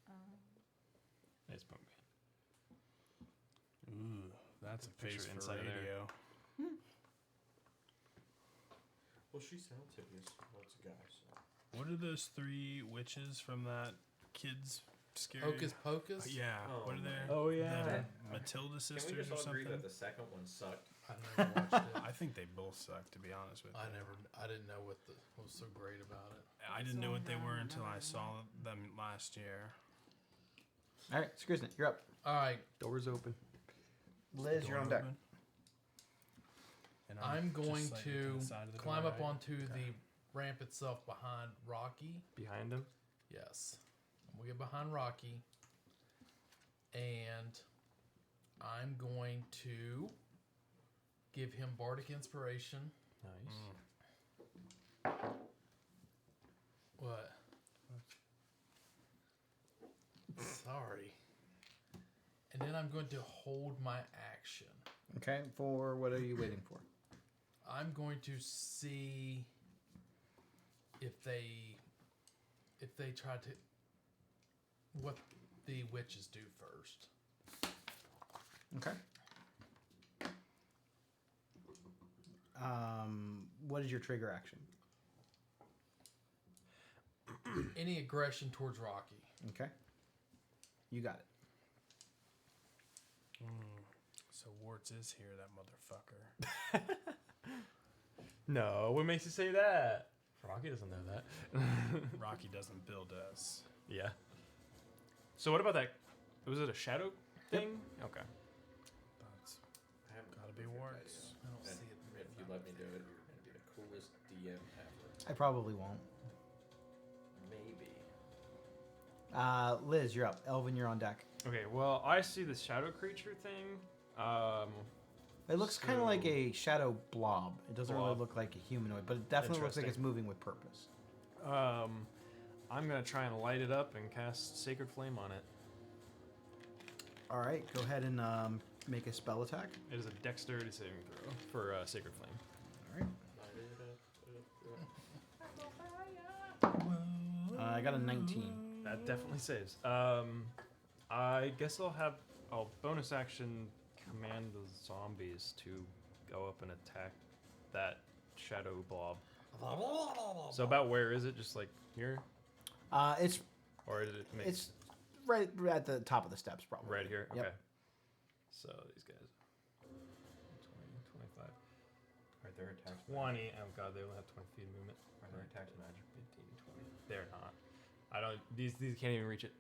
Um, Nice bump. Ooh, that's a Picture face for inside of there. radio. Well, she sounds hideous. Well, it's a guy, so. What are those 3 witches from that kids scary? Hocus Pocus? Yeah. Oh what are my. they? Oh, yeah. The Matilda Can we sisters just or all agree something? that the second one sucked? I never watched it. I think they both suck, to be honest with you. I didn't know what was so great about it. I didn't know what they were until I saw them last year. All right, Skriznit, you're up. All right, Doors open. Liz, you're on deck. Open. And I'm just going slightly to the side of the climb door, up right? onto Okay. the ramp itself behind Rocky. Behind him. Yes. I'm going to get behind Rocky. And I'm going to give him Bardic Inspiration. Nice. What? Sorry. And then I'm going to hold my action. Okay, for what are you waiting for? I'm going to see if they try to what the witches do first. Okay. What is your trigger action? Any aggression towards Rocky. Okay. You got it. So Warts is here, that motherfucker. No, what makes you say that? Rocky doesn't know that. Rocky doesn't build us. Yeah. So what about that? Was it a shadow thing? Okay. That's I haven't gotta be Warts. I don't And see it. if you let me do it, you're going to be the coolest DM ever. I probably won't. Maybe. Liz, you're up. Elvin, you're on deck. Okay, well, I see the shadow creature thing. It looks kind of like So- a shadow blob. It doesn't really Blob. look like a humanoid, but it definitely looks like it's Interesting. moving with purpose. I'm gonna try and light it up and cast Sacred Flame on it. All right, go ahead and make a spell attack. It is a dexterity saving throw for Sacred Flame. All right. I got a 19. That definitely saves. I guess I'll bonus action command the zombies to go up and attack that shadow blob. So about where is it? Just like here, It's or did it make it's right at the top of the steps, probably. right here? Yep. Okay. So these guys, 20, 25, Right, their attacks. 20. Oh god, they only have 20 feet of movement. Their attacks magic. 15, 20. They're not. I don't. These can't even reach it.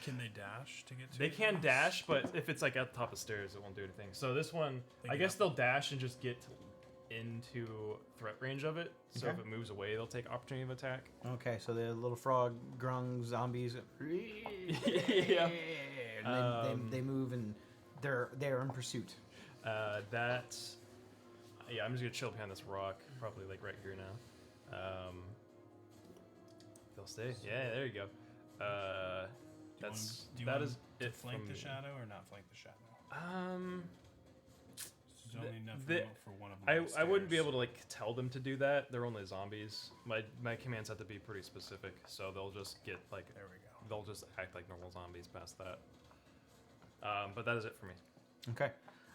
Can they dash to get to They it? can dash, but if it's like at the top of stairs, it won't do anything. So this one, They I get guess up. they'll dash and just get into threat range of it. So Okay. if it moves away, they'll take opportunity of attack. Okay, so the little frog, grung zombies. Yeah. And they move and they're in pursuit. That's yeah. I'm just gonna chill behind this rock, probably like right here now. They'll stay. Yeah, there you go. That's Do you that want is to it flank from the me. shadow or not flank the shadow? This is only enough the- room for one of them. I wouldn't be upstairs. able to like tell them to do that. They're only zombies. My commands have to be pretty specific, so they'll just get like There we go. they'll just act like normal zombies past that. But that is it for me. Okay.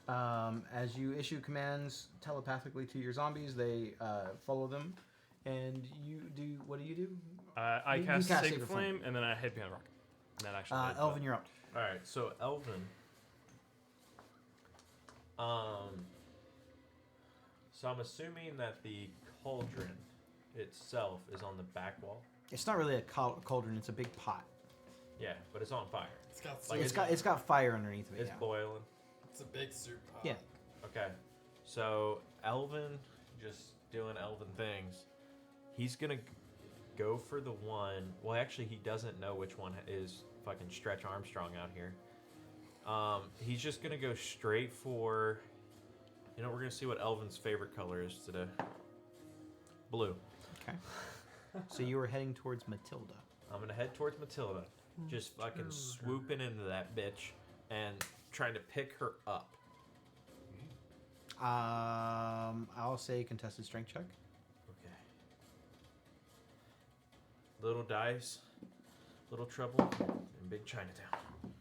As you issue commands telepathically to your zombies, they follow them, and you do. What do you do? I You cast cast Sacred Sacred Flame, Flame. and then I hit behind the rock. And that actually hit, Elvin, you're up. All right, so Elvin. So I'm assuming that the cauldron itself is on the back wall. It's not really a cauldron; it's a big pot. Yeah, but it's on fire. It's got Like soup. It's got fire underneath of it. It's Yeah. boiling. It's a big soup pot. Yeah. Okay, so Elvin, just doing Elvin things. He's gonna go for the one. Well, actually, he doesn't know which one is fucking Stretch Armstrong out here. He's just gonna go straight for. You know, we're gonna see what Elvin's favorite color is today. Blue. Okay. So you were heading towards Matilda. I'm gonna head towards Matilda, just fucking swooping into that bitch and trying to pick her up. I'll say contested strength check. Okay. Little dice, little trouble, and big Chinatown. Okay.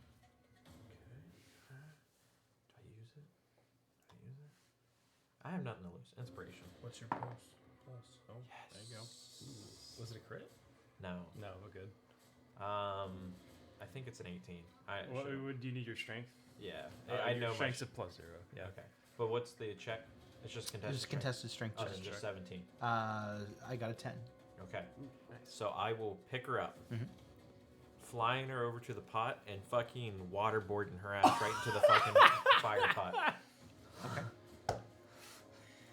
Do I use it? I have nothing to lose. Inspiration. What's your plus? Oh, there you go. Was it a crit? No. No, we're good. I think it's an 18. What would you need your strength? Yeah. I I know my. strength's at +0. Yeah. Okay. But what's the check? It's just contested. Just strength. contested strength Oh, check. then just 17. I got a 10. Okay. So I will pick her up, Mhm. flying her over to the pot, and fucking waterboarding her ass right into the fucking fire pot. Okay.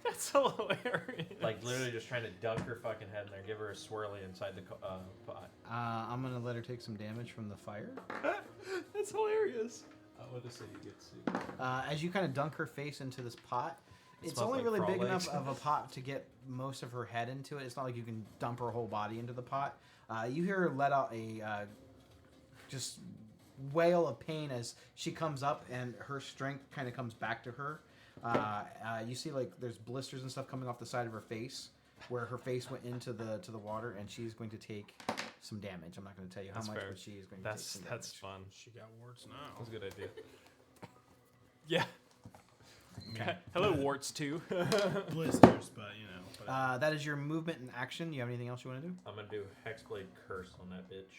That's hilarious. Like literally just trying to dunk her fucking head in there, give her a swirly inside the pot. I'm gonna let her take some damage from the fire. That's hilarious. What does you get to? As you kind of dunk her face into this pot, It it's smells only like really frog big legs. enough of a pot to get most of her head into it. It's not like you can dump her whole body into the pot. You hear her let out a just wail of pain as she comes up, and her strength kind of comes back to her. You see like there's blisters and stuff coming off the side of her face, where her face went into the water, and she's going to take some damage. I'm not going to tell you how That's much, fair. but she is going to take some damage. That's fun. She got warts now. That's a good idea. Yeah. I mean, Hello, warts too. blisters, but you know. But That is your movement and action. Do you have anything else you want to do? I'm gonna do Hexblade Curse on that bitch.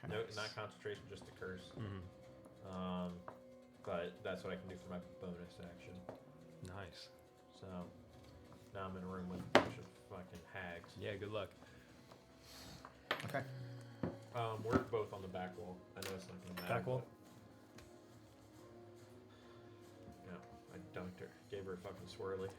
Okay. No, not concentration, just a curse. Mhm. But that's what I can do for my bonus action. Nice. So now I'm in a room with a bunch of fucking hags. Yeah. Good luck. Okay. We're both on the back wall. I know it's not gonna matter. Back wall? but- Yeah, I dunked her, gave her a fucking swirly.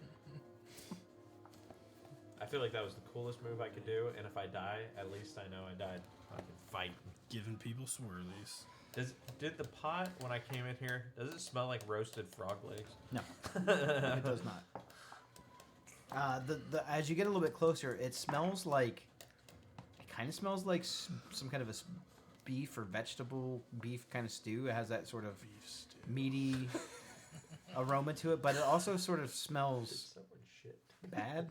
I feel like that was the coolest move I could do, and if I die, at least I know I died fucking fighting. Giving people swirlies. Did the pot when I came in here? Does it smell like roasted frog legs? No, it does not. As you get a little bit closer, it smells like. It kind of smells like some kind of a beef or vegetable beef kind of stew. It has that sort of meaty aroma to it, but it also sort of smells Shit. bad.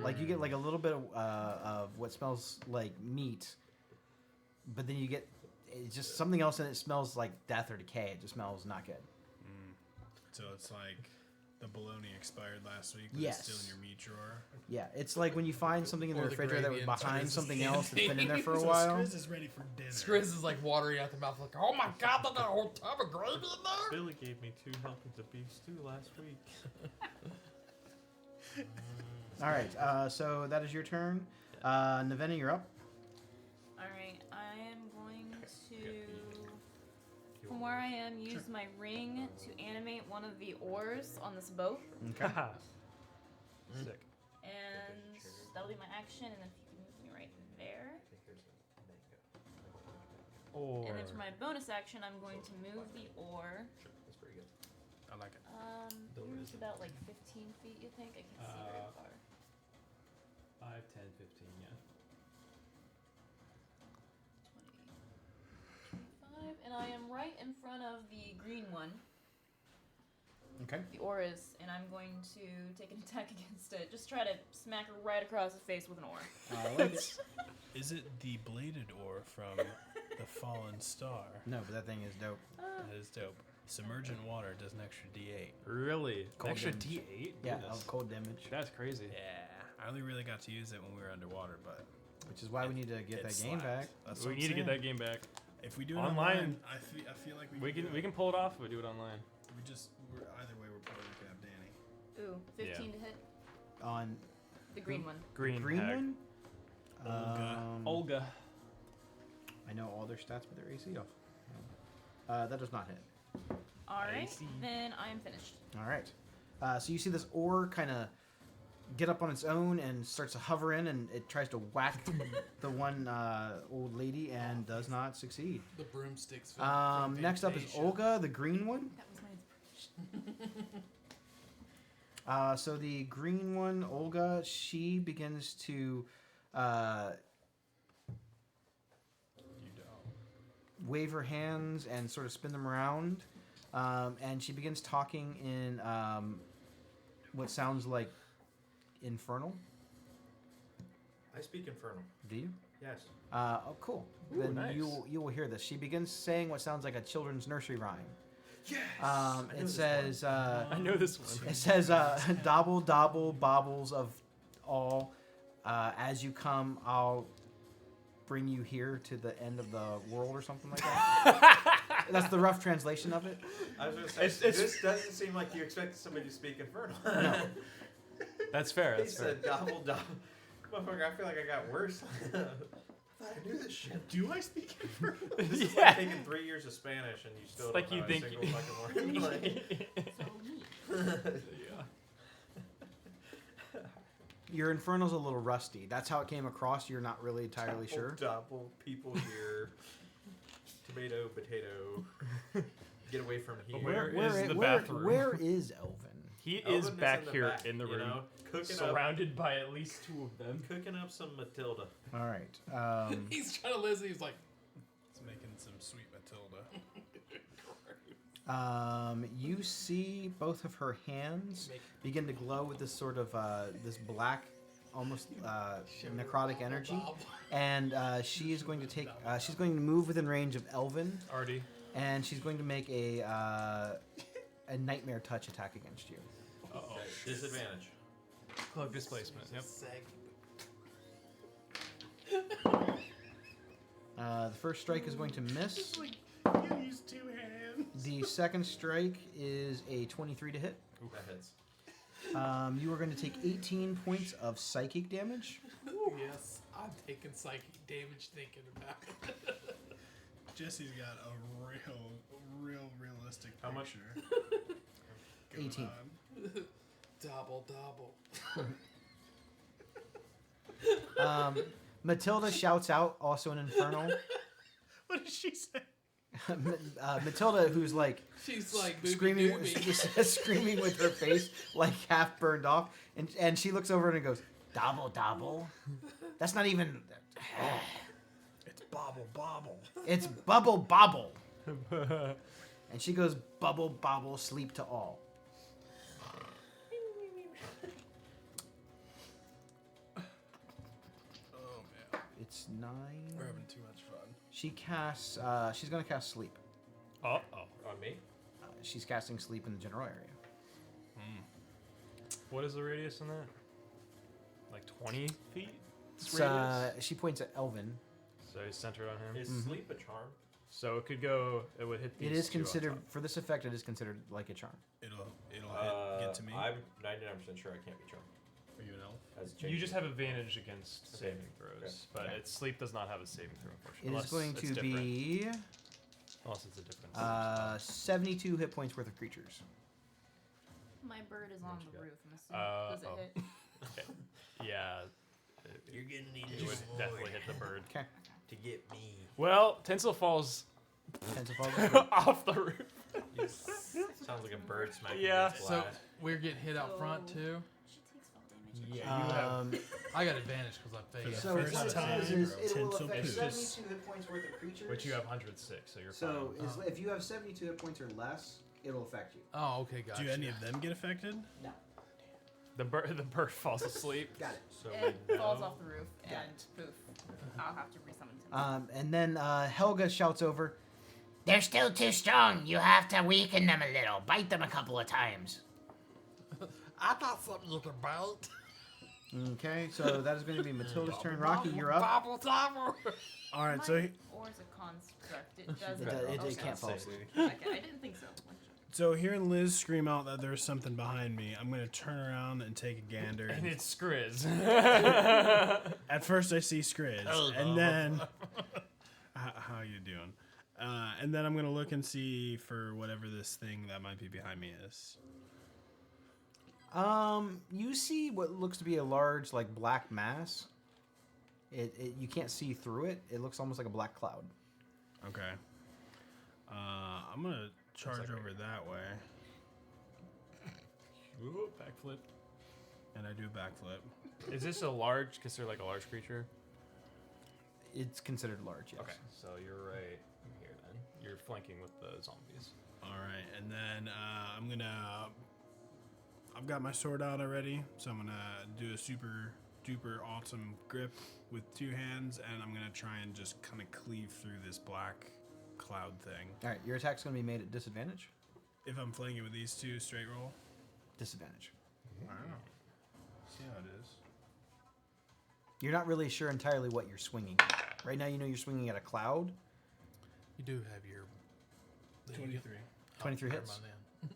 Like you get like a little bit of what smells like meat, but then you get it's just something else, and it smells like death or decay. It just smells not good. So it's like the bologna expired last week, but Yes. it's still in your meat drawer. Yeah, it's like when you find something in the Or the refrigerator that was gravy inside behind is something just else that's been in there for a So while. Skriz is ready for dinner. Skriz is like watering out the mouth, like, oh my god, there's a whole tub of gravy in there. Billy gave me 2 helpings of beef stew last week. All right, so that is your turn. Navenna, you're up. Alright, I am going to, from where I am, use my ring to animate one of the oars on this boat. Okay. Sick. And that'll be my action, and if you can move me right there. Or And then for my bonus action, I'm going to move the oar. That's pretty good. I like it. Here's about like 15 feet, you think? I can see very far. 5, 10, 15, yeah. 20, 25, and I am right in front of the green one. Okay. The oar is, and I'm going to take an attack against it. Just try to smack her right across the face with an oar. Is it the bladed oar from the Fallen Star? No, but that thing is dope. That is dope. Submergent water does an extra D8. Really? Cold Extra damage. D8? Yeah, Goodness. of cold damage. That's crazy. Yeah, I only really got to use it when we were underwater, but Which is why we need to get it that game slapped. back. That's We what need I'm to get saying. that game back. If we do it Online, online, I feel like We do can it. we can pull it off, but do it online. Either way we're probably looking at Danny. Ooh, 15 to hit. On The green one. Green, green hag. one? Olga. Olga. I know all their stats, but their AC off. That does not hit. Alright, see. then I am finished. All right. So you see this oar kind of get up on its own and starts to hover in, and it tries to whack the one old lady and does not succeed. The broomsticks. from Next up is Fantasia. Olga, the green one. That was my inspiration. So the green one, Olga, she begins to You don't. wave her hands and sort of spin them around. And she begins talking in what sounds like infernal. I speak infernal. Do you? Yes. Oh, cool. Ooh, Then nice. you will hear this. She begins saying what sounds like a children's nursery rhyme. Yes. It says, I know this one. it says, "Dobble, dobble, bobbles of all. As you come, I'll bring you here to the end of the world," or something like that. That's the rough translation of it. I was gonna say, It's- this doesn't seem like you expected somebody to speak infernal. No. That's fair. He That's fair. said gobble gobble. Motherfucker, I feel like I got worse. I thought I knew this shit. Do I speak infernal? This is Yeah. like taking 3 years of Spanish and you still It's don't like know you a think single fucking word. Like, Yeah. Your infernal's a little rusty. That's how it came across. You're not really entirely sure. Double people here. Tomato, potato. Get away from here. Where is the bathroom? Where is Elvin? He Elvin is back in here back, in the you room, know, cooking surrounded by at least 2 of them. cooking up some Matilda. All right. He's trying to listen. He's like, It's making some sweet Matilda. You see both of her hands begin to glow with this sort of this black, almost necrotic energy, and she is going to take. She's going to move within range of Elvin, Artie. and she's going to make a nightmare touch attack against you. Uh-oh. Okay, disadvantage. Cloak displacement. Yep. The first strike is going to miss. You use 2 hands. The second strike is a 23 to hit. That hits. You are going to take 18 points of psychic damage. yes, I'm taking psychic damage thinking about it. Jesse's got a real realistic How much? picture. going 18. on. Double, double. Matilda shouts out, also an infernal. What did she say? Matilda, who's like She's like screaming, doobie-doobie. screaming with her face like half burned off, and she looks over and goes, "Dobble, dobble." That's not even. It's Bobble Bobble. It's bubble bobble. And she goes, "Bubble bobble, sleep to all." Oh man, It's 9. we're having too much fun. She casts. She's gonna cast sleep. Oh. On me? She's casting sleep in the general area. What is the radius in that? Like 20 feet? She points at Elvin. So he's centered on him. Is sleep a charm? So it could go. It would hit these It is two on considered top. for this effect. It is considered like a charm. It'll get to me. I'm 99% sure I can't be charmed. Are you an elf? As You changed. just have advantage against Okay. saving throws, Okay. but Okay. its sleep does not have a saving throw, unfortunately. It is unless going it's to different. be Unless it's a different. 72 hit points worth of creatures. My bird is on What you the got? roof. I'm assuming. Does it oh. hit? Okay. Yeah. You're gonna need It would definitely hit the bird. Okay. to get me. Well, Tinsel falls Tensorfall. off the roof. Sounds like a bird smacking Yeah. its So glass. we're getting hit out front So- too. She takes fall damage. Yeah, you have. Um, I got advantage because I failed. the so first what it time, says is it will Tinsel affect poos. 72 hit points worth of creatures. But you have 106, so you're So fine. if you have 72 hit points or less, it'll affect you. Oh, okay, gotcha. Do any of them get affected? No. The bird falls asleep. Got it. So It we falls know- off the roof Got and poof. I'll have to resummon him. And then Helga shouts over, They're still too strong. You have to weaken them a little. Bite them a couple of times. I thought something you could bite. okay, so that is going to be Matilda's turn. Rocky, you're up. Bobble, bobble. All right, so Or is a construct. It does. It okay. can't fall Say- asleep. Okay, I didn't think so. so hearing Liz scream out that there's something behind me, I'm gonna turn around and take a gander. And it's Skriz. At first, I see Skriz, and then how you doing? And then I'm gonna look and see for whatever this thing that might be behind me is. You see what looks to be a large, like, black mass. You can't see through it. It looks almost like a black cloud. Okay. I'm gonna charge like over that way, Ooh, backflip. and I do a backflip. Is this a large, considered like a large creature? It's considered large, yes. Okay, so you're right here then. You're flanking with the zombies. All right, and then I'm gonna. I've got my sword out already, so I'm gonna do a super duper awesome grip with two hands, and I'm gonna try and just kind of cleave through this black cloud thing. All right, your attack's going to be made at disadvantage. If I'm flanking with these two, straight roll. Disadvantage. Wow. See how it is. You're not really sure entirely what you're swinging. Right now, you know you're swinging at a cloud. You do have your 23. 23 never hits. mind then.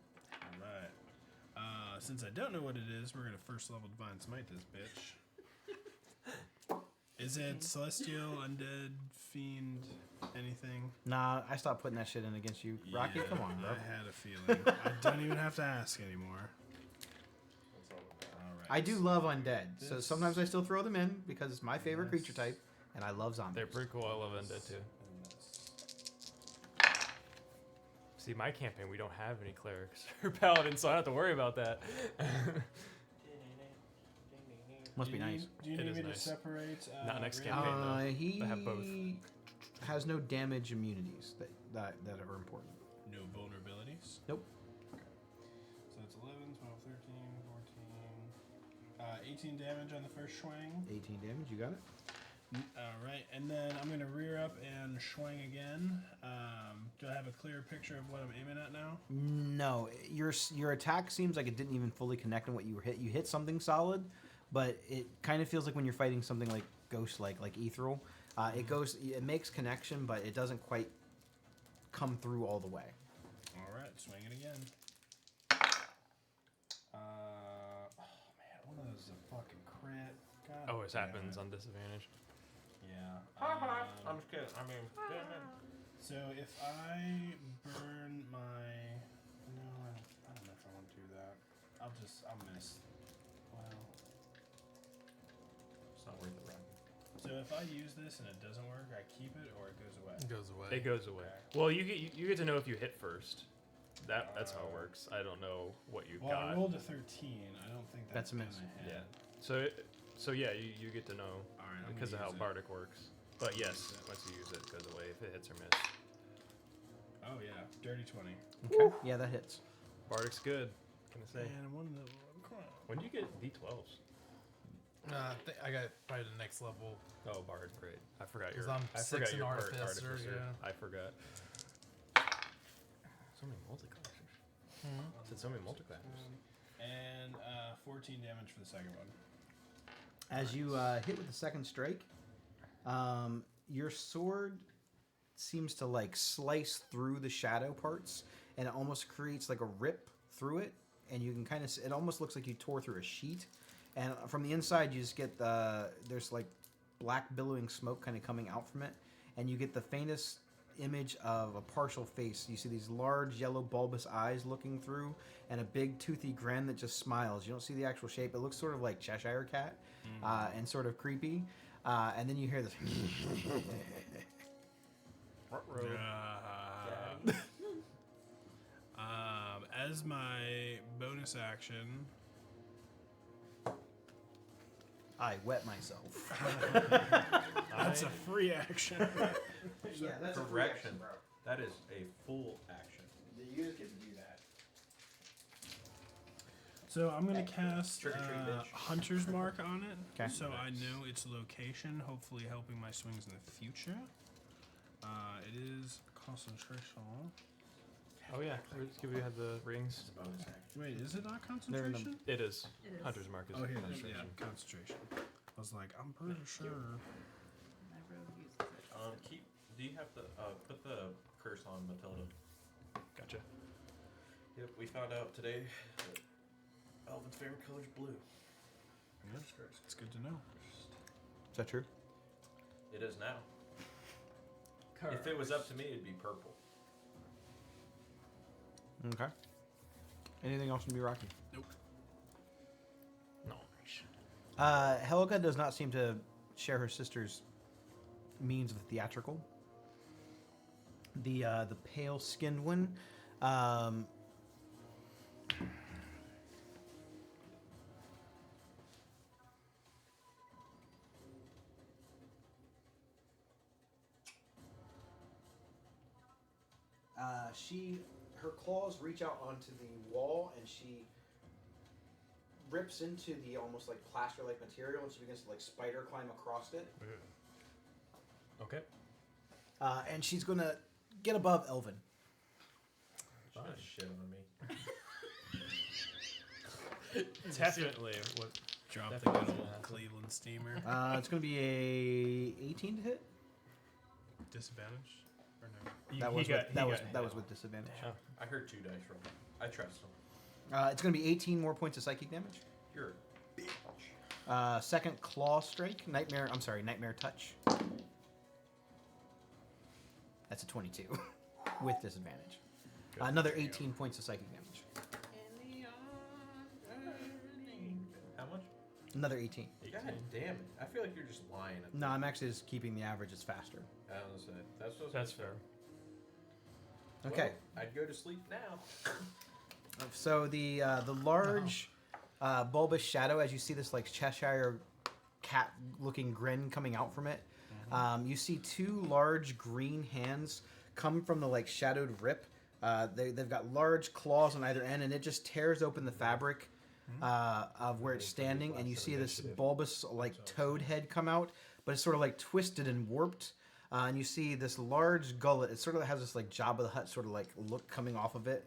All right. Since I don't know what it is, we're gonna first level divine smite this bitch. Is it celestial, undead, fiend, anything? Nah, I stopped putting that shit in against you. Rocky, Yeah, come on, bro. I had a feeling. I don't even have to ask anymore. All right. I do love undead, so This- sometimes I still throw them in because it's my favorite This- creature type, and I love zombies. They're pretty cool. I love Undead too. See, my campaign, we don't have any clerics or paladins, so I don't have to worry about that. Must be nice. Do you It need is me nice. to separate? Not next really- campaign. though. He I have both. has no damage immunities that are important. No vulnerabilities? Nope. So it's 11, 12, 13, 14. 18 damage on the first swing. 18 damage, you got it? All right, and then I'm going to rear up and swing again. Do I have a clearer picture of what I'm aiming at now? No, your attack seems like it didn't even fully connect on what you were hit. You hit something solid, but it kind of feels like when you're fighting something like ghost-like, like ethereal. It makes connection, but it doesn't quite come through all the way. All right, swing it again. Oh man, one of those is a fucking crit. God Oh, it damn happens it. on disadvantage. Yeah. I'm just kidding. I mean, So if I burn my, no, I don't know if I want to do that. I'll miss. Well, it's not worth it, Rocky. if I use this and it doesn't work, I keep it or it goes away. It goes away. It goes away. Well, you get to know if you hit first. That's how it works. I don't know what you Well, got. I rolled a 13. I don't think That's a miss. gonna Yeah. hit. So yeah, you get to know All right, I'm because of gonna how use it. Bardic works. But yes, once you use it, it goes away if it hits or miss. Oh yeah, dirty 20. Okay. Yeah, that hits. Bardic's good. Can I say? And one of the. When do you get D12s? I got probably the next level. Oh, Bard, great. I forgot your. 'Cause I'm I 6 forgot in your Artificer, yeah. I forgot. So many multiclassers. I said so many multiclassers. And 14 damage for the second one. As you hit with the second strike, your sword seems to like slice through the shadow parts, and it almost creates like a rip through it. And you can kind of, it almost looks like you tore through a sheet. And from the inside, you just get there's like black billowing smoke kind of coming out from it, and you get the faintest image of a partial face. You see these large yellow bulbous eyes looking through, and a big toothy grin that just smiles. You don't see the actual shape. It looks sort of like Cheshire Cat, and sort of creepy. And then you hear this. As my bonus action, I wet myself. that's a free action. Yeah, that's Correction. That is a full action. You just get to do that. So I'm gonna cast Trick or treat, bitch. Hunter's Mark on it, 'Kay. so I know its location, hopefully helping my swings in the future. It is concentration. Oh yeah, we had the rings. Wait, is it not They're in the- concentration? It is. It is. Hunter's mark is Oh, here it is. concentration. Yeah, concentration. I was like, I'm pretty sure. My rogue uses it. Do you have to put the curse on Matilda? Gotcha. Yep, we found out today that Elvin's favorite color is blue. Yeah, it's good to know. Is that true? It is now. If it was up to me, it'd be purple. Okay. Anything else from you, Rocky? Nope. No. Helga does not seem to share her sister's means of theatrical. The pale-skinned one, her claws reach out onto the wall, and she rips into the almost like plaster-like material, and she begins to like spider climb across it. Okay. And she's gonna get above Elvin. She's gonna shit on me. Definitely. What? Drop the Definitely good gonna old happen. Cleveland steamer. It's gonna be a 18 to hit. Disadvantage? Or no? That was with disadvantage. Oh. I heard 2 dice roll. I trust him. It's gonna be 18 more points of psychic damage. You're a bitch. Second claw strike, nightmare touch. That's a 22 with disadvantage. Another 18 points of psychic damage. How much? Another 18. God damn it. I feel like you're just lying. No, I'm actually just keeping the average. It's faster. I was gonna say, that's what I was That's gonna fair. say. Okay. Well, I'd go to sleep now. So the large bulbous shadow, as you see this like Cheshire cat looking grin coming out from it, you see 2 large green hands come from the like shadowed rip. They've got large claws on either end, and it just tears open the fabric of where it's standing, and you see this bulbous like toad head come out, but it's sort of like twisted and warped. And you see this large gullet. It sort of has this like Jabba the Hutt sort of like look coming off of it.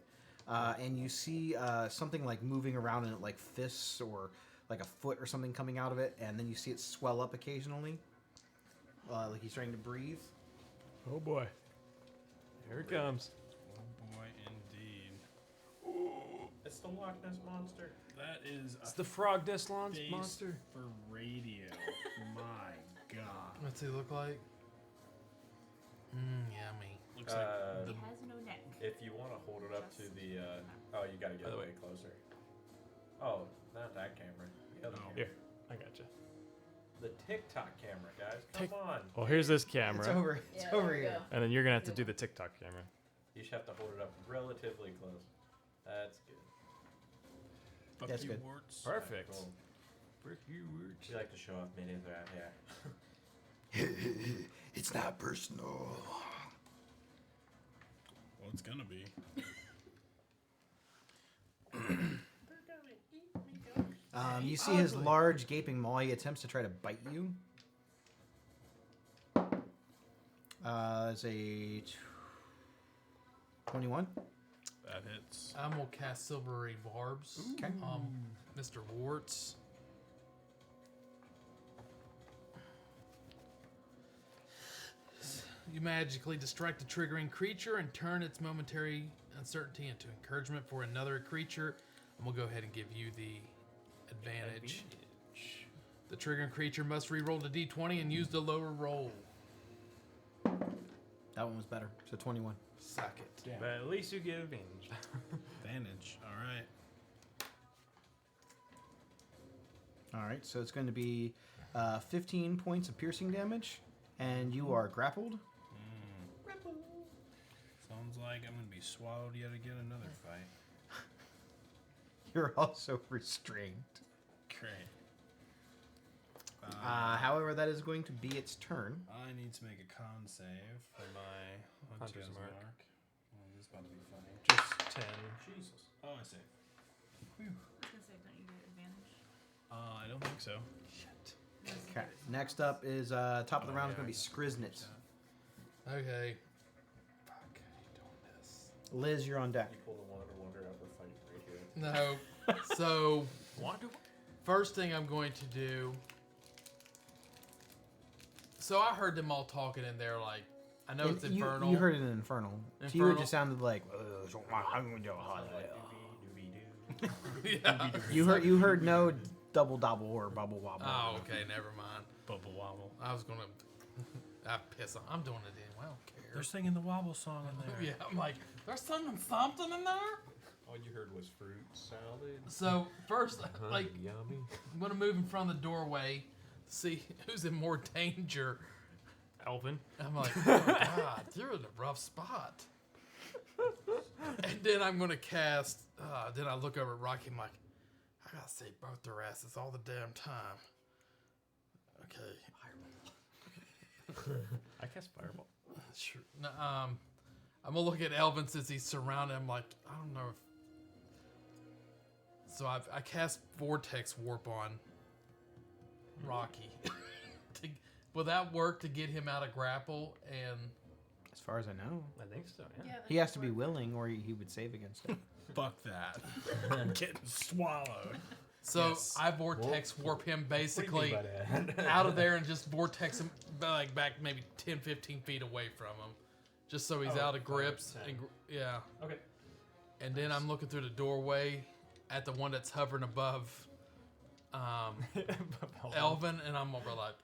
And you see something like moving around in it, like fists or like a foot or something coming out of it. And then you see it swell up occasionally, like he's trying to breathe. Oh boy. Here it comes. Oh boy, indeed. It's the Loch Ness Monster. That is It's a the Frog Nest face monster. for radio. My God. What's he look like? Yummy. Looks like Uh, the It has no neck. If you want to hold it up to the, oh, you gotta By get the way closer. Oh, not that camera. The other Oh. camera. Here, I gotcha. The TikTok camera, guys. Come on. Well, here's this It's camera, over. It's Yeah, over there we here. go. and then you're gonna have to do the TikTok camera. You just have to hold it up relatively close. That's good. Fuck That's you, good. warts. Perfect. Cool. Frick you, words. We like to show off minions around here. It's not personal. Well, it's gonna be. You see his large gaping maw. He attempts to try to bite you. It's a 21. That hits. I'm gonna cast Silvery Barbs. Okay. Mr. Warts. You magically distract a triggering creature and turn its momentary uncertainty into encouragement for another creature. I'm gonna go ahead and give you the advantage. The triggering creature must re-roll the d20 and use the lower roll. That one was better. So 21. Suck it. But at least you get advantage. Advantage. All right. All right. So it's going to be 15 points of piercing damage, and you are grappled. Sounds like I'm gonna be swallowed yet again. Another fight. You're also restrained. Great. However, that is going to be its turn. I need to make a con save for my Hunter's mark. Oh, this is about to be funny. Just 10. Jesus. Oh, I see. I was gonna say, don't you get advantage? I don't think so. Okay. Next up is top of the round is going to be Skriznit. Okay. Fuck, I hate doing this. Liz, you're on deck. You pull the Wonder out, we're fighting right here. No. So, Wonder. first thing I'm going to do. So I heard them all talking in there, like, I know it's You- infernal. You heard it in Infernal. To you, it Infernal? just sounded like. Yeah. You heard no double double or bubble wobble. Oh, okay, never mind. Bubble wobble. I was gonna. I piss on. I'm doing it anyway. I don't care. They're singing the wobble song in there. Yeah, I'm like, there's singing something in there. All you heard was fruit salad. So first, like, Yummy. I'm gonna move in front of the doorway, see who's in more danger. Elvin. I'm like, oh God, you're in a rough spot. And then I'm gonna cast. Then I look over at Rocky. I'm like, I gotta save both their asses all the damn time. Okay. I cast Fireball. Sure. No, I'm gonna look at Elvin since he's surrounded. I'm like, I don't know if. So I cast Vortex Warp on Rocky. Will that work to get him out of grapple? And As far as I know, I think so, yeah. that he has should to be work. willing, or he would save against it. Fuck that. I'm getting swallowed. so Yes. I Vortex Warp him basically out of there and just Vortex him like back maybe 10, 15 feet away from him, just so he's Oh, out of grips. 5%. And yeah. Okay. And then I'm looking through the doorway at the one that's hovering above Elvin, and I'm over like,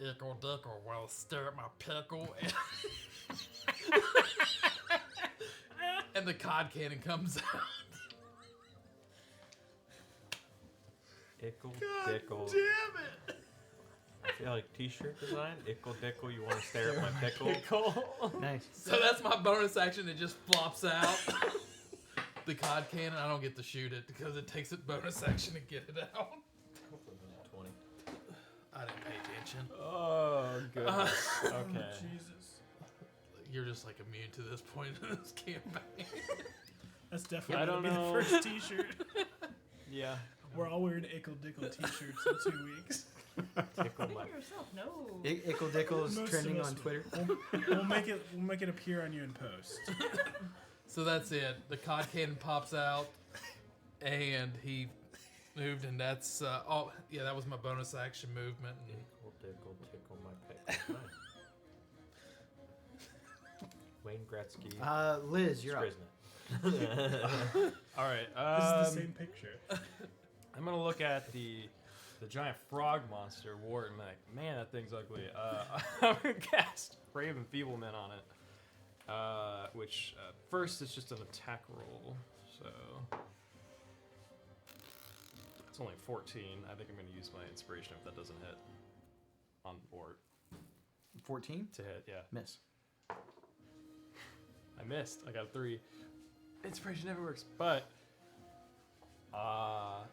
Ickle Dickle, well, stare at my pickle. And the cod cannon comes out. Ickle dickle. Damn it. I feel like t-shirt design. Ickle dickle. You want to stare at my pickle? Nice. So that's my bonus action. It just flops out. The cod cannon, I don't get to shoot it because it takes a bonus action to get it out. 20. I didn't pay attention. Oh, goodness. Okay. Jesus. You're just like immune to this point in this campaign. That's definitely I gonna don't be know. the first T-shirt. Yeah. We're all wearing Ickle Dickle T-shirts in 2 weeks. Tickle Think my. of yourself, no. Ickle Dickle is Most of trending us on will. Twitter. We'll make it appear on you in post. So that's it. The cod cannon pops out, and he moved, and that's oh yeah, that was my bonus action movement. And Ickle dickle tickle my pickle. Nice. Wayne Gretzky. Liz, you're up. Skriznet. All right. This is the same picture. I'm gonna look at the giant frog monster wart and be like, man, that thing's ugly. I'm gonna cast Brave Enfeeblement on it, which first it's just an attack roll, so it's only 14. I think I'm gonna use my inspiration if that doesn't hit. on Ort 14 to hit. Yeah, miss. I missed. I got a 3. Inspiration never works, but that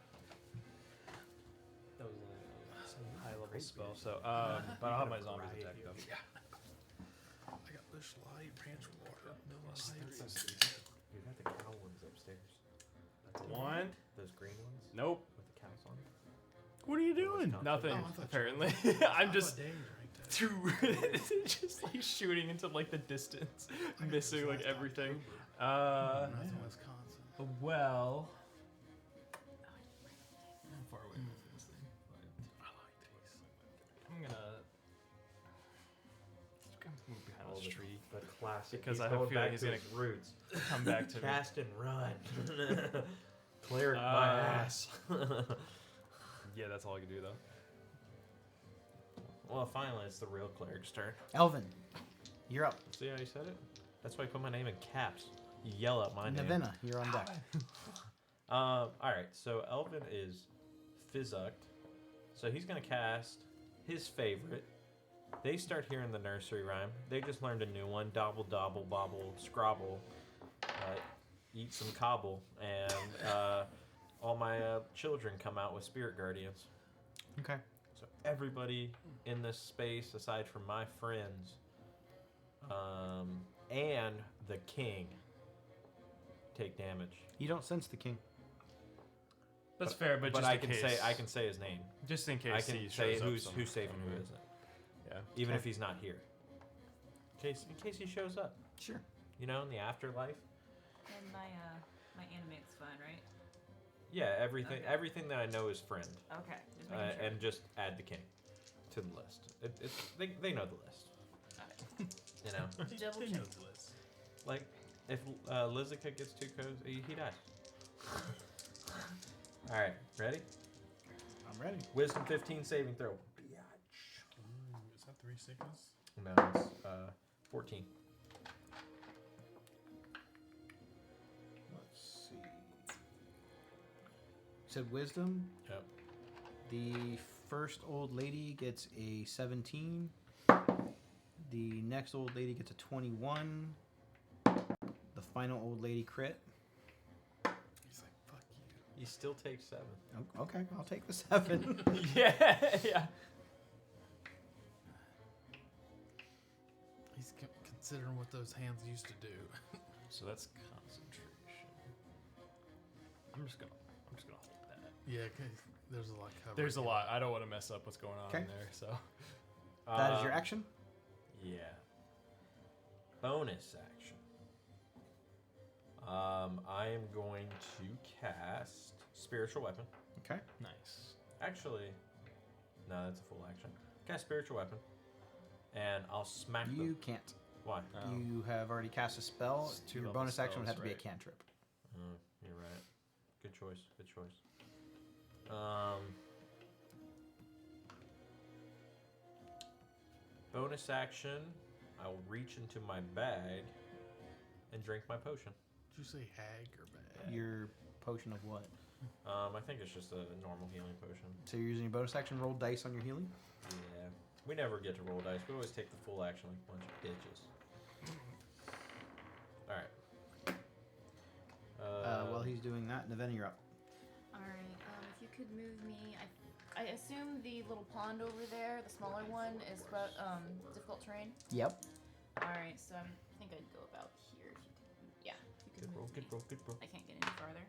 was a high level spell. So, but I'll have my zombies attack though. I got Bush Light, Ranch Water, Miller That's Light. so stupid. You got the cow ones upstairs. One. Those green ones Nope. with the cows on. What are you doing? Nothing. Oh, I thought Apparently, I'm just just like shooting into like the distance, missing like everything. Nothing Wisconsin. Well. I'm far away from this thing. I like these. I'm gonna move behind this tree. The classic. Because He's I have a going feeling back he's to gonna his roots. come back to me. Cast and run. Clear my ass. Yeah, that's all I can do though. Well, finally, it's the real cleric's turn. Elvin, you're up. See how you said it? That's why I put my name in caps. You yell out my name. Navenna, you're on deck. All right, so Elvin is Fizzucked. So he's going to cast his favorite. They start hearing the nursery rhyme. They just learned a new one. Dobble, dobble, bobble, scrabble. Eat some cobble. And all my children come out with spirit guardians. Okay. So everybody in this space, aside from my friends, and the king, take damage. You don't sense the king. That's fair, but But just I in can case, say his name. just in case I can he say shows up who's somewhere. safe and who isn't, Yeah. even Okay. if he's not here. In case he shows up, Sure. you know, in the afterlife. And my animate's fine, right? Yeah, everything Okay. everything that I know is friend, Okay, just making sure. and just add the king to the list. They know the list. Got it. You know, Double They check. know the list. like if Lizica gets too cozy, he dies. All right, ready? I'm ready. Wisdom 15 saving throw. Is that 3 sickness? No, it's 14. Let's see. Said wisdom. Yep. The first old lady gets a 17. The next old lady gets a 21. The final old lady crit. He's like, fuck you. You still take 7. Oh, okay, I'll take the 7. yeah, yeah. He's considering what those hands used to do. So that's concentration. I'm just gonna hold that. Yeah, cause there's a lot covered. There's a lot. I don't want to mess up what's going on Okay. in there. So That is your action. Yeah. Bonus action. I am going to cast Spiritual Weapon. Okay. nice. Actually, no, that's a full action. Cast Spiritual Weapon, and I'll smack You them. can't. Why? You have already cast a spell. It's Your two-level bonus action would have to spells, be a right. cantrip. You're right. Good choice. Good choice. Bonus action. I'll reach into my bag and drink my potion. Did you say hag or bad? Your potion of what? I think it's just a normal healing potion. So you're using your bonus action, roll dice on your healing? Yeah. We never get to roll dice. We always take the full action like a bunch of bitches. Alright. While he's doing that, Navenna, you're up. Alright, if you could move me, I assume the little pond over there, the smaller one, is about difficult terrain. Yep. Alright, so I think I'd go about here. If you could, yeah, if you Good could roll, move good me. roll, good roll. I can't get any farther,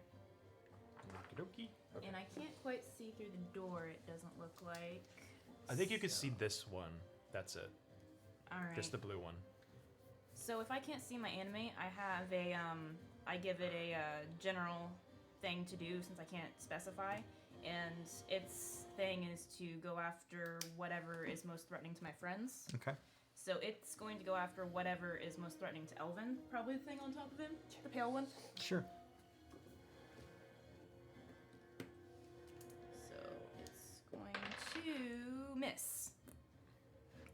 Okie Okay. and I can't quite see through the door. It doesn't look like. I think you could see this one. That's it. Alright. Just the blue one. So if I can't see my anime, I have a I give it a general thing to do since I can't specify, and its thing is to go after whatever is most threatening to my friends. Okay. So it's going to go after whatever is most threatening to Elvin, probably the thing on top of him, the pale one. Sure. So it's going to miss.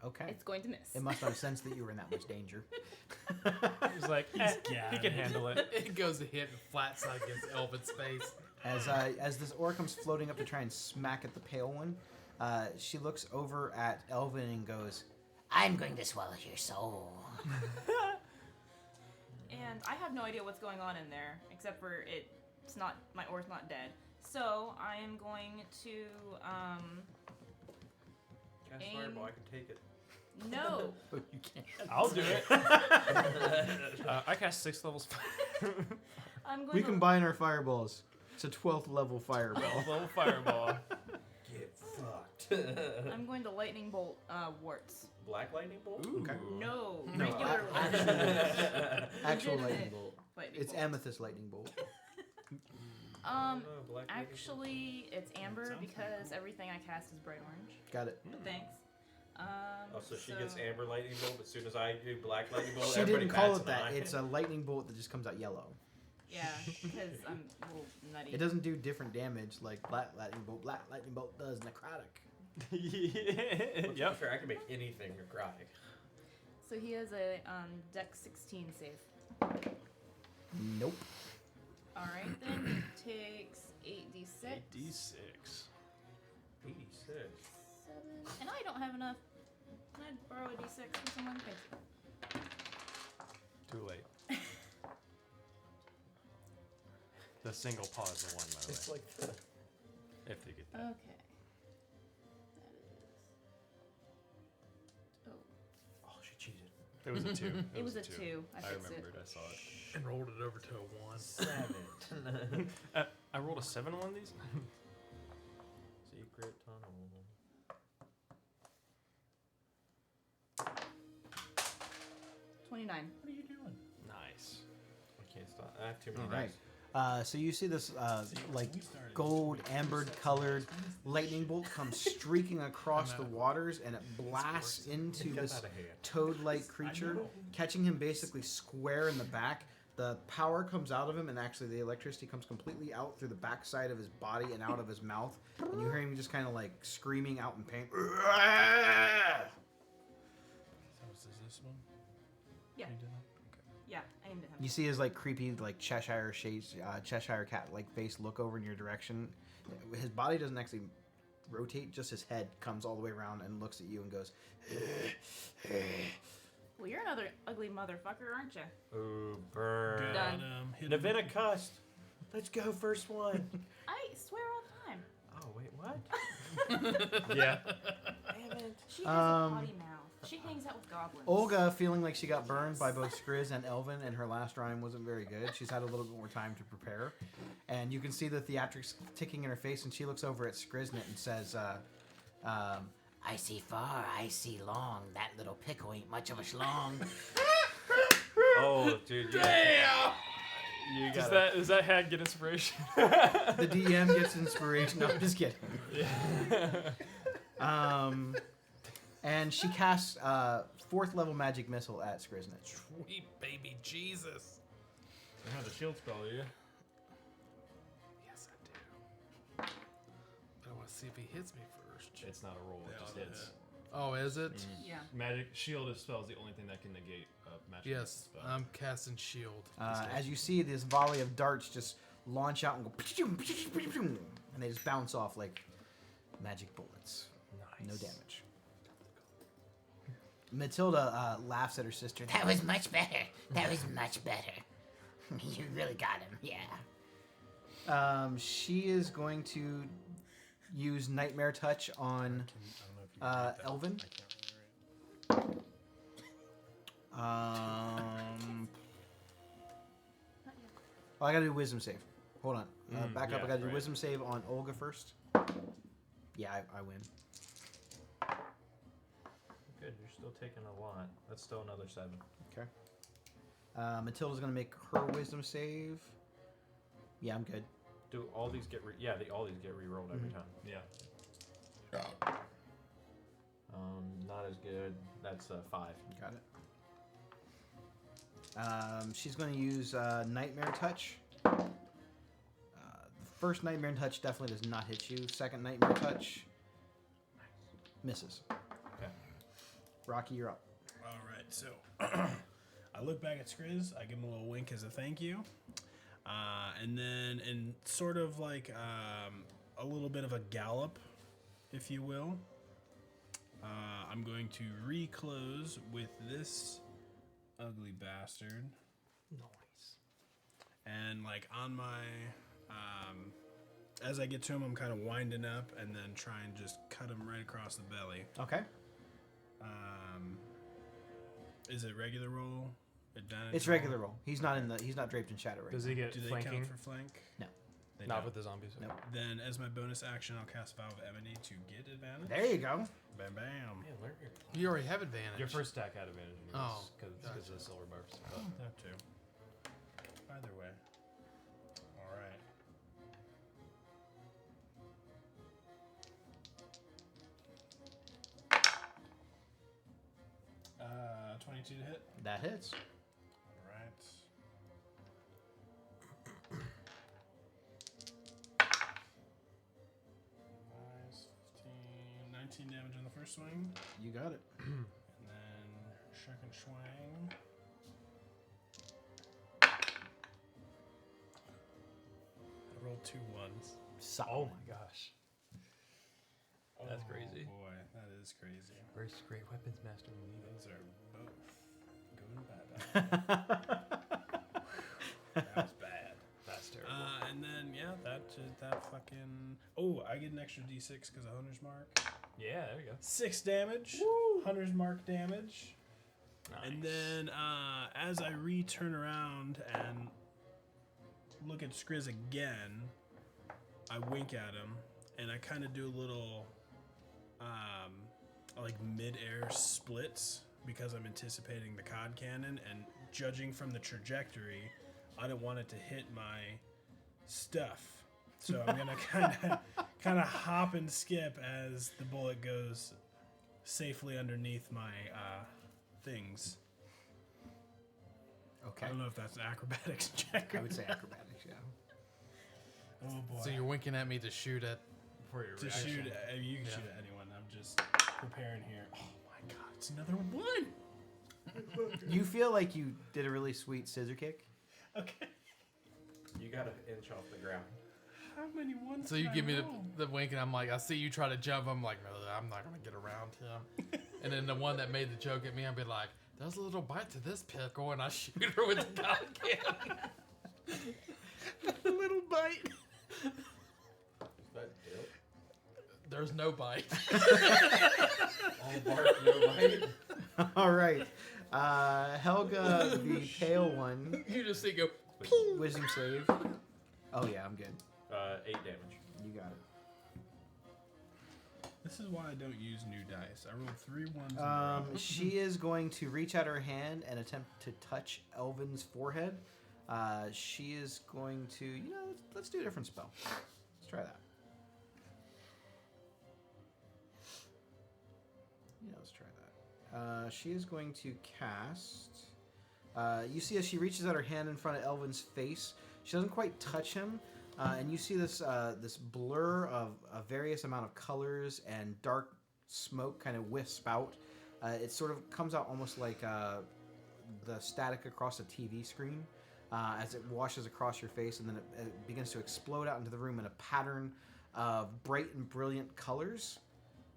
Okay. It's going to miss. It must not have sensed that you were in that much danger. He's like, he can handle it. It goes to hit and flat side against Elvin's face. As this ore comes floating up to try and smack at the pale one, She looks over at Elvin and goes, I'm going to swallow your soul. And I have no idea what's going on in there, except for it's not, my oar's not dead. So I am going to, Cast Aim. fireball. I can take it. no. "Oh, you can't." I'll do it. I cast 6 levels. I'm going We to, combine our fireballs. It's a 12th level fireball. Level fireball. Get fucked. I'm going to lightning bolt, warts. Black lightning bolt. Okay. No, No, regular Actual lightning Legitimate bolt. lightning It's bolt. amethyst lightning bolt. Oh, black lightning Actually, it's amber because everything I cast is bright orange. Got it. But thanks. bolt. Oh, so she gets amber lightning bolt, but as soon as I do black lightning bolt, She everybody didn't call bats it an that. eye. It's a lightning bolt that just comes out yellow. Yeah, because I'm a little nutty. It doesn't do different damage like black lightning bolt. Black lightning bolt does necrotic. Yep. Sure, I can make anything necrotic. So he has a Dex 16 save. Nope. All right, then he takes 8d6. 86. 86. 7. And I don't have enough. Can I borrow a d6 from someone? Thank you. Too late. The single paw is the one, by the It's way. like the. If they get that. Okay. That is. Oh, Oh, she cheated. It was a 2. it was a 2. I I fixed remembered. I saw it. And rolled it over to a 1. 7. I rolled a 7 on these. Secret tunnel. 29. What are you doing? Nice. I can't stop. I have too many All right. dice. So you see this like gold ambered colored lightning bolt comes streaking across the waters, and it blasts into Get this out of hand. toad-like creature, catching him basically square in the back. The power comes out of him, and actually the electricity comes completely out through the backside of his body and out of his mouth, and you hear him just kind of like screaming out in pain. So is this one? Yeah. You did that? Yeah, I aimed at him. You see his like creepy like Cheshire Cheshire cat like face look over in your direction. His body doesn't actually rotate; just his head comes all the way around and looks at you and goes. Well, you're another ugly motherfucker, aren't you? Ooh, burn. Got Done. him. Hit him. Navina cussed. Let's go, first one. I swear all the time. Oh, wait, what? Yeah. Damn it. She has a potty mouth. She hangs out with goblins. Olga, feeling like she got burned by both Skriz and Elvin, and her last rhyme wasn't very good. She's had a little bit more time to prepare, and you can see the theatrics ticking in her face. And she looks over at Skriznet and says, I see far, I see long. That little pickle ain't much of a schlong. Oh, dude, yeah. You Does got that hat get inspiration? "The DM gets inspiration." No, I'm just kidding. And she casts 4th level magic missile at Skriznet. Sweet baby Jesus. You have the shield spell, do you? Yes, I do. But I want to see if he hits me first. It's not a roll, it just hits. Oh, is it? Yeah. Magic shield spell is the only thing that can negate magic. Yes, spell. I'm casting shield. As you see this volley of darts just launch out and go, and they just bounce off like magic bullets. Nice. No damage. Matilda laughs at her sister. That was much better. That was much better. You really got him, yeah. She is going to use Nightmare Touch on Elvin. I gotta do Wisdom save. Hold on. Back up. yeah, I gotta do right. Wisdom save on Olga first. Yeah, I win. Good, you're still taking a lot. That's still another 7. Okay. Matilda's gonna make her Wisdom save. Yeah, I'm good. Do all these get all these get re-rolled every time. Yeah. Not as good. That's 5. Got it. She's going to use Nightmare Touch. The first Nightmare Touch definitely does not hit you. Second Nightmare Touch misses. Okay. Rocky, you're up. All right, so I look back at Skriz. I give him a little wink as a thank you, and then in sort of like a little bit of a gallop if you will. I'm going to reclose with this ugly bastard. Nice. And like on my, as I get to him, I'm kind of winding up and then try and just cut him right across the belly. Okay. Is it regular roll? Advantage? It's regular roll. He's not draped in shadow right Does now. he get Do they flanking? count for flank? No. They Not don't. with the zombies. Nope. Then, as my bonus action, I'll cast Vow of Ebony to get advantage. There you go. Bam, bam. Yeah, learn your You already have advantage. Your first attack had advantage. Oh, because gotcha. of the silver barbs. That too. Either way. All right. Uh, 22 to hit. That hits. All right. Nice. 15, 19 damage on the first swing. You got it. And then second swing. I rolled 2 ones. Solid. Oh my gosh. That's crazy. Boy, that is crazy. Great weapons master. Those are both good and bad. That was bad. That's terrible. And then that fucking. Oh, I get an extra D6 because of Hunter's Mark. Yeah, there you go. 6 damage. Hunter's Mark damage. Nice. And then as I turn around and look at Skriz again, I wink at him and I kind of do a little like mid-air splits because I'm anticipating the cod cannon, and judging from the trajectory, I don't want it to hit my stuff. So I'm gonna kind of hop and skip as the bullet goes safely underneath my things. Okay. I don't know if that's an acrobatics check. I would say acrobatics, yeah. Oh boy. So you're winking at me to shoot at. For your to reaction. shoot, you can shoot at anyone. I'm just preparing here. Oh my god, it's another one. You feel like you did a really sweet scissor kick. Okay. You got an inch off the ground. How many ones? So you did give I me roll? the wink, and I'm like, I see you try to jump. I'm like, no, I'm not gonna get around him. And then the one that made the joke at me, I'd be like, there's a little bite to this pickle, and I shoot her with the cotton candy. A little bite. Is that dope? There's no bite. All bark, no bite. All right. Helga, the pale one, You just see go. wisdom save. Oh yeah, I'm good. 8 damage. You got it. This is why I don't use new dice. I rolled 3 ones. in a row. She is going to reach out her hand and attempt to touch Elvin's forehead. She is going to, let's do a different spell. Let's try that. Let's try that. She is going to cast. You see as she reaches out her hand in front of Elvin's face, she doesn't quite touch him, and you see this this blur of a various amount of colors and dark smoke kind of wisp out. It sort of comes out almost like the static across a TV screen as it washes across your face, and then it begins to explode out into the room in a pattern of bright and brilliant colors.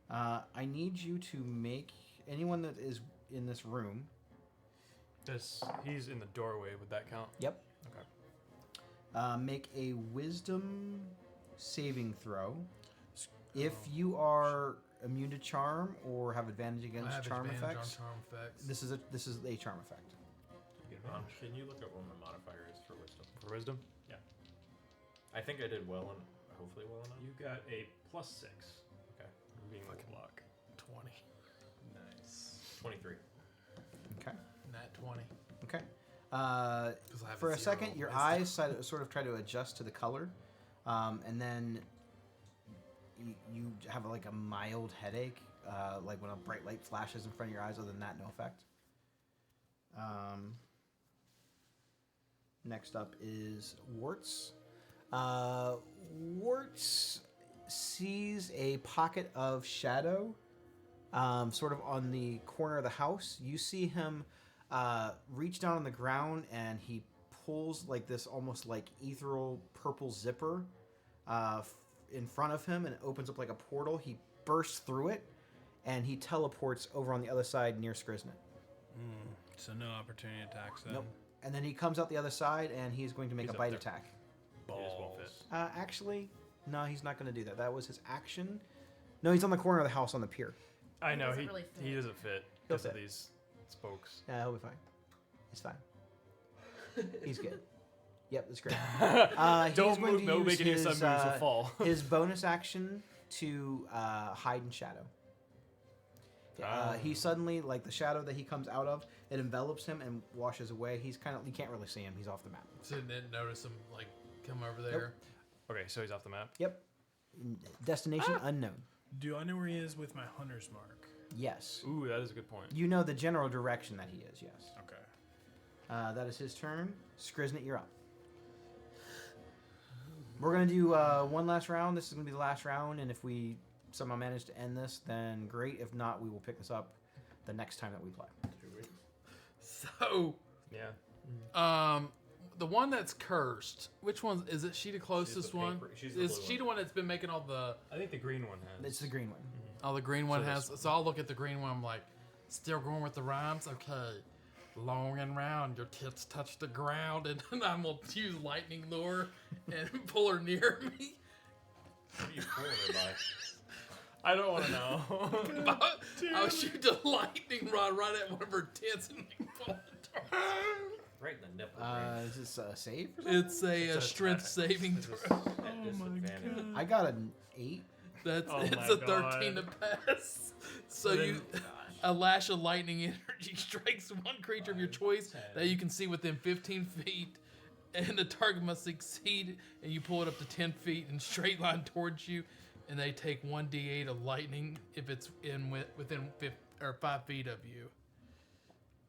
I need you to make anyone that is in this room. He's in the doorway. Would that count? Yep. Okay. Make a wisdom saving throw. If you are immune to charm or have advantage I against have charm advantage effects, on charm effects. this is a charm effect. You get advantage. Can you look at what my modifier is for wisdom? For wisdom, I think I did well, and hopefully well enough. you got a +6. Okay. Being a block. 20. Nice. 23. Okay. Nat 20. Okay. 'Cause I have For a 0 second, your wisdom. eyes sort of try to adjust to the color, and then you have like a mild headache, like when a bright light flashes in front of your eyes. Other than that, no effect. Next up is Warts. Warts sees a pocket of shadow, sort of on the corner of the house. You see him reach down on the ground, and he pulls like this almost like ethereal purple zipper in front of him, and it opens up like a portal. He bursts through it, and he teleports over on the other side near Skriznet. So no opportunity attacks then. Nope. And then he comes out the other side, and he's going to make He's a up bite there. attack. He just won't fit. Actually, no, he's not going to do that. That was his action. No, he's on the corner of the house on the pier. I know doesn't he really he fit. doesn't fit He'll because of fit. these spokes. Yeah, he'll be fine. He's fine. He's good. Yep, that's great. He's Don't going move, to no use make any his, sudden moves will fall. his bonus action to hide in shadow. He suddenly, like the shadow that he comes out of, it envelops him and washes away. He's kind of, you can't really see him. He's off the map. So didn't notice him like come over there. Okay, so he's off the map. Yep. Destination unknown. Do I know where he is with my hunter's mark? Yes. Ooh, that is a good point. You know the general direction that he is, yes. Okay. That is his turn. Skriznet, you're up. We're going to do one last round. This is going to be the last round, and if we somehow manage to end this, then great. If not, we will pick this up the next time that we play. So, Yeah. the one that's cursed. Which one is it? She the closest one? paper- she's the Is blue she one. the one that's been making all the I think the green one has. It's the green one. all the green one So has? this So I'll look at the green one. I'm like, still going with the rhymes. Okay, long and round, your tits touch the ground, and then I'm gonna use lightning lure and pull her near me. What are you pulling her by? I don't want to know. I'll shoot the lightning rod right at one of her tits and make pull it towards her. Right in the nipple. Is this a save? Or something? It's a It's strength saving This is throw. at disadvantage. I got an 8. That's Oh it's my a 13 to God. pass. So Then- you a lash of lightning energy strikes one creature of your choice that you can see within 15 feet, and the target must succeed. And you pull it up to 10 feet in straight line towards you, and they take 1d8 of lightning if it's within 5 feet of you.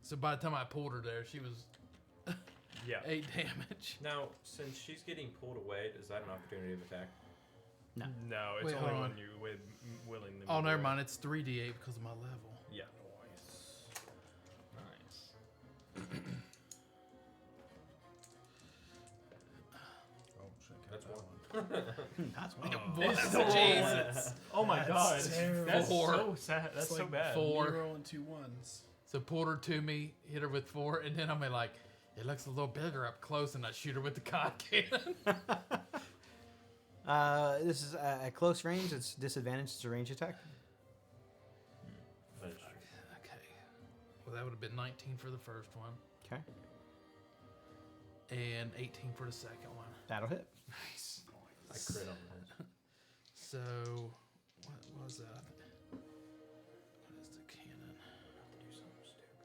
So by the time I pulled her there, she was Yeah. 8 damage. Now, since she's getting pulled away, is that an opportunity of attack? No, it's Wait, only hold when on. you willingly. Oh, move never away. mind. It's 3d8 because of my level. Yeah. Nice. That's one. That's one. Jesus. Oh my god. That's Four. so sad. That's It's so like bad. 4. Me rolling 2 1s. So pulled her to me, hit her with 4, and then I'm like, it looks a little bigger up close, and I shoot her with the cod cannon. This is at close range. It's disadvantage. It's a range attack. That is true. Okay. Well, that would have been 19 for the first one, Okay. and 18 for the second one. That'll hit. Nice. I crit on that. So, what was that? What is the cannon? Do something stupid.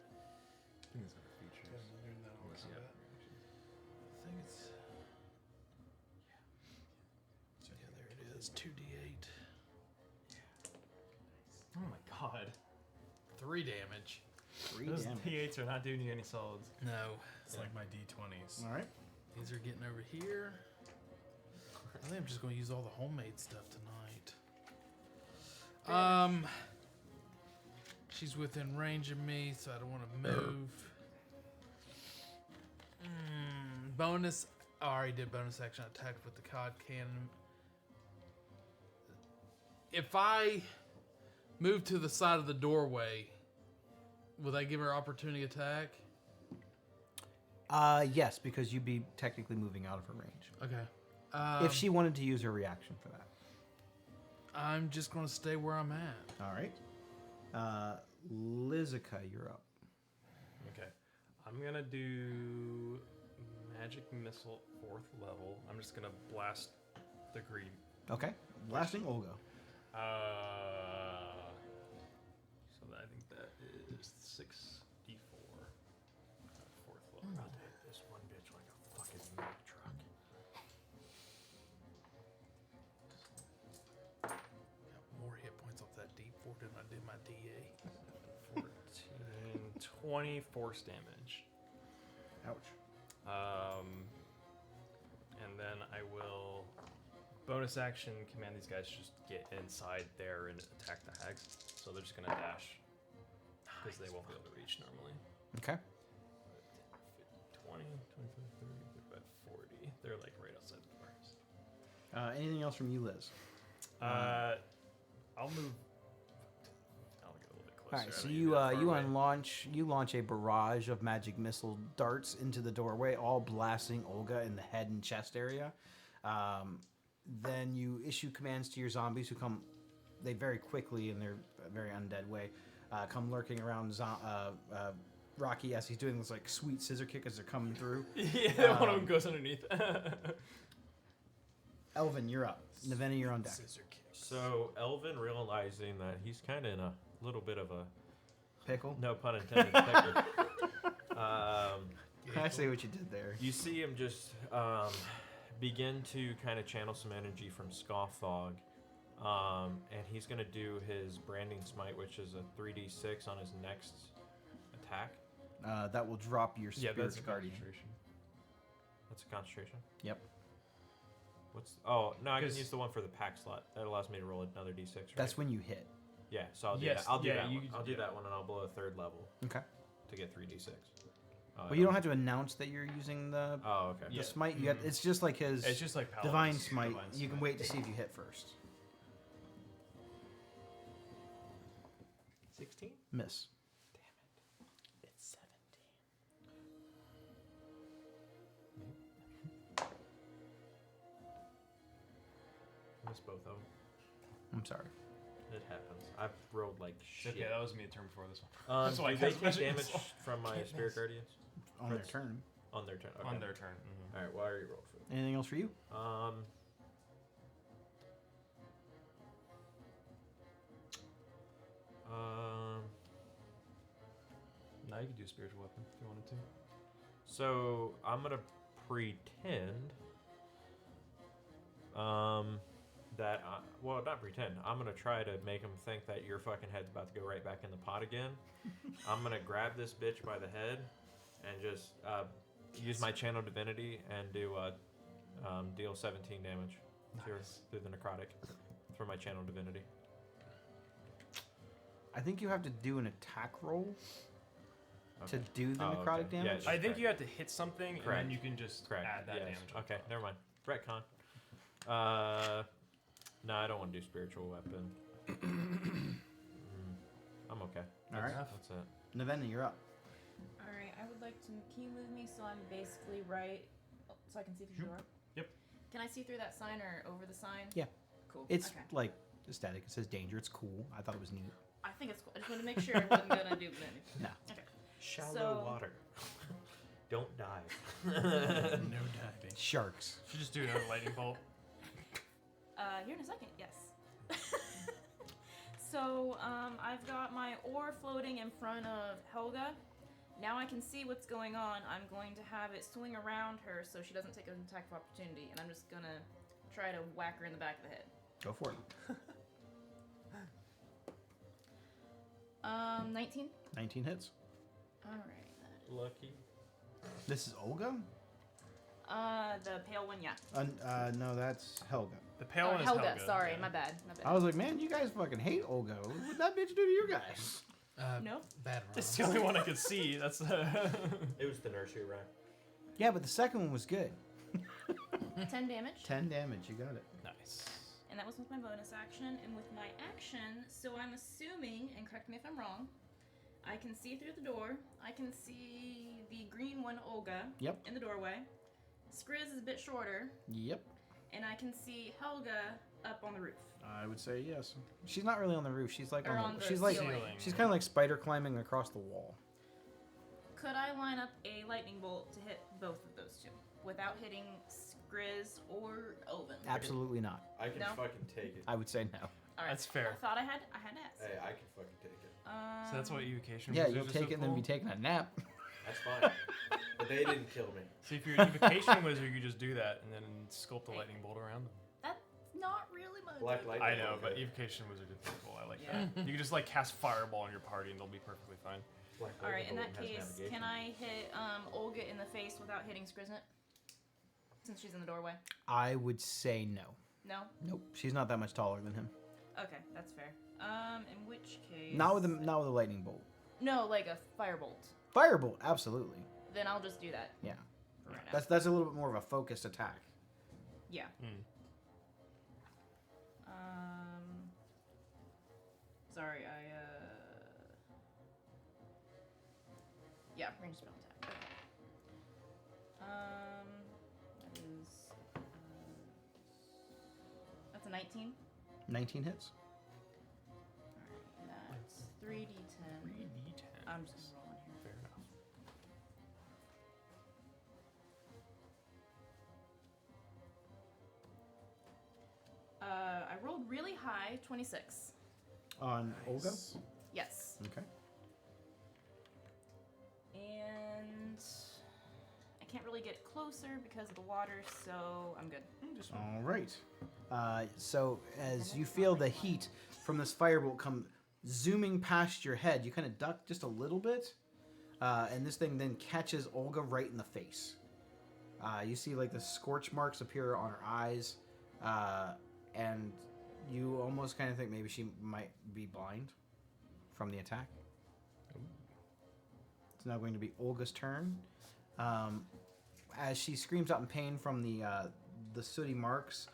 I think it's. Yeah, there it is. 2d8. Oh my god. 3 damage. 3 Those damage. P8s are not doing you any solids. No. It's like my D20s. All right. These are getting over here. I think I'm just going to use all the homemade stuff tonight. She's within range of me, so I don't want to move. Bonus. I already did bonus action attack with the cod cannon. If I move to the side of the doorway, will I give her opportunity attack? Yes, because you'd be technically moving out of her range. Okay. If she wanted to use her reaction for that. I'm just going to stay where I'm at. All right. Lizica, you're up. Okay. I'm gonna do magic missile 4th level. I'm just gonna blast the green. Okay. Blasting Olga. So I think that is 6d4. 4th level. I'll take this one bitch like a fucking Mack truck. Got more hit points off that D4 than I did my DA. 14, 20 force damage. Ouch. And then I will bonus action command these guys to just get inside there and attack the hags. So they're just gonna dash because they won't be able to reach normally. Okay. 20, 25, 30, they're about 40. They're like right outside the doors. Anything else from you, Liz? I'll move. I'll get a little bit closer. All right, I so don't need to be that far away. you launch a barrage of magic missile darts into the doorway, all blasting Olga in the head and chest area. Then you issue commands to your zombies who come. They very quickly, in their very undead way, come lurking around Rocky as he's doing this like sweet scissor kick as they're coming through. Yeah, one of them goes underneath. Elvin, you're up. Navenna, you're on deck. So Elvin, realizing that he's kind of in a little bit of a Pickle. no pun intended pickle. I see what you did there. You see him just begin to kind of channel some energy from Scoffthog, and he's going to do his Branding Smite, which is a 3d6 on his next attack. That will drop your Yeah, spirit that's a guardian. concentration. That's a concentration. Yep. Oh no, I can 'Cause- use the one for the pack slot. That allows me to roll another d6. Right? That's when you hit. Yeah, so I'll do Yes, that. I'll do yeah, that you one. can- I'll do yeah. that one, and I'll blow a third level Okay. to get 3d6. Well, you don't have to announce that you're using the Oh, okay. the Yeah. smite. You have, it's just like his It's just like divine Paladin's smite. Divine You can Smite. wait to see if you hit first. 16. Miss. It's 17. Missed both of them. I'm sorry. It happens. I've rolled like It's shit. okay, that was me a turn before this one. Do why I they cast take Magic damage Missile. from my Spirit Guardians On their turn. on their turn? Okay. On their turn. Mhm. All right. Well, I already rolled for them. Anything else for you? Now you can do a spiritual weapon if you wanted to. So I'm gonna pretend that well, not pretend. I'm gonna try to make them think that your fucking head's about to go right back in the pot again. I'm gonna grab this bitch by the head and just use my channel divinity and do deal 17 damage through the necrotic for my channel divinity. I think you have to do an attack roll to Okay. do the Oh, necrotic okay. Yeah, damage. just I think correct. you have to hit something, and Correct. then you can just Correct. add that Yes. damage. on Okay, top. never mind. Retcon. No, I don't want to do spiritual weapon. I'm okay. All right. That's it. Navenna, you're up. All right, I would like to. Can you move me so I'm basically right, so I can see through the door? Yep. Can I see through that sign or over the sign? Yeah. Cool. It's okay. like static. It says danger. It's cool. I thought it was neat. I think it's cool. I just wanted to make sure it wasn't gonna do anything. No. Okay. Shallow So- water. Don't dive. No diving. Sharks. Should just do another lightning bolt. Here in a second. Yes. So I've got my ore floating in front of Helga. Now I can see what's going on. I'm going to have it swing around her so she doesn't take an attack of opportunity, and I'm just gonna try to whack her in the back of the head. Go for it. 19. 19 hits. All right. Lucky. This is Olga? The pale one, yeah. No, that's Helga. The pale Or one is Helga. Helga. Sorry, yeah. my bad. My I bad. was like, man, you guys fucking hate Olga. What would that bitch do to you guys? No. Bad It's round. the only one I could see. That's It was the nursery rhyme. Yeah, but the second one was good. 10 damage. 10 damage. You got it. nice. And that was with my bonus action. And with my action, so I'm assuming, and correct me if I'm wrong, I can see through the door. I can see the green one, Olga, Yep. in the doorway. Skriz is a bit shorter. Yep. And I can see Helga up on the roof. I would say yes. She's not really on the roof. She's like Or on on the, the she's like ceiling. she's kind of like spider climbing across the wall. Could I line up a lightning bolt to hit both of those two without hitting Skriz or Elvin? Absolutely not. I can No. fucking take it. I would say no. All right. That's fair. I thought I had to ask. Hey, I can fucking take it. So that's what evocation Yeah, wizards you'll are take so it and then be cool? taking a nap. That's fine. But they didn't kill me. See, if you're an evocation wizard, you just do that and then sculpt a Hey. lightning bolt around them. That's not really much. Black light. I know, but evocation wizard is pretty cool. I like Yeah. that. You can just like cast fireball on your party and they'll be perfectly fine. All right. In that case, can I hit Olga in the face without hitting Skriznet? Since she's in the doorway. I would say no. No. Nope. She's not that much taller than him. Okay, that's fair. In which case. Not with a lightning bolt. No, like a firebolt. Firebolt, absolutely. Then I'll just do that. Yeah. For right now. That's a little bit more of a focused attack. Yeah. Sorry, yeah, range spell attack. Okay. That is, that's a 19. 19 hits. Alright, that's 3d10. 3d10. I'm just gonna roll in here. Fair enough. I rolled really high, 26. On Olga? Yes. Okay. And I can't really get closer because of the water, so I'm good. All right. So as you feel the heat from this firebolt come zooming past your head, you kind of duck just a little bit, and this thing then catches Olga right in the face. You see like the scorch marks appear on her eyes, and you almost kind of think maybe she might be blind from the attack. It's now going to be Olga's turn. As she screams out in pain from the sooty marks,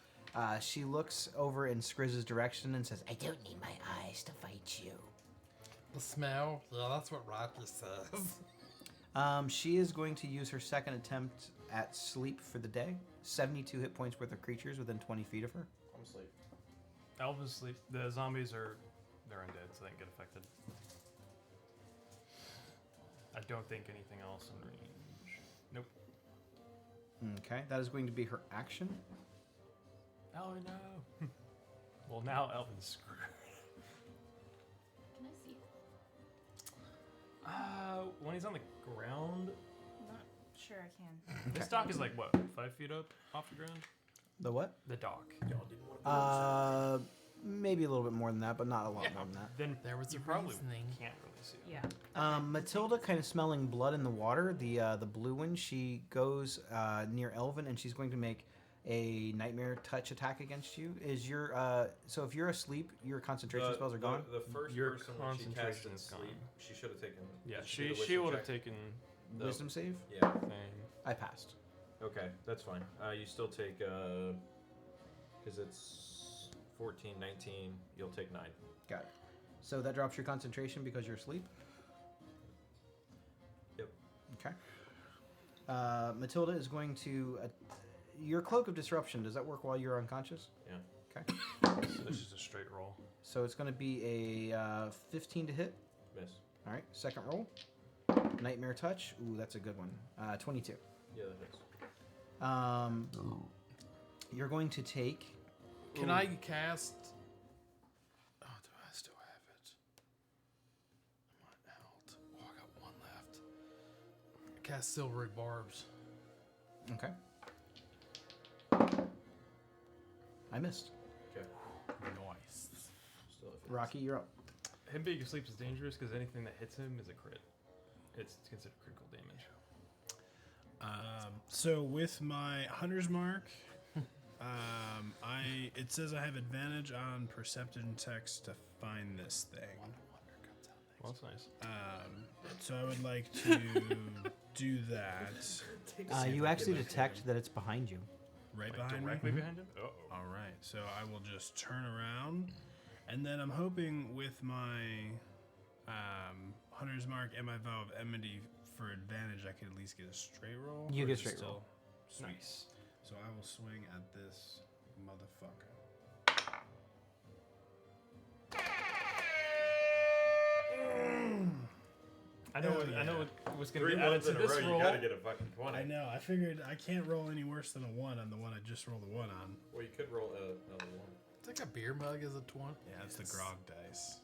she looks over in Skrizz's direction and says, I don't need my eyes to fight you. The smell? Yeah, that's what Rocky says. she is going to use her second attempt at sleep for the day. 72 hit points worth of creatures within 20 feet of her. I'm asleep. Elvis sleep. The zombies they're undead, so they don't get affected. I don't think anything else in range. Nope. Okay, that is going to be her action. Oh no. Well, now Elvin's screwed. Can I see? When he's on the ground, I'm not sure I can. this dock is like what, 5 feet up off the ground? The what? The dock. Maybe a little bit more than that, but not a lot more than that. Then There was you a probably reasoning. can't really see it. Yeah. Matilda, kind of smelling blood in the water, the blue one, she goes near Elvin, and she's going to make a nightmare touch attack against you. Is your so if you're asleep, your concentration spells are gone. The first Your person when she cast in concentration's sleep, gone. she should have taken. Yeah, did she do the she wisdom would have check? taken The- Wisdom save. Yeah. thing. I passed. Okay, that's fine. You still take because it's 14, 19. You'll take 9. Got it. So that drops your concentration because you're asleep. Yep. Okay. Matilda is going to. Your cloak of disruption, does that work while you're unconscious? Yeah. Okay. So this is a straight roll. So it's going to be a 15 to hit. Miss. All right. Second roll. Nightmare touch. Ooh, that's a good one. 22. Yeah, that hits. You're going to take. Can I cast? Oh, do I still have it? Am I out? Oh, I got one left. Cast Silvery Barbs. Okay. I missed. Okay. Nice. Still have hits. Rocky, you're up. Him being asleep is dangerous because anything that hits him is a crit. It's considered critical damage. So with my hunter's mark, it says I have advantage on perception checks to find this thing. Well, that's nice. So I would like to do that. You actually detect that it's behind you. Right Like behind me. directly behind him. Oh. All right, so I will just turn around, and then I'm hoping with my hunter's mark and my vow of enmity for advantage, I could at least get a straight roll. You or get is it straight roll. Sweet. Nice. So I will swing at this motherfucker. I know. Hell I know yeah. what's going to Three be added months to in a this row, you roll. gotta get a fucking 20. I know. I figured I can't roll any worse than a 1 on the one I just rolled a 1 on. Well, you could roll another one. It's like a beer mug as a 20. Yeah, that's the grog dice.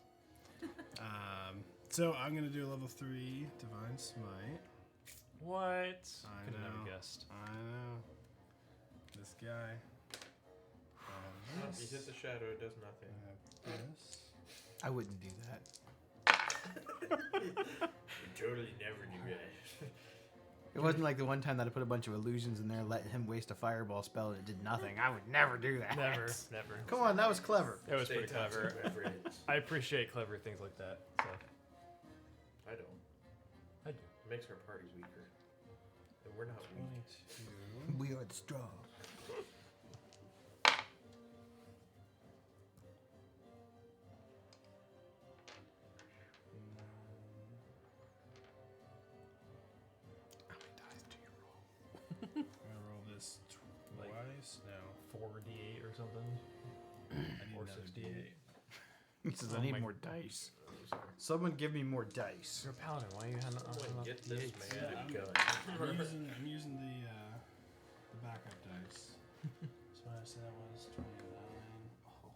So I'm gonna do a level 3 divine smite. What? I Could have know. never guessed. I know. This guy. You hit the shadow, it does nothing. This. I wouldn't do that. You totally never do that. It wasn't like the one time that I put a bunch of illusions in there, let him waste a fireball spell, and it did nothing. I would never do that. Never. Never. Come on, that was clever. It was Stay pretty tough, clever. whoever it is. I appreciate clever things like that. So I don't. I do. It makes our parties weaker. And we're not weak. We are the strong. dice? No. 4d8 or something. I need Or another 68. D8. He says, Oh I need my- more dice. Someone give me more dice. You're a paladin. Why are you having Get this d8s? man Yeah, a gun. I'm using the backup dice. So I said that was 29. Oh.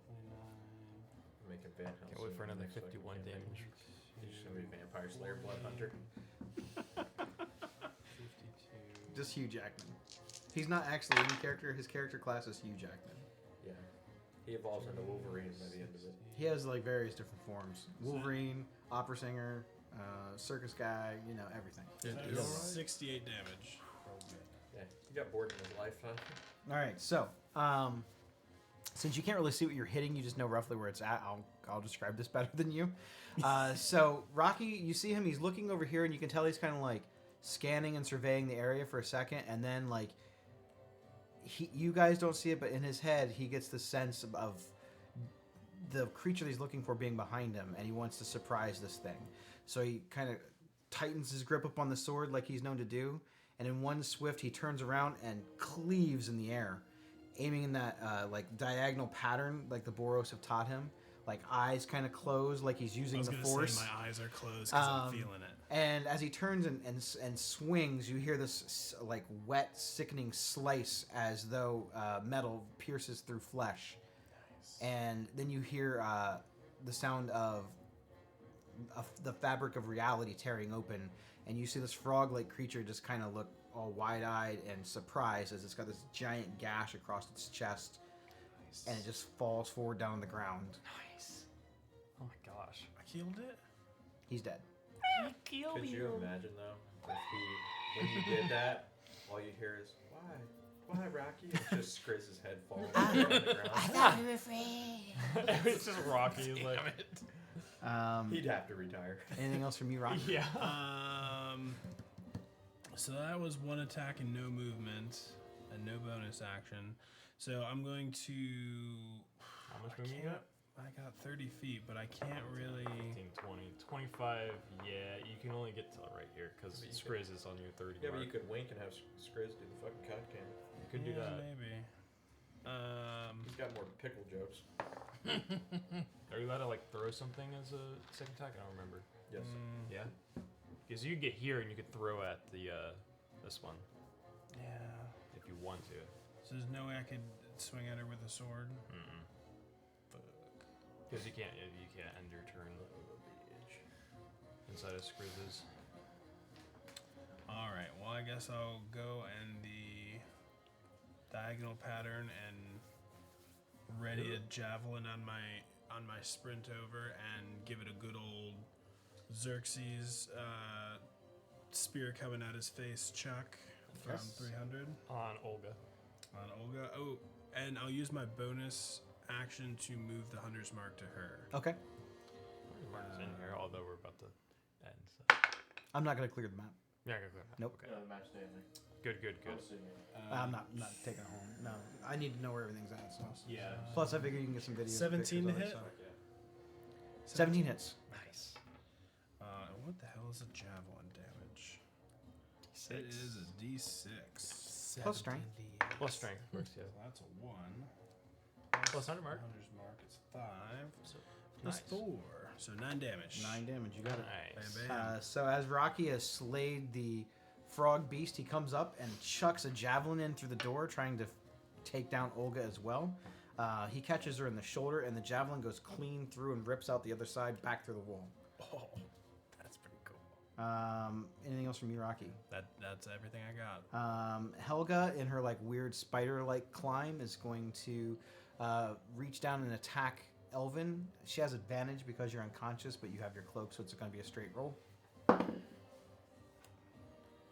29. Making Van Helsing. Can't wait for another next fucking 51 campaign. damage. He's just gonna be Vampire Slayer Blood Hunter. 52. Just Hugh Jackman. He's not actually any character. His character class is Hugh Jackman. Yeah. He evolves into Wolverine by the end of it. He has like various different forms: Wolverine, opera singer, circus guy. You know, everything. So He that's does it 68 damage. Yeah. He got bored in his lifetime. all. All right, so since you can't really see what you're hitting, you just know roughly where it's at. I'll describe this better than you. So Rocky, you see him. He's looking over here, and you can tell he's kind of like scanning and surveying the area for a second, and then like you guys don't see it, but in his head, he gets the sense of the creature that he's looking for being behind him, and he wants to surprise this thing. So he kind of tightens his grip up on the sword like he's known to do, and in one swift, he turns around and cleaves in the air, aiming in that like diagonal pattern like the Boros have taught him, like eyes kind of closed, like he's I using was the gonna force. say my eyes are closed because I'm feeling it. And as he turns and swings, you hear this like wet, sickening slice as though metal pierces through flesh. And then you hear the sound of the fabric of reality tearing open, and you see this frog-like creature just kind of look all wide-eyed and surprised as it's got this giant gash across its chest, and it just falls forward down on the ground. Nice. Oh my gosh. I killed it. He's dead. Could you imagine though, if when you did that, all you hear is why Rocky? It's just Skrizz's head falling on the ground. I thought we were free. It's just Rocky. He's like, He'd have to retire. Anything else from you, Rocky? yeah. So that was one attack and no movement and no bonus action. So I'm going to. How much movement you got? I got 30 feet, but I can't really. 15, 20, 25. Yeah, you can only get to right here because But you Skriz is on your 30 Yeah, but mark. you could wink and have Skriz do the fucking cut cam. You could do Yeah, that. Maybe. He's got more pickle jokes. Are you allowed to like throw something as a second attack? I don't remember. Yes. Yeah. Because you could get here and you could throw at the this one Yeah. if you want to. So there's no way I could swing at her with a sword. Mm-mm. Fuck. Because you can't end your turn inside of Skriz's. All right. Well, I guess I'll go in the diagonal pattern and ready a javelin on my sprint over and give it a good old Xerxes spear coming at his face, Chuck from Yes. 300 On Olga. on Olga. Oh, and I'll use my bonus action to move the hunter's mark to her. Okay. Mark's in here, although we're about to end. So. I'm not gonna clear the map. Yeah, go clear. Nope. Okay. the match day, I think. Good. I'm not taking it home. No, I need to know where everything's at. So. Yeah. Plus, I figure you can get some videos. 17 pictures to of it, hit? so. 17 hits. Nice. What the hell is a javelin damage? It is a D6. Plus strength. Plus strength, of course, yeah. So that's a 1. Plus 100 mark. Hunter's mark is 5. So, Plus nice. 4. So 9 damage. 9 damage. You got it. Nice. Bam, bam. So as Rocky has slayed the frog beast, he comes up and chucks a javelin in through the door, trying to take down Olga as well. He catches her in the shoulder, and the javelin goes clean through and rips out the other side back through the wall. Oh, that's pretty cool. Anything else from you, Rocky? That's everything I got. Helga, in her like weird spider-like climb, is going to reach down and attack Elvin. She has advantage because you're unconscious, but you have your cloak, so it's going to be a straight roll.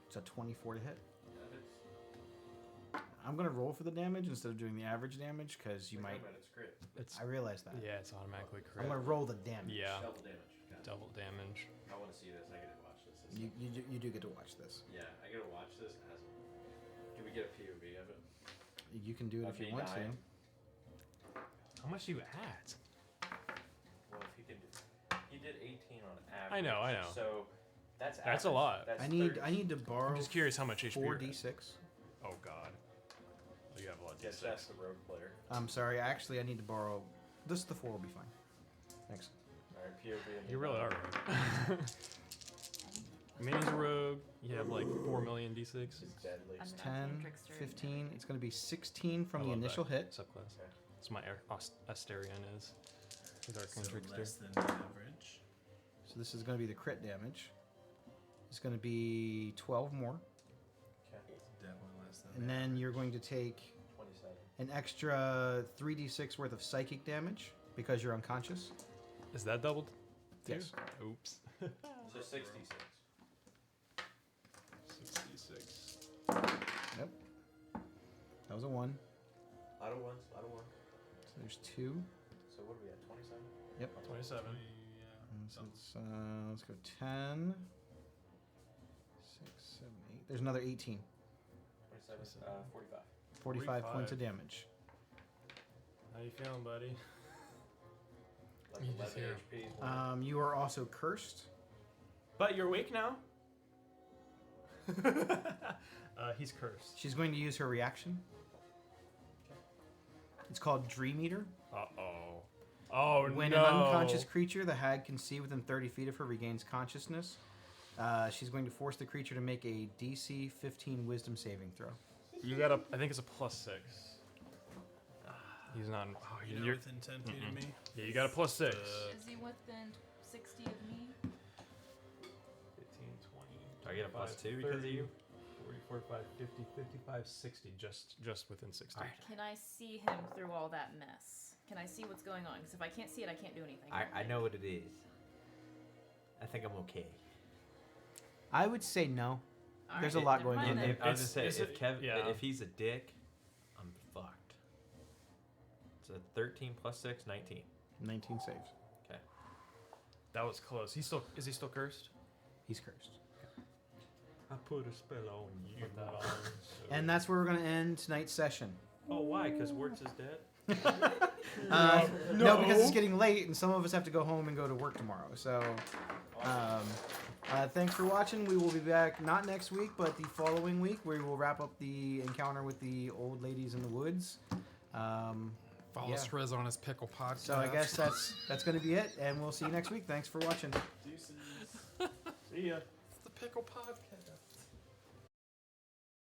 It's a 24 to hit. I'm going to roll for the damage instead of doing the average damage because you might. It's crit. It's, I realize that. yeah, it's automatically I'm correct. going to roll the damage. Yeah, Double damage. Got it. double damage. I want to see this. I get to watch this. You do get to watch this. Yeah, I get to watch this. Do we get a POV of it? You can do it if you want to. How much do you add? Well, if he could, he did 18 on average. I know. So that's That's a lot. That's I need to borrow I'm just curious how much HP. you're at. 4d6. Oh God. Oh, you have a lot of Yes, D6. that's the rogue player. I'm sorry. Actually, I need to borrow. The 4 will be fine. Thanks. All right, POV. And You really are. Right. Mini's a rogue. You have like 4 million D6. He's deadly. I'm an 10, arcane trickster and 15. everything. It's going to be 16 from I the love initial that hit. subclass. Okay. That's my Asterion is. He's Arcane So Trickster. less than average. So this is going to be the crit damage. It's going to be 12 more. Okay. Definitely less than And then you're going to take 27. an extra 3d6 worth of psychic damage because you're unconscious. Is that doubled? too? Yes. Oops. So 66. 66. Yep. That was a 1. Out of ones. Out of one. So there's 2. So what are we at? 27. 27. So it's, let's go 10. 6, 7, 8. There's another 18. 27. 45. 45 points 45. of damage. How you feeling, buddy? Like You 11 just hear- HP. is one. You are also cursed. But you're awake now. He's cursed. She's going to use her reaction. It's called Dream Eater. Uh-oh. Oh, When no. an unconscious creature the hag can see within 30 feet of her regains consciousness, she's going to force the creature to make a DC 15 Wisdom saving throw. You got a... I think it's a +6. He's not... Oh, You know, you're... within 10 feet of me. Yeah, you got a +6. Is he within 60 of me? 15, 20... Do I get a +2 because of you? 40, 45, 50, 55, 60. Just within 60. Can I see him through all that mess? Can I see what's going on? Because if I can't see it, I can't do anything. I know what it is. I think I'm okay. I would say no. All There's right, a lot never going mind on then. there. I was just say Is if it- Kev, yeah. if he's a dick, I'm fucked. It's a 13 + 6, 19. 19 saves. That was close. Is he still cursed? He's cursed. I put a spell on you. Put that on. And that's where we're going to end tonight's session. Oh, why? Because Wirtz is dead. No, because it's getting late and some of us have to go home and go to work tomorrow. So, thanks for watching. We will be back not next week, but the following week. We will wrap up the encounter with the old ladies in the woods. Follow Yeah. Shrez on his pickle podcast. So I guess that's going to be it, and we'll see you next week. Thanks for watching. Deuces. See ya. It's the pickle podcast.